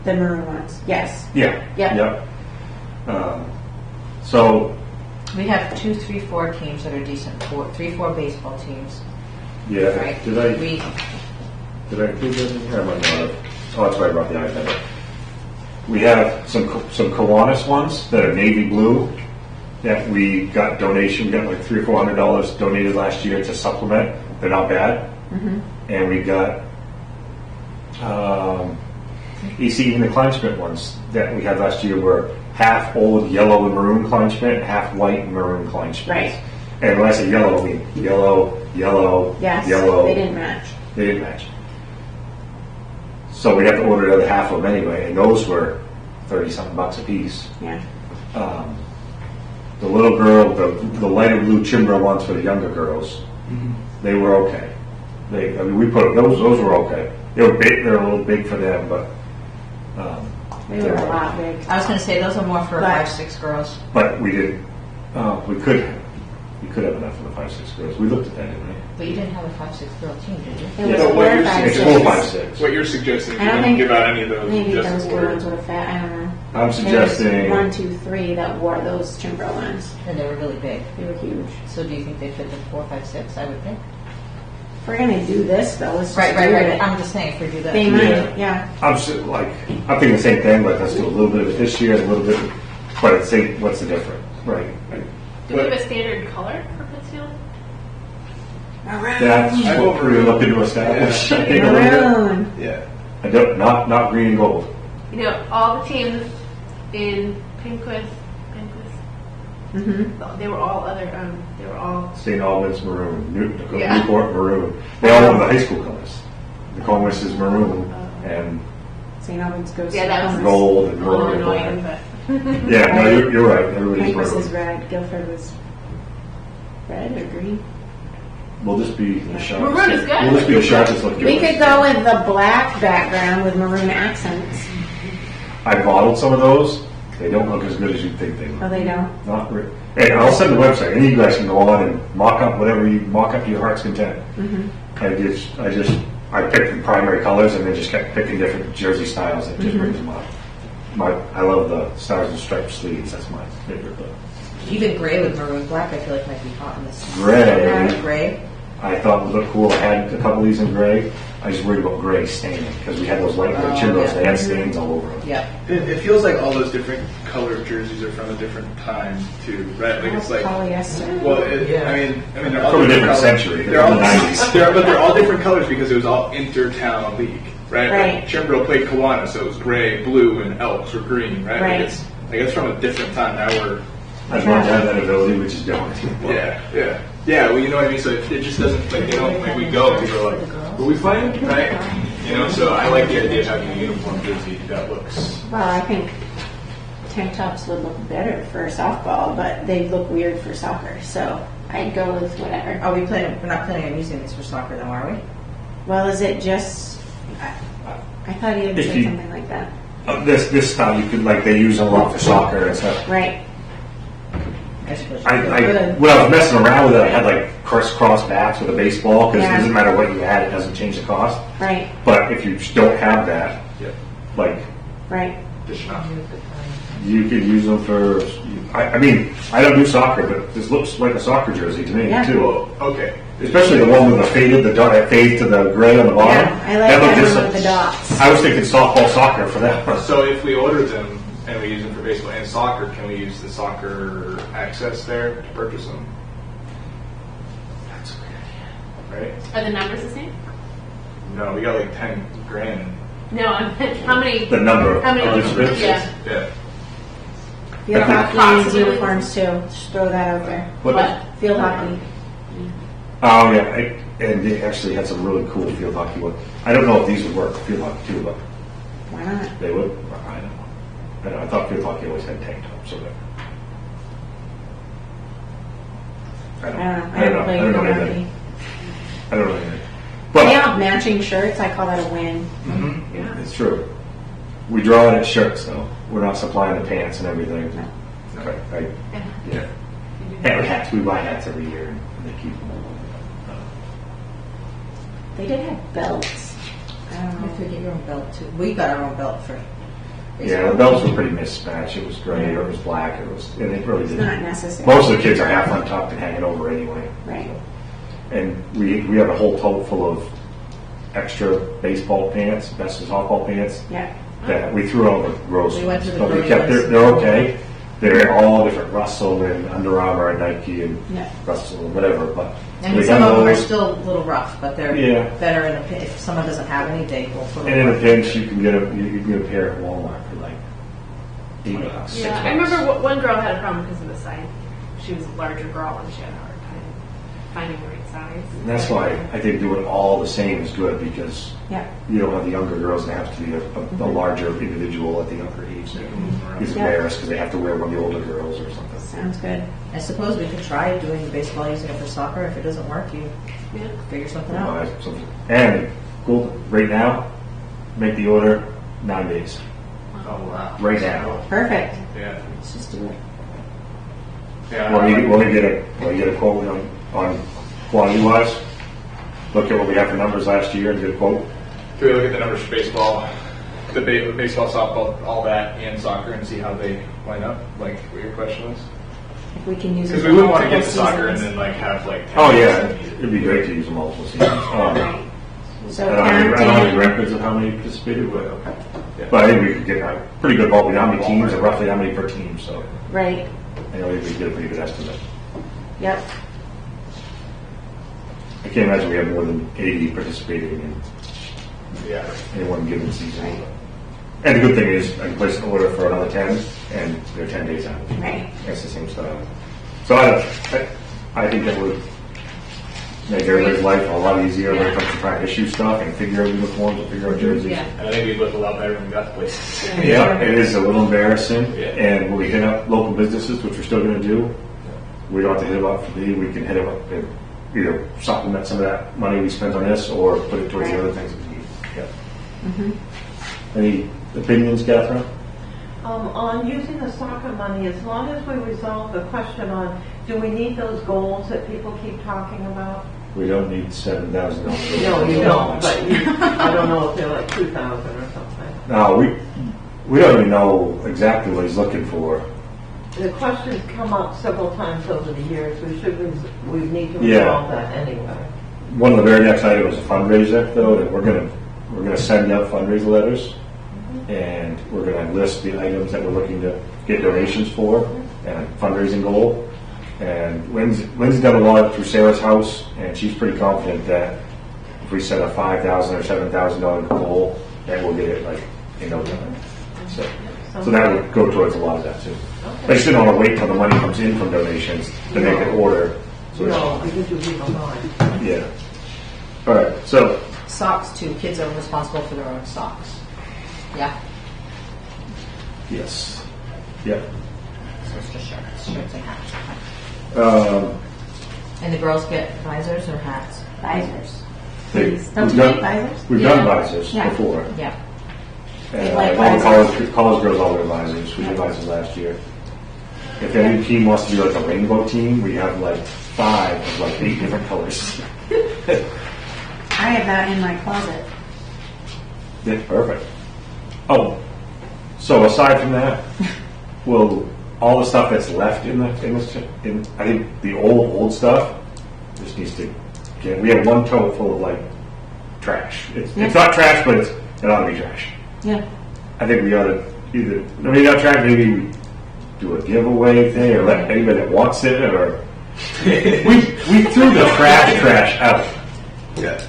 the maroon ones? Yes. Yeah. Yep. Yep. So, We have 2, 3, 4 teams that are decent. 3, 4 baseball teams. yeah. Right. Did I We include those in here? I might not have. Oh, that's why I brought the iPad. We have some Kiwanis ones that are navy blue that we got donation. We got like $300 or $400 donated last year to supplement. They're not bad. And we got you see even the Kleinschmidt ones that we had last year were half old yellow and maroon Kleinschmidt, half white and maroon Kleinschmidt. Right. And when I say yellow, I mean yellow, Yes. yellow. They didn't match. They didn't match. So we had to order the other half of them anyway, and those were $30-something a piece. Yeah. The little girl, the lighter blue Chimbra ones for the younger girls, they were okay. We put those were okay. They were big. They're a little big for them, but They were a lot big. I was going to say those are more for But- 5, 6 girls. But we did. We could have enough for the 5, 6 girls. We looked at that, didn't we? But you didn't have a 5, 6 girl team, did you? It Yeah, was but 4 what or you're 5, saying- It's 6. 4, 5, 6. What you're suggesting, if I you don't don't think give out any of those, Maybe just those order. ones would have fit. I don't know. I'm There was suggesting 1, 2, 3 that wore those Chimbro ones. And they were really big. They were huge. So do you think they fit the 4, 5, 6? I would think. If we're gonna do this though, let's just Right. do it. I'm just saying if we do that. They might, yeah. I'm thinking the same thing, but let's do a little bit of it this year, a little bit. But say, what's the difference, right? Do we have a standard color for Pittsfield? That's I'm what over we're it. looking to establish. I think a little bit. Maroon. Yeah. I don't, not green and gold. You know, all the teams in Pinquist, Mm-hmm. they were all other, they were all, St. Albans maroon, Yeah. Newport maroon. They all have the high school colors. The Comus is maroon and St. Albans goes Yeah, that was to gold and a little maroon. annoying, Black. but. Yeah, no, you're right. Everybody's Pinquist is maroon. red. Guilford was red or green. We'll just be the sharpest. Maroon is good. We'll just be the sharpest looking. We could go with the black background with maroon accents. I modeled some of those. They don't look as good as you think they look. Oh, they don't? Not re- Hey, I'll send the website. Any of you guys can go on and mock up whatever you mock up to your heart's content. I picked the primary colors and then just kept picking different jersey styles that just brings them up. I love the stars and stripes sleeves. That's my favorite. But Even gray with maroon black, I feel like might be hot in this. Gray. Gray. I thought would look cool. I had a couple of these in gray. I just worried about gray staining because we had those light gray Chimbos. yeah. They had stains all over them. Yeah. It feels like all those different colored jerseys are from a different time too, right? Like it's like, Polyester. well, I mean, they're all From a different colors. century. They're all From the 90s. but they're all different colors because it was all inter-town league. right? Right. Like Chimbro played Kiwanis, so it was gray, blue, and Elks were green, right? Right. Like it's from a different time. Now we're I'd love to have that ability, which is different. yeah. Well, you know what I mean. So it just doesn't like they don't like we go. People are like, "Are we playing?" Right? You know. So I like the idea of having a uniform jersey that looks. Well, I think tank tops would look better for softball, but they look weird for soccer. So I'd go with whatever. Are we planning? We're not planning on using these for soccer, though, are we? Well, is it just? I thought you had If said you- something like that. This style, you could, like, they use a lot for soccer and stuff. Right. I suppose. When I was messing around with it, I had like cross bats with a baseball because Yeah. it doesn't matter what you add, it doesn't change the cost. Right. But if you don't have that, Yeah. like Right. Dish it up. you could use them for. I mean, I don't do soccer, but this looks like a soccer jersey to me Yeah. too. Well, okay. Especially the one with the faded, the dot that fades to the gray on the bottom. Yeah, I like looked that just one with the dots. I was thinking softball, soccer for that one. So if we order them and we use them for baseball and soccer, can we use the soccer access there to purchase them? That's a great idea. Right? Are the numbers the same? No, we got like 10 grand. No, I'm how many? The number of How many? participants. Yeah. Yeah. Field hockey needs Possibly. uniforms too. Just throw that out there. What? Field hockey. Oh yeah, and they actually had some really cool field hockey ones. I don't know if these would work for field hockey too, but Why not? they would. I don't know. I don't know. I thought field hockey always had tank tops. So that. I don't know. I haven't played field anything. hockey. I don't know anything. They But have matching shirts. I call that a win. it's true. We draw it at shirts though. We're not supplying the pants and everything. No. Okay. Yeah. And hats. We buy hats every year and they keep them. They did have belts. I don't You know. could get your own belt too. We got our own belt for. Yeah, the belts were pretty mismatched. It was gray or it was black. And it really It's didn't. not necessary. Most of the kids are half untucked and hanging over anyway. Right. And we have a whole tote full of extra baseball pants, best of softball pants Yeah. that we threw out with gross. We went to the But we grocery kept, list. they're okay. They're all different, Russell and Under Armour and Nike and Yeah. Russell and whatever. But And we some got of them are those. still a little rough, but they're Yeah. better in a pin. If someone doesn't have any, they will put And in a them. pinch, you can get a pair at Walmart for like $8. Yeah, $6. I remember one girl had a problem because of the size. She was a larger girl and she had a hard time finding the right size. And that's why I think doing all the same is good because Yeah. you don't have the younger girls that have to be a larger individual at the younger age. He's Yeah. embarrassed because they have to wear one of the older girls or something. Sounds good. I suppose we could try doing baseball using it for soccer. If it doesn't work, you Yeah. figure something out. And cool, right now, make the order 9 days. Oh wow. Right now. Perfect. Yeah. Let's just do it. Yeah. When we get a quote on quantity wise, look at what we have for numbers last year and get a quote. Can we look at the numbers for baseball, the baseball, softball, all that, and soccer, and see how they line up? Like what your question was? If we can use it Because for we wouldn't want to get multiple the soccer and seasons. then like have like. 10 Oh yeah, seasons. it'd be great to use them multiple seasons. Right. So I don't have any counting, records of how many participated, but okay. But I think we could get a pretty good ballpark. How many teams, or roughly how many per team? So right. I know we could get a pretty good estimate. Yep. I can't imagine we have more than 80 participating in Yeah. any one given season. And the good thing is, I can place an order for another 10, and they're 10 days out. Right. It's the same style. So I think that would make everybody's life a lot easier when it comes to trying to issue stuff and figure out uniforms and figure out jerseys. Yeah. And I think we'd look a lot better when we got the places. Yeah, it is a little embarrassing. Yeah. And when we hit up local businesses, which we're still going to do, we don't have to hit them up for the, we can hit them up and either supplement some of that money we spent on this or put it towards the other things that we need. Yeah. Any opinions, Catherine? On using the soccer money, as long as we resolve the question on, do we need those goals that people keep talking about? We don't need $7,000. No, you don't, but I don't know if they're like 2,000 or something. No, we don't even know exactly what he's looking for. The question's come up several times over the years. We need to Yeah. resolve that anyway. One of the very next items is a fundraiser, though, and we're gonna send out fundraiser letters, and we're gonna list the items that we're looking to get donations for, and a fundraising goal. And Lynn's done a lot through Sarah's house, and she's pretty confident that if we set a $5,000 or $7,000 goal, then we'll get it like in no time. So that would go towards a lot of that too. But you still don't want to wait till the money comes in from donations to make an order. So No, because you leave a line. yeah. All right. So Socks too. Kids are responsible for their own socks. Yeah. yes. Yeah. So it's just shirts and hats. And the girls get visors or hats. Visors. They- Don't we've you done- make visors? We've Yeah. done visors Yeah. before. Yeah. And like all the visors. college girls all wear visors. We did visors last year. If any team wants to do like a rainbow team, we have like 5 of like 8 different colors. I have that in my closet. Yeah, perfect. Oh, so aside from that, will all the stuff that's left in I think the old stuff just needs to get. We have one tote full of like trash. It's not trash, but it ought to be trash. Yeah. I think we ought to either maybe not trash, maybe we do a giveaway thing or let anybody that wants it or we threw the trash out. Yeah.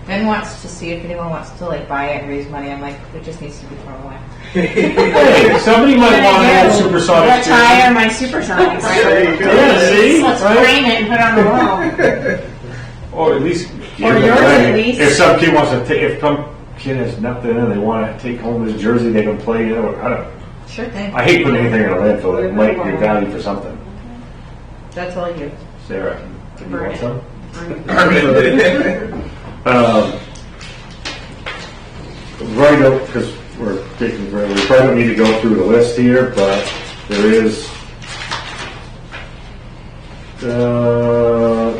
Ben wants to see if anyone wants to like buy it and raise money. I'm like, it just needs to be thrown away. Hey, somebody might want an old supersonic. Retire my supersonics. There you go. Yeah, see? Let's Right? frame it and put it on the wall. Or at least give Or it yours away. at least. If some kid wants to take, if some kid has nothing and they want to take home his jersey, they can play it. Or, I don't. Sure thing. I hate putting anything in a landfill that might be valued for something. That's all you. Sarah, do you Burn want it. some? Armin. Right up because we're taking forever. We probably don't need to go through the list here, but there is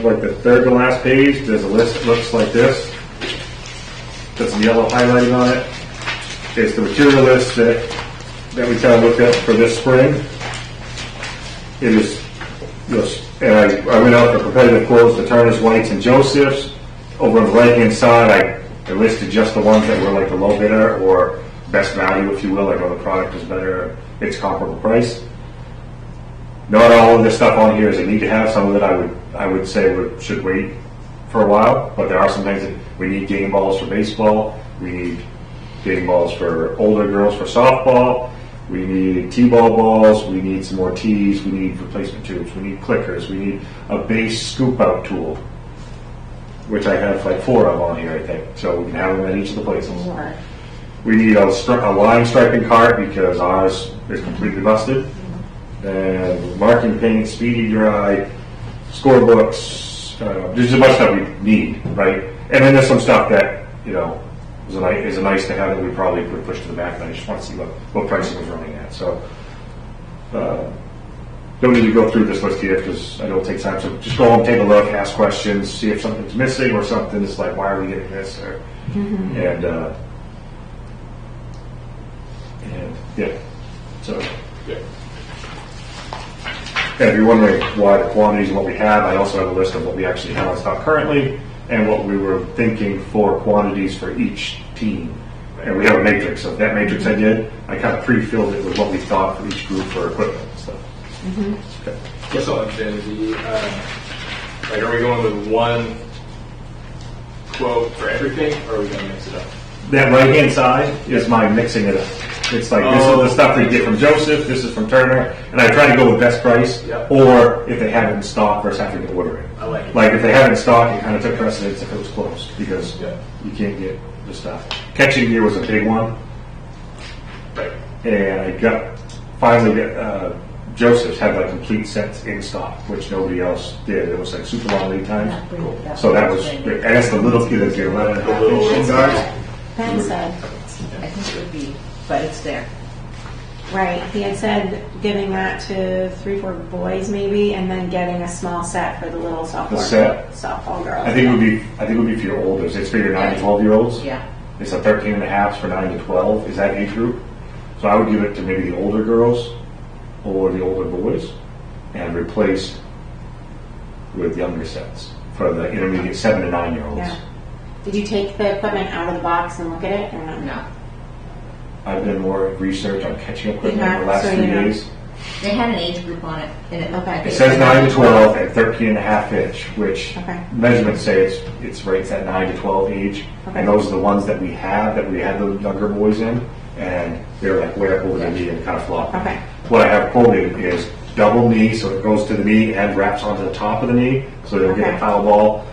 like the third to last page. There's a list that looks like this. Got some yellow highlighting on it. It's the material list that we kind of looked at for this spring. It is, and I went out for competitive quotes to Turner's, White's, and Joseph's. Over on the right-hand side, I listed just the ones that were like the low bidder or best value, if you will, like, oh, the product is better, it's comparable price. Not all of this stuff on here is a need to have. Some of it I would say should wait for a while, but there are some things that we need game balls for baseball, we need game balls for older girls for softball, we need T-ball balls, we need some more tees, we need replacement tubes, we need clickers, we need a base scoop out tool, which I have like 4 of on here, I think, so we can have them at each of the places. We need a line striping cart because ours is completely busted. And marking paint, speedy dry, scorebooks, there's a bunch of stuff we need, right? And then there's some stuff that, is a nice to have that we probably would push to the back, and I just want to see what pricing is running at. So, don't need to go through this list here because I don't take time. So just go home, take a look, ask questions, see if something's missing or something is like, why are we getting this? Or, and yeah, so. Yeah. And if you're wondering why the quantities and what we have, I also have a list of what we actually have on stock currently and what we were thinking for quantities for each team. And we have a matrix. So that matrix I did, I kind of pre-filled it with what we thought for each group for equipment and stuff. Okay. Guess I'll understand are we going with one quote for everything, or are we going to mix it up? That right-hand side is my mixing it up. It's like, this is the stuff we get from Joseph, this is from Turner, and I try to go with best price, Yep. or if they have it in stock versus having to order it. I like it. Like, if they have it in stock, it kind of took precedence if it was closed, because Yeah. you can't get the stuff. Catching gear was a big one, Right. and I finally Joseph's had like complete sets in stock, which nobody else did. It was like super long lead times. So that was great. And that's the little kid that's the 11 and a half inch shin guards. Ben said, I think it would be, but it's there. right, he had said giving that to 3-4 boys maybe, and then getting a small set for the little sophomore. set? Softball girls. I think it would be for your olders. It's for your 9 to 12 year olds. Yeah. It's a 13 and a half for 9 to 12. Is that age group? So I would give it to maybe the older girls or the older boys and replace with younger sets for the intermediate 7 to 9 year olds. Yeah. Did you take the equipment out of the box and look at it or not? No. I've done more research on catching equipment You have, in the last so 3 you know. days. They had an age group on it, and it looked like It says 9 to 12 and 13 and a half inch, which Okay. measurements say it's rates at 9 to 12 age. Okay. And those are the ones that we had the younger boys in, and they're like way up over the knee and kind of floppy. Okay. What I have quoted is double knee, so it goes to the knee and wraps onto the top of the knee, so they'll get Okay. a foul ball.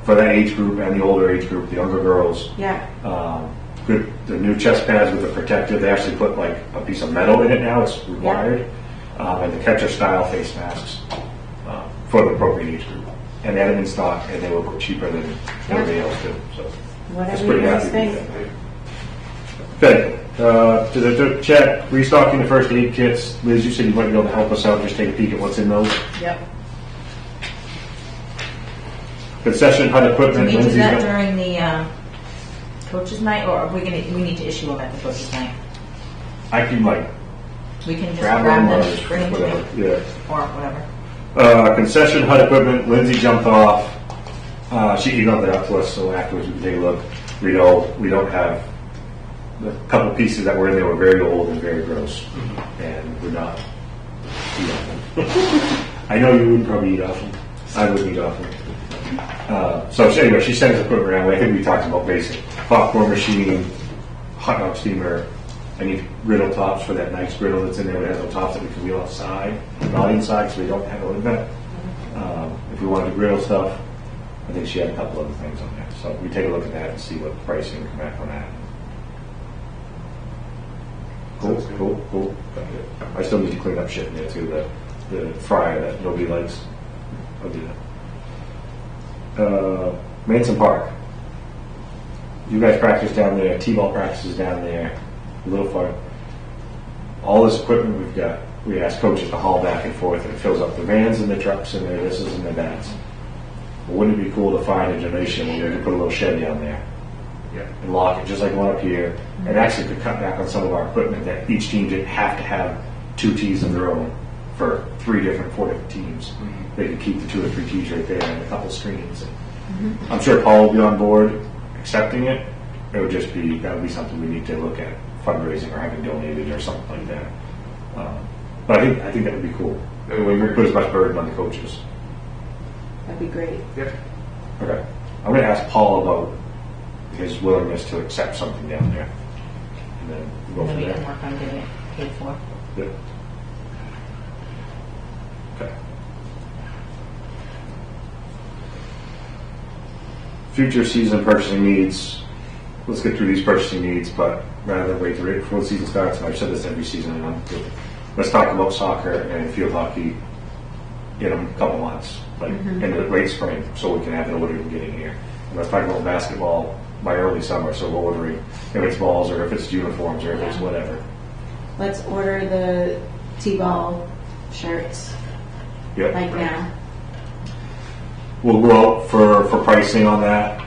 For that age group and the older age group, the younger girls. Yeah. Good. The new chest pads with the protective, they actually put like a piece of metal in it now, it's required. And the catcher style face masks for the appropriate age group. And they had them in stock, and they were cheaper than everybody else did. So it's Whatever you pretty guys happy think. with that. Okay. To the chat, restocking the first aid kits. Liz, you said you might be able to help us out, just take a peek at what's in those. Yep. Concession hut Do equipment. we do Lindsay's that got- during the coaches' night, or are we need to issue them at the coaches' night? I can like We can just grab grab them them, or bring them to whatever. me, Yeah. or whatever. Concession hut equipment, Lindsay jumped off. She emailed it out to us, so afterwards we can take a look. We don't have the couple pieces that were in there were very old and very gross, and we're not eat off them. I know you wouldn't probably eat off them. I wouldn't eat off them. So anyway, she sent us equipment around. I think we talked about basic popcorn machine, hot dog steamer. I need griddle tops for that nice griddle that's in there that has no tops that we can wheel outside, not inside, so we don't have a lid net. If we wanted to griddle stuff, I think she had a couple other things on there. So we take a look at that and see what pricing we come back on that. Cool. I still need to clean up shit in there too. The fryer that nobody likes. I'll do that. Manson Park. You guys practice down there. T-ball practices down there. A little far. All this equipment we've got, we ask coaches to haul back and forth, and it fills up the vans and the trucks and their thises and their bats. But wouldn't it be cool to find a donation where we could put a little shed down there and lock it just like one up here, and actually could cut back on some of our equipment that each team didn't have to have 2 tees of their own for 4 different teams. They could keep the 2 or 3 tees right there and a couple screens. And I'm sure Paul will be on board accepting it. That would be something we need to look at fundraising or having donated or something like that. But I think that would be cool. We would put as much burden on the coaches. That'd be great. Yeah. Okay. I'm going to ask Paul about his willingness to accept something down there. And then we'll go And then from we can there. work on getting it paid for. Yep. Okay. Future season purchasing needs. Let's get through these purchasing needs, but rather than wait before the season starts, and I've said this every season, and let's talk about soccer and field hockey in a couple months, like in the late spring, so we can have it ordered and get in here. And let's talk about basketball by early summer, so we're ordering if it's balls or if it's uniforms or if it's whatever. Let's order the T-ball shirts Yep. like now. We'll go out for pricing on that.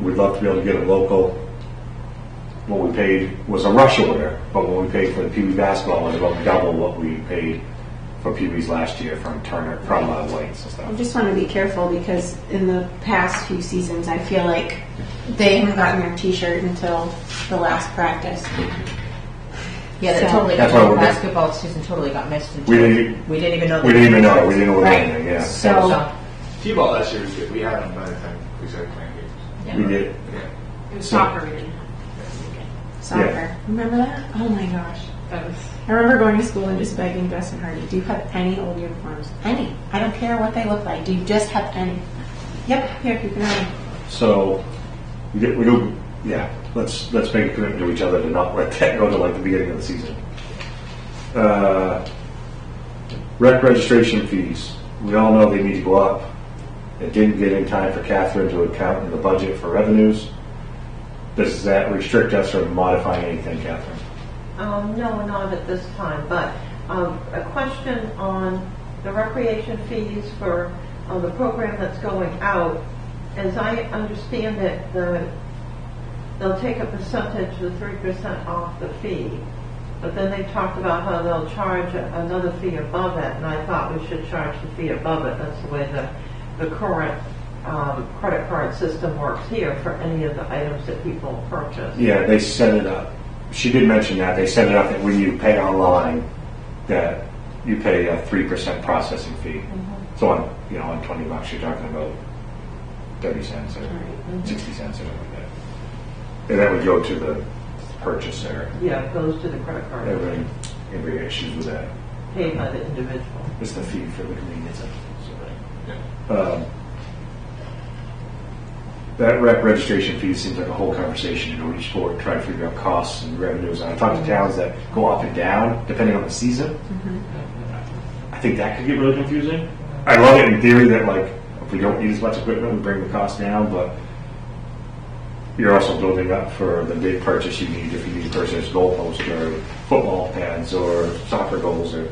We'd love to be able to get it local. What we paid was a rush order, but what we paid for the Pee Wee basketball was about double what we paid for Pee Wee's last year from Turner, from Whites and I stuff. just want to be careful because in the past few seasons, I feel like they haven't gotten their T-shirt until the last practice. Yeah, So- that totally That's why we're- basketball season totally got missed. We didn't even know. we didn't even know. We didn't order Right. anything. Yeah. So T-ball last year was good. We had them by the time we started playing games. we did. Yeah. It was soccer we didn't have. soccer. Yeah. Remember that? Oh my gosh. That was I remember going to school and just begging Gus and Hardy, do you have any old uniforms? Any. I don't care what they look like. Do you just have any? Yep, here, you can have them. So we do. Yeah. Let's make a commitment to each other to not let that go to like the beginning of the season. Rec registration fees. We all know they need to go up. It didn't get in time for Catherine to account in the budget for revenues. Does that restrict us from modifying anything, Catherine? No, not at this time, but a question on the recreation fees for the program that's going out. As I understand it, they'll take a percentage of 3% off the fee, but then they talked about how they'll charge another fee above it, and I thought we should charge the fee above it. That's the way the current credit card system works here for any of the items that people purchase. Yeah, they set it up she did mention that they set it up that when you pay online, that you pay a 3% processing fee. So on on $20, you're talking about 30 cents or 60 cents or something like that. And that would go to the purchaser. Yeah, it goes to the credit card, Every issues with that. paid by the individual. It's the fee for the convenience of it. That rec registration fee seems like a whole conversation. Each sport, try to figure out costs and revenues. And I talked to towns that go up and down depending on the season. I think that could get really confusing. I love it in theory that if we don't need as much equipment, we bring the cost down, but you're also building up for the big purchase you need if you need to purchase goalposts or football pads or soccer goals or.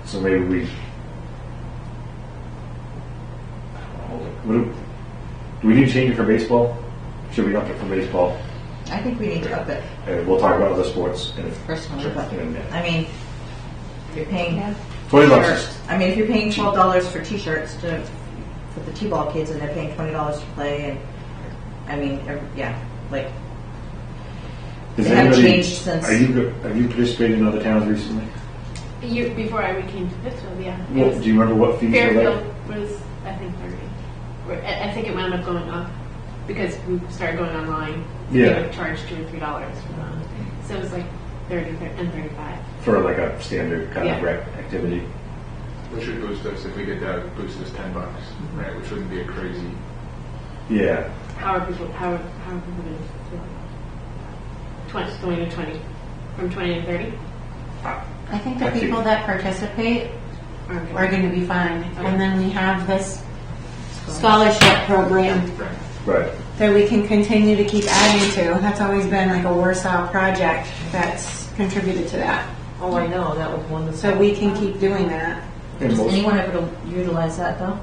So maybe we. Do we need to change it for baseball? Should we up it for baseball? I think we need to up it And we'll talk about other sports. personally, but in a minute. I mean, if you're paying $20. t-shirts, I mean, if you're paying $12 for t-shirts for the t-ball kids and they're paying $20 to play, and I mean, like Has they haven't anybody- changed since. Have you participated in other towns recently? Before I came to Pittsfield, yeah. It Well, was- do you remember what fees were Fairfield like? was, I think, 30. I think it wound up going up because we started going online. Yeah. They would charge $2 or $3 for them. So it was like 30 and 35. For like a standard kind of Yeah. rec activity? Which would boost us if we did that. Would boost us $10, right? Which wouldn't be a crazy. Yeah. How are people going to going to 20? From 20 to 30? I think the I think- people that participate are going to be fine. And then we have this scholarship program Right. that we can continue to keep adding to. That's always been like a Warsaw project that's contributed to that. Oh, I know, that was one of the. So we can keep doing that. And Does most, anyone ever utilize that though?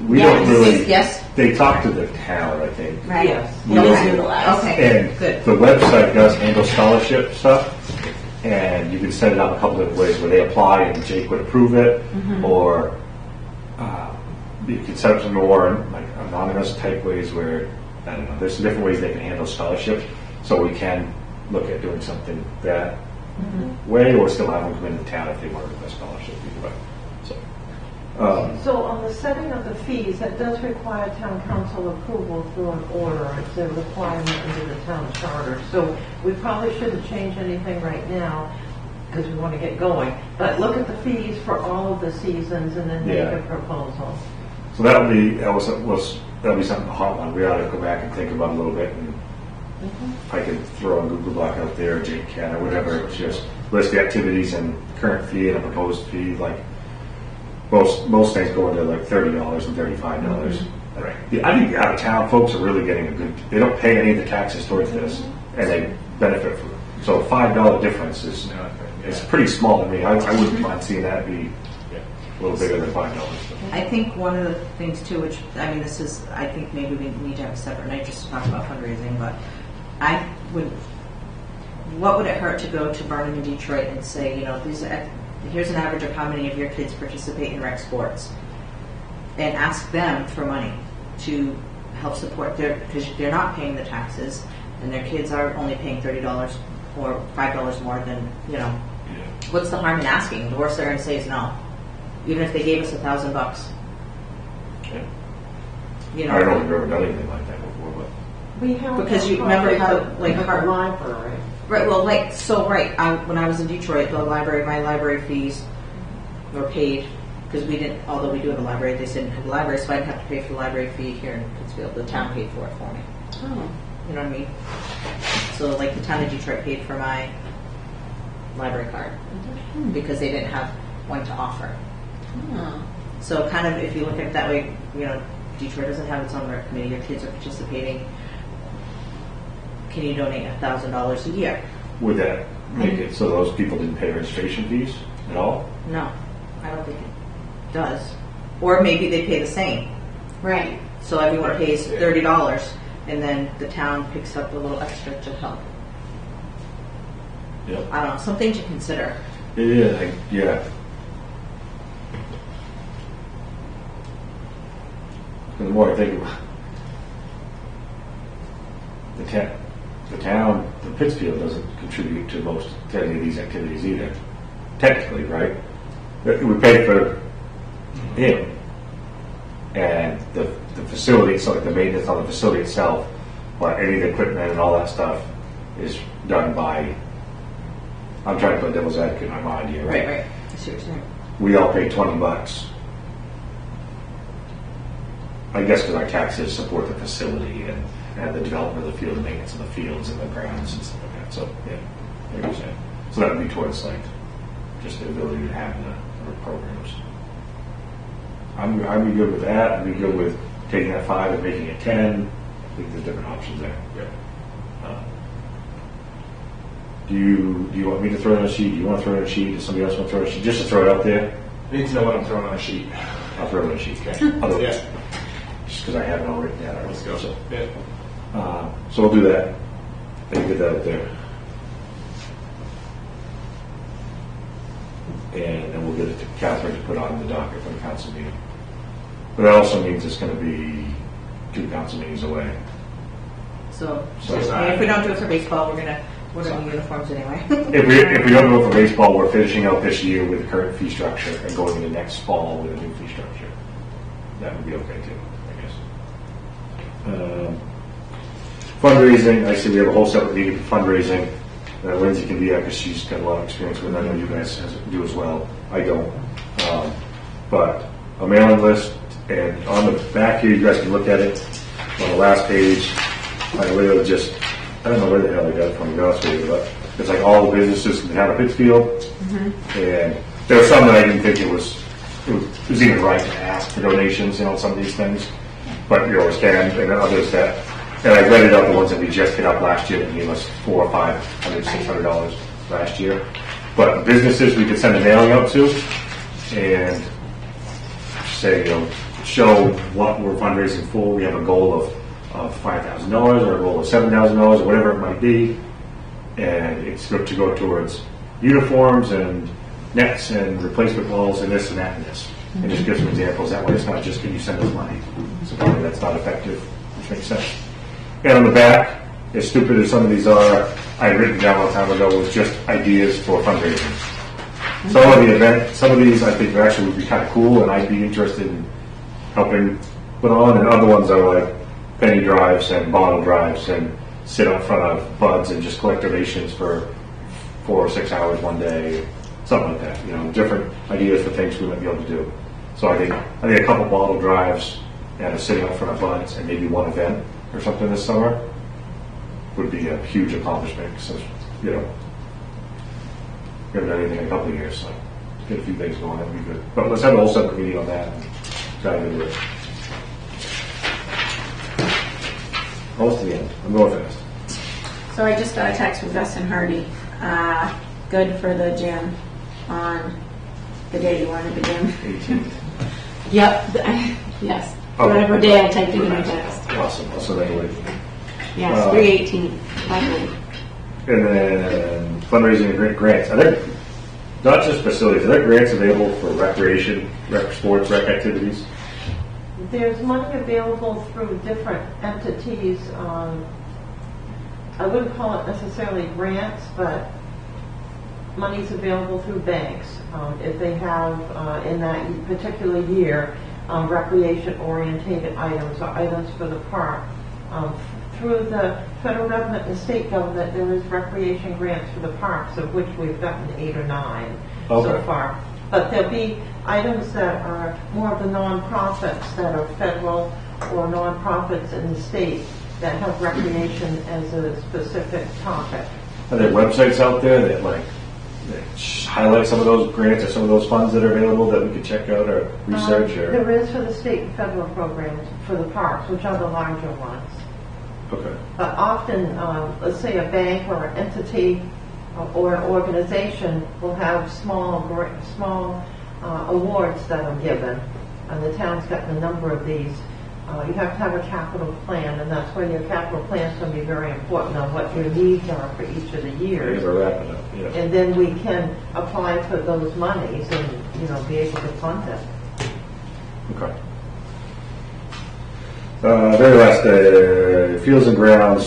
we don't Yes. really. Yes. They talk to the town, I think. Right? Yes. We Those don't- utilize. Okay, And good. the website does handle scholarship stuff, and you can set it up a couple of ways where they apply and Jake would approve it, or you can set up some more like anonymous type ways where I don't know. There's some different ways they can handle scholarships, so we can look at doing something that way, or still have them come into town if they want to request scholarship. Either way. So on the setting of the fees, that does require town council approval through an order. It's a requirement under the town charter. So we probably shouldn't change anything right now because we want to get going. But look at the fees for all of the seasons and then make Yeah. a proposal. So that'll be something a hot one. We ought to go back and think about a little bit, and I can throw a Google Doc out there, Jake can, or whatever. It's just list the activities and current fee and a proposed fee. Like most things go into like $30 and $35. Right. Yeah, I think out of town folks are really getting a good. They don't pay any of the taxes towards this, and they benefit from it. So a $5 difference is it's pretty small to me. I wouldn't mind seeing that be a little bigger than $5. I think one of the things too, which I mean, I think maybe we need to have a separate night just to talk about fundraising, but what would it hurt to go to Barnum and Detroit and say, here's an average of how many of your kids participate in rec sports, and ask them for money to help support because they're not paying the taxes, and their kids are only paying $30 or $5 more than What's the harm in asking? The worst they're going to say is no, even if they gave us $1,000. Okay. You I don't know, think we've ever done anything like that before, but We have Because you remember how, like, at the our- library. right? Well, when I was in Detroit, my library fees were paid because we didn't. Although we do have a library, they didn't have a library, so I didn't have to pay for the library fee here in Pittsfield. The town paid for it for me. Oh. You know what I mean? So, like, the town of Detroit paid for my library card because they didn't have one to offer. Oh. So, kind of, if you look at it that way, Detroit doesn't have its own rec committee. Your kids are participating. Can you donate $1,000 a year? would that make it so those people didn't pay registration fees at all? No, I don't think it does. Or maybe they pay the same. Right. So everyone pays $30, and then the town picks up a little extra to help. Yep. I don't know, something to consider. Yeah. The more I think about the the town, the Pittsfield doesn't contribute to any of these activities either. Technically, right? We pay for him and the facility, so like the maintenance on the facility itself, but any of the equipment and all that stuff is done by. I'm trying to play devil's advocate in my mind here, right? Right. I see what you're saying. We all pay $20. I guess because our taxes support the facility and the development of the field and maintenance of the fields and the grounds and stuff like that. So yeah, like you're saying. So that would be towards like just the ability to have the programs. I'd be good with that. I'd be good with taking that 5 and making it 10. I think there's different options there. Yeah. Do you want me to throw it on a sheet? Do you want to throw it on a sheet? Does somebody else want to throw it on a sheet? Just to throw it out there? I need to know what I'm throwing on a sheet. I'll throw it on a sheet. Okay. Otherwise, Yeah. just because I have it all written down. Let's go. So, Yeah. so we'll do that. And get that up there. And then we'll get it to Catherine to put on the docket for the council meeting. But that also means it's going to be 2 council meetings away. So, So if we don't do it for baseball, we're gonna order new uniforms anyway. If we don't go for baseball, we're finishing out this year with the current fee structure and going into next fall with a new fee structure. That would be okay too, I guess. Fundraising, I see we have a whole separate meeting for fundraising. Lindsay can be at because she's got a lot of experience with it. I know you guys do as well. I don't. But a mailing list, and on the back here, you guys can look at it. On the last page, I literally just, I don't know where the hell I got it from, to be honest with you, but it's like all the businesses in the town of Pittsfield. And there were some that I didn't think it was even right to ask for donations, some of these things. But you always can, and others that. And I read it out the ones that we just hit up last year that gave us $400 or $500, $600 last year. But businesses we could send a mailing out to and say, show what we're fundraising for. We have a goal of $5,000 or a goal of $7,000 or whatever it might be. And it's to go towards uniforms and nets and replacement balls and this and that and this. And just give some examples. That way it's not just, can you send us money? So probably that's not effective, which makes sense. And on the back, as stupid as some of these are, I had written down a long time ago, was just ideas for fundraising. Some of these I think actually would be kind of cool, and I'd be interested in helping put on. And other ones are like penny drives and bottle drives and sit out front of buds and just collect donations for 4 or 6 hours one day, something like that. Different ideas for things we might be able to do. So I think a couple bottle drives and a sitting out front of buds and maybe one event or something this summer would be a huge accomplishment. So, we haven't done anything in a couple of years, so get a few things going, that would be good. But let's have a whole separate meeting on that and dive into it. Almost to the end. I'm going fast. So I just got a text from Dustin Hardy. Good for the gym on the day you wanted the gym. 18th. Yep. Yes. Okay. Whatever day I typed it in my text. Awesome. I'll send that away. Yes, 3/18. Likely. And then fundraising and grants. Are there, not just facilities, are there grants available for recreation, sports, rec activities? There's money available through different entities. I wouldn't call it necessarily grants, but money's available through banks. If they have, in that particular year, recreation-oriented items or items for the park. Through the federal government and state government, there is recreation grants for the parks, of which we've gotten 8 or 9 so far. But there'll be items that are more of the nonprofits that are federal or nonprofits in the state that have recreation as a specific topic. Are there websites out there that highlight some of those grants or some of those funds that are available that we could check out or research? There is for the state and federal programs for the parks, which are the larger ones. Okay. But often, let's say a bank or an entity or an organization will have small awards that are given, and the town's gotten a number of these. You have to have a capital plan, and that's where your capital plan is going to be very important on what your needs are for each of the years. We're wrapping up. Yeah. And then we can apply for those monies and be able to fund it. Okay. Very last, Fields and Grounds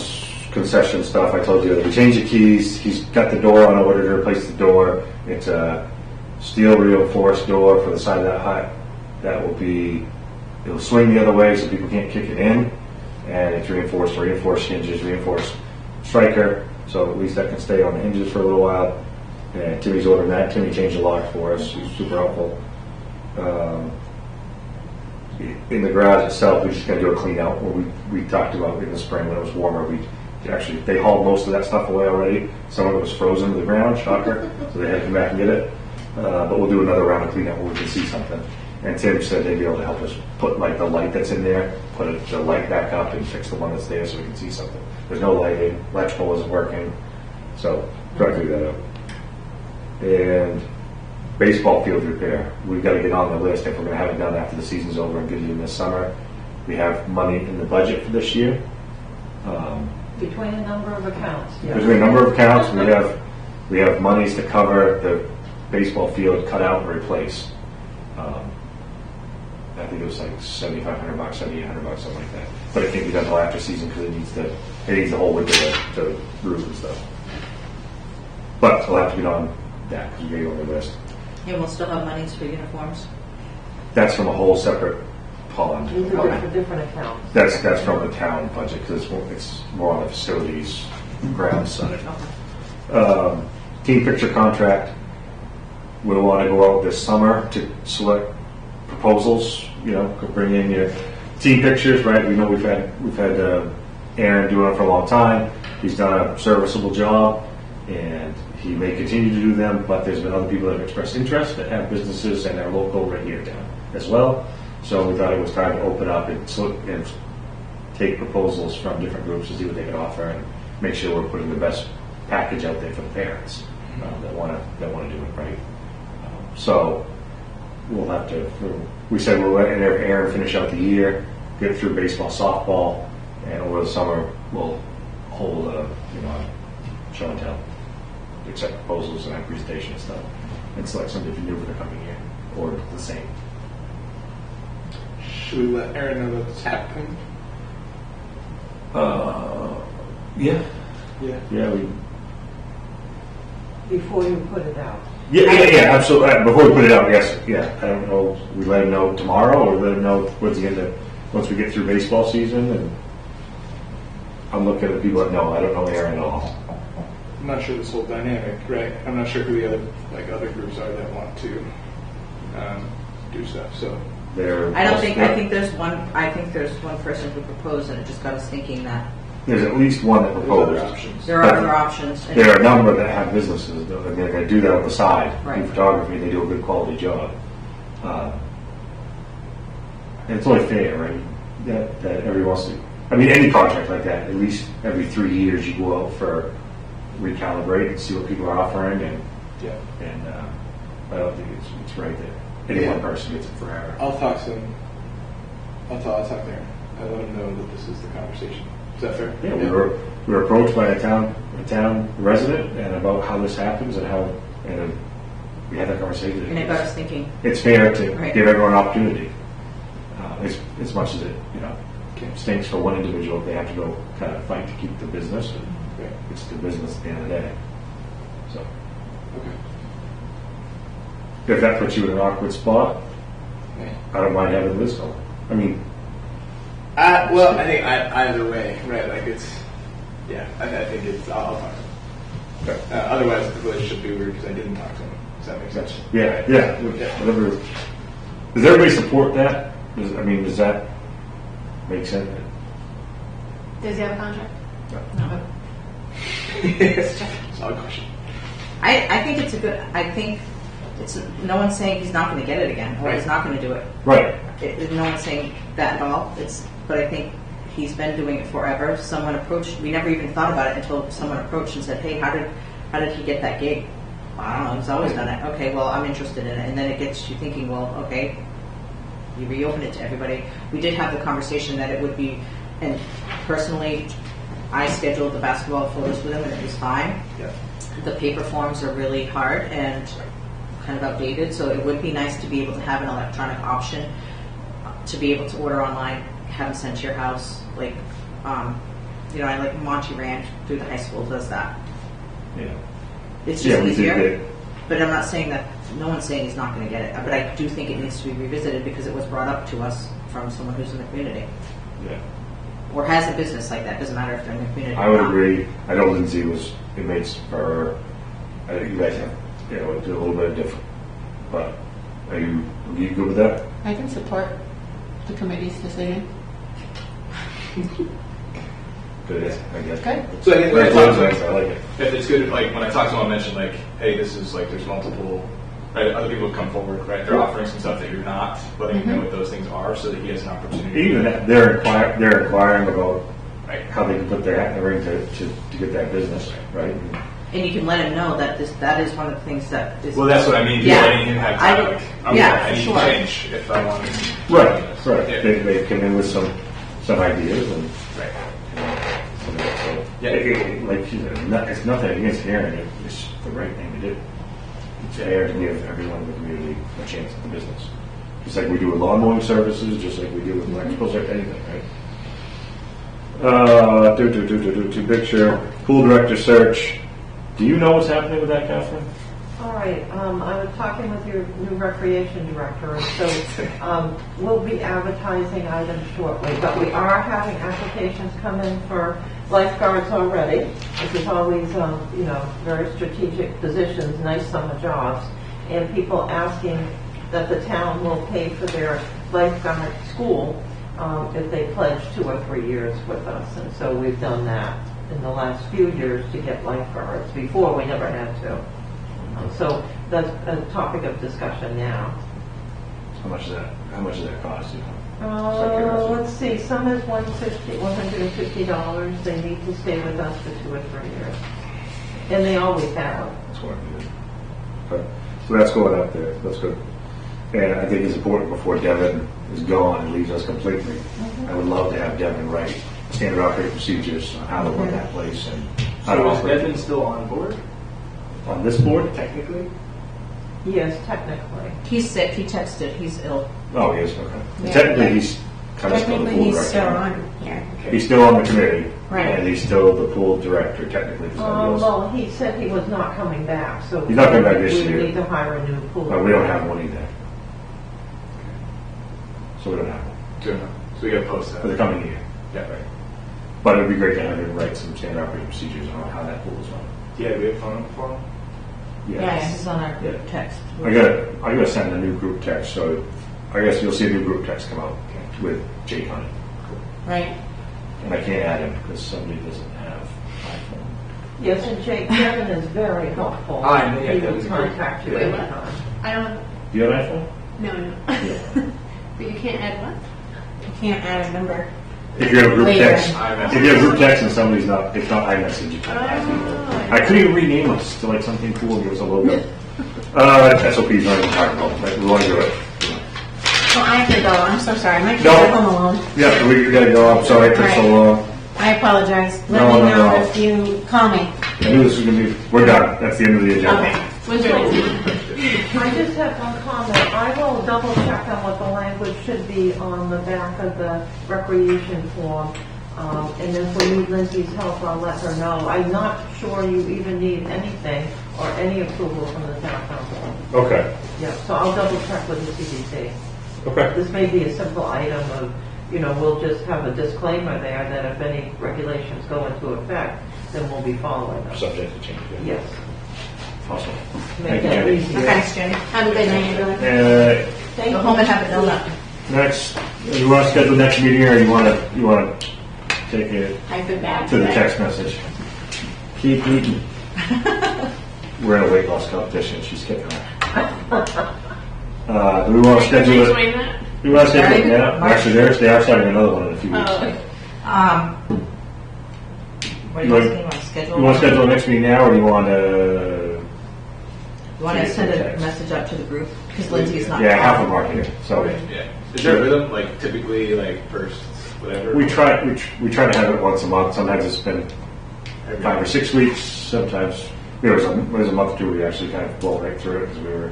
concession stuff. I told you we changed the keys. He's got the door on order to replace the door. It's a steel reinforced door for the side of that hut. That will be, it'll swing the other way so people can't kick it in. And it's reinforced hinges, reinforced striker. So at least that can stay on the hinges for a little while. And Timmy's ordering that. Timmy changed the lock for us. He's super helpful. In the garage itself, we're just going to do a clean out. What we talked about in the spring when it was warmer. They hauled most of that stuff away already. Some of it was frozen to the ground, shocker. So they had to come back and get it. But we'll do another round of clean out where we can see something. And Tim said they'd be able to help us put like the light that's in there, put the light back up and fix the one that's there so we can see something. There's no lighting. Electrical isn't working. So try to figure that out. And baseball field repair. We've got to get on the list if we're going to have it done after the season's over and get it in this summer. We have money in the budget for this year. Between a number of accounts. Yeah. Between a number of accounts, we have monies to cover the baseball field cut out and replace. I think it was like $7,500, $7,800, something like that. But it can't be done until after season because it needs the whole winter to roof and stuff. But we'll have to get on that because we got it on the list. And we'll still have monies for uniforms. That's from a whole separate pond. These are different accounts. That's from the town budget because it's more on the facilities ground side. Team picture contract. We'll want to go out this summer to select proposals. Bring in your team pictures, right? We know we've had Aaron doing it for a long time. He's done a serviceable job, and he may continue to do them. But there's been other people that have expressed interest that have businesses and are local right here down as well. So we thought it was time to open up and take proposals from different groups to see what they can offer and make sure we're putting the best package out there for the parents that want to do it right. So we'll have to. We said we'll let Aaron finish out the year, get through baseball, softball, and over the summer we'll hold a show and tell, accept proposals and have presentation and stuff, and select something new for the coming year or the same. Should we let Aaron know that this happened? Yeah. Before you put it out. Yeah, absolutely. Before we put it out, yes, yeah. I don't know. We let him know tomorrow, or let him know towards the end once we get through baseball season. And I'm looking at people that know. I don't know Aaron at all. I'm not sure this whole dynamic, right? I'm not sure who the other groups are that want to do stuff. So I think there's one person who proposed, and it just got us thinking that there's at least one that proposed. there are other options. There are a number that have businesses, and they're going to do that on the side. Right. Do photography, they do a good quality job. And it's only fair, right? That everyone wants to. I mean, any project like that, at least every 3 years you go out for recalibrate and see what people are offering, and I don't think it's right that any one person gets it forever. I'll talk to him. I'll talk to Aaron. I let him know that this is the conversation. Is that fair? Yeah, we were approached by a town resident and about how this happens and we had that conversation. And it got us thinking. It's fair to Right. give everyone an opportunity, as much as it stinks for one individual. They have to go kind of fight to keep the business, and it's the business at the end of the day. So, Okay. if that puts you in an awkward spot, Yeah. I don't mind having Liz go. I mean, Well, I think either way, right? Like I think it's. I'll talk to him. okay. Otherwise, the relationship would be weird because I didn't talk to him. Does that make sense? Yeah. Whatever. Does everybody support that? Does that make sense? Does he have a contract? Solid question. I think it's I think it's. No one's saying he's not going to get it again, or he's not going to do it. Right. No one's saying that at all. But I think he's been doing it forever. Someone approached. We never even thought about it until someone approached and said, "Hey, how did he get that gig?" Well, I don't know. He's always done it. Okay, well, I'm interested in it, and then it gets you thinking. Well, okay, you reopen it to everybody. We did have the conversation that it would be, and personally, I scheduled the basketball photos with him, and it was fine. Yeah. The paper forms are really hard and kind of outdated, so it would be nice to be able to have an electronic option to be able to order online, have them sent to your house. You know, I like Monty Ranch through the high school does that. Yeah. It's Yeah, just we did easier. that. But I'm not saying that, no one's saying he's not going to get it. But I do think it needs to be revisited because it was brought up to us from someone who's in the community. Yeah. Or has a business like that. Doesn't matter if they're in the community. I or would not. agree. I know Lindsay was, it makes her, I think you guys have, you know, it's a little bit different. But are you good with that? I can support the committee's decision. Good, I guess. Good. So I think when I That's talk to nice, I like it. if it's good, like when I talk to him, I mention like, hey, this is like there's multiple, right? Other people have come forward, right? They're offering some stuff that you're not letting him know what those things are, so that he has an opportunity. Even that, they're inquiring about how they can put their hat in the ring to get that business, right? And you can let him know that that is one of the things that is. Well, that's what I mean. Yeah. Letting him have I time. would- Like, I'm yeah, I for need sure. to change if I want to. Right. Yeah. They come in with some ideas and. Right. So, Yeah. like she said, it's nothing against Karen. It's the right thing to do. It's fair to give everyone in the community a chance at the business. Just like we do with lawn mowing services, just like we do with electricals or anything, right? To picture pool director search. Do you know what's happening with that, Catherine? All right, I was talking with your new recreation director, and so we'll be advertising items shortly, but we are having applications come in for lifeguards already, which is always, you know, very strategic positions, nice summer jobs, and people asking that the town will pay for their lifeguard school if they pledge 2 or 3 years with us, and so we've done that in the last few years to get lifeguards. Before, we never had to. So that's a topic of discussion now. How much does that cost? You know? Let's see, some is $150. They need to stay with us for 2 or 3 years. And they always have. That's what I did. Okay. So that's going up there. That's good. And I think it's important before Devin is gone and leaves us completely. I would love to have Devin write standard operating procedures on how to run that place and how to So is operate. Devin still on board? On this board, technically? Yes, technically. He's sick. He texted. He's ill. Oh, he is, okay. Yeah. Technically, he's kind of still the Technically, pool he's director. still on here. He's still on the committee. Right. And he's still the pool director, technically, for somebody else. Well, he said he was not coming back, so. He's not coming back this we year. need to hire a new pool. But we don't have one either. So we don't have one Good enough. So we got to post that. for the coming year. Yeah, right. But it would be great to have him write some standard operating procedures on how that pool is run. Yeah, we have phone number for him. Yes, he's on our Yeah. text. I gotta send a new group text, so I guess you'll see a new group text come out with Jake on it. Right. And I can't add him because somebody doesn't have iPhone. Yes, and Jake Devin is very helpful. I know, yeah, He Devin's will a great- contact you yeah. anytime. I don't. Do you have an iPhone? No, no. Yeah. But you can't add what? You can't add a number. If you have a group Later. text, iMessage. if you have a group text and somebody's not, it's not iMessage, you can add me. I couldn't even rename us to like something cool and give us a logo. SOP's not even talking about, but we want to do it. Well, I have to go. I'm so sorry. My kids No. are home alone. Yeah, we gotta go. I'm sorry it took so Right. long. I apologize. Let No, me no, know no. if you call me. I knew this was gonna be, we're done. That's the end of the agenda. Okay. When's your next meeting? I just have one comment. I will double check on what the language should be on the back of the recreation form. And if we need Lindsay's help, I'll let her know. I'm not sure you even need anything or any approval from the town council. Okay. Yeah, so I'll double check with the CDC. Okay. This may be a simple item of, you know, we'll just have a disclaimer there that if any regulations go into effect, then we'll be following them. Subject to change. Yeah. Yes, Awesome. make Thank you, that Jenny. easier. Thanks, Jenny. Have a good night, everyone. Thank Go you. home and have it done up. Next, you want to schedule the next meeting, or you want to take it I feel bad to the today. text message? Keep eating. We're in a weight loss competition. She's kicking her. Do we want to Can schedule you it? explain that? Do we want to schedule it now? Actually, they are starting another one in a few weeks. Oh, what do you You want want- to schedule? You want to schedule the next meeting now, or do you want to? You want to send a Text. message out to the group because Lindsay's not. Yeah, half of them are here. So Yeah. Is there a rhythm? Like typically, like first, whatever. we try to have it once a month. Sometimes it's been 5 or 6 weeks. Sometimes there was a month or two we actually kind of blow right through it because we were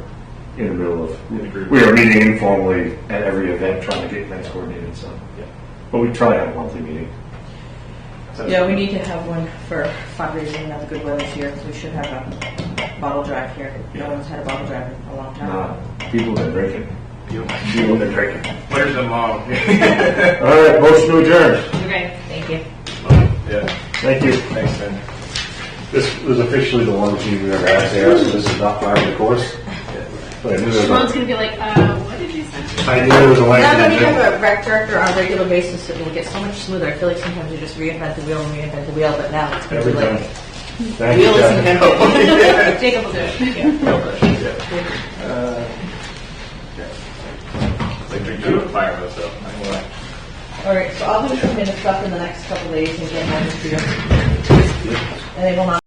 in the middle of In the group. we were meeting informally at every event trying to get events coordinated. So Yeah. but we try to have a monthly meeting. Yeah, we need to have one for fundraising. Now the good weather's here, so we should have a bottle drive here. No one's had a bottle drive in a long time. People have been drinking. People have been drinking. Players and long. All right, motion to adjourn. Okay. Thank you. Yeah. Thank you. Thanks, man. This was officially the longest meeting we've ever had there, so this is not part of the course. But I knew there was Siobhan's a, gonna be like, what did you say? I knew there was a Now lengthy that we agenda. have a rec director on a regular basis, it will get so much smoother. I feel like sometimes you just reinvent the wheel and reinvent the wheel, but now it's going to Every be time. like Thank you, wheel is Jeff. invented. Jacob will do it. Like drinking a fire hose, though. I don't know why. All right, so I'll do some minute stuff in the next couple of days and get them over to you. And they will not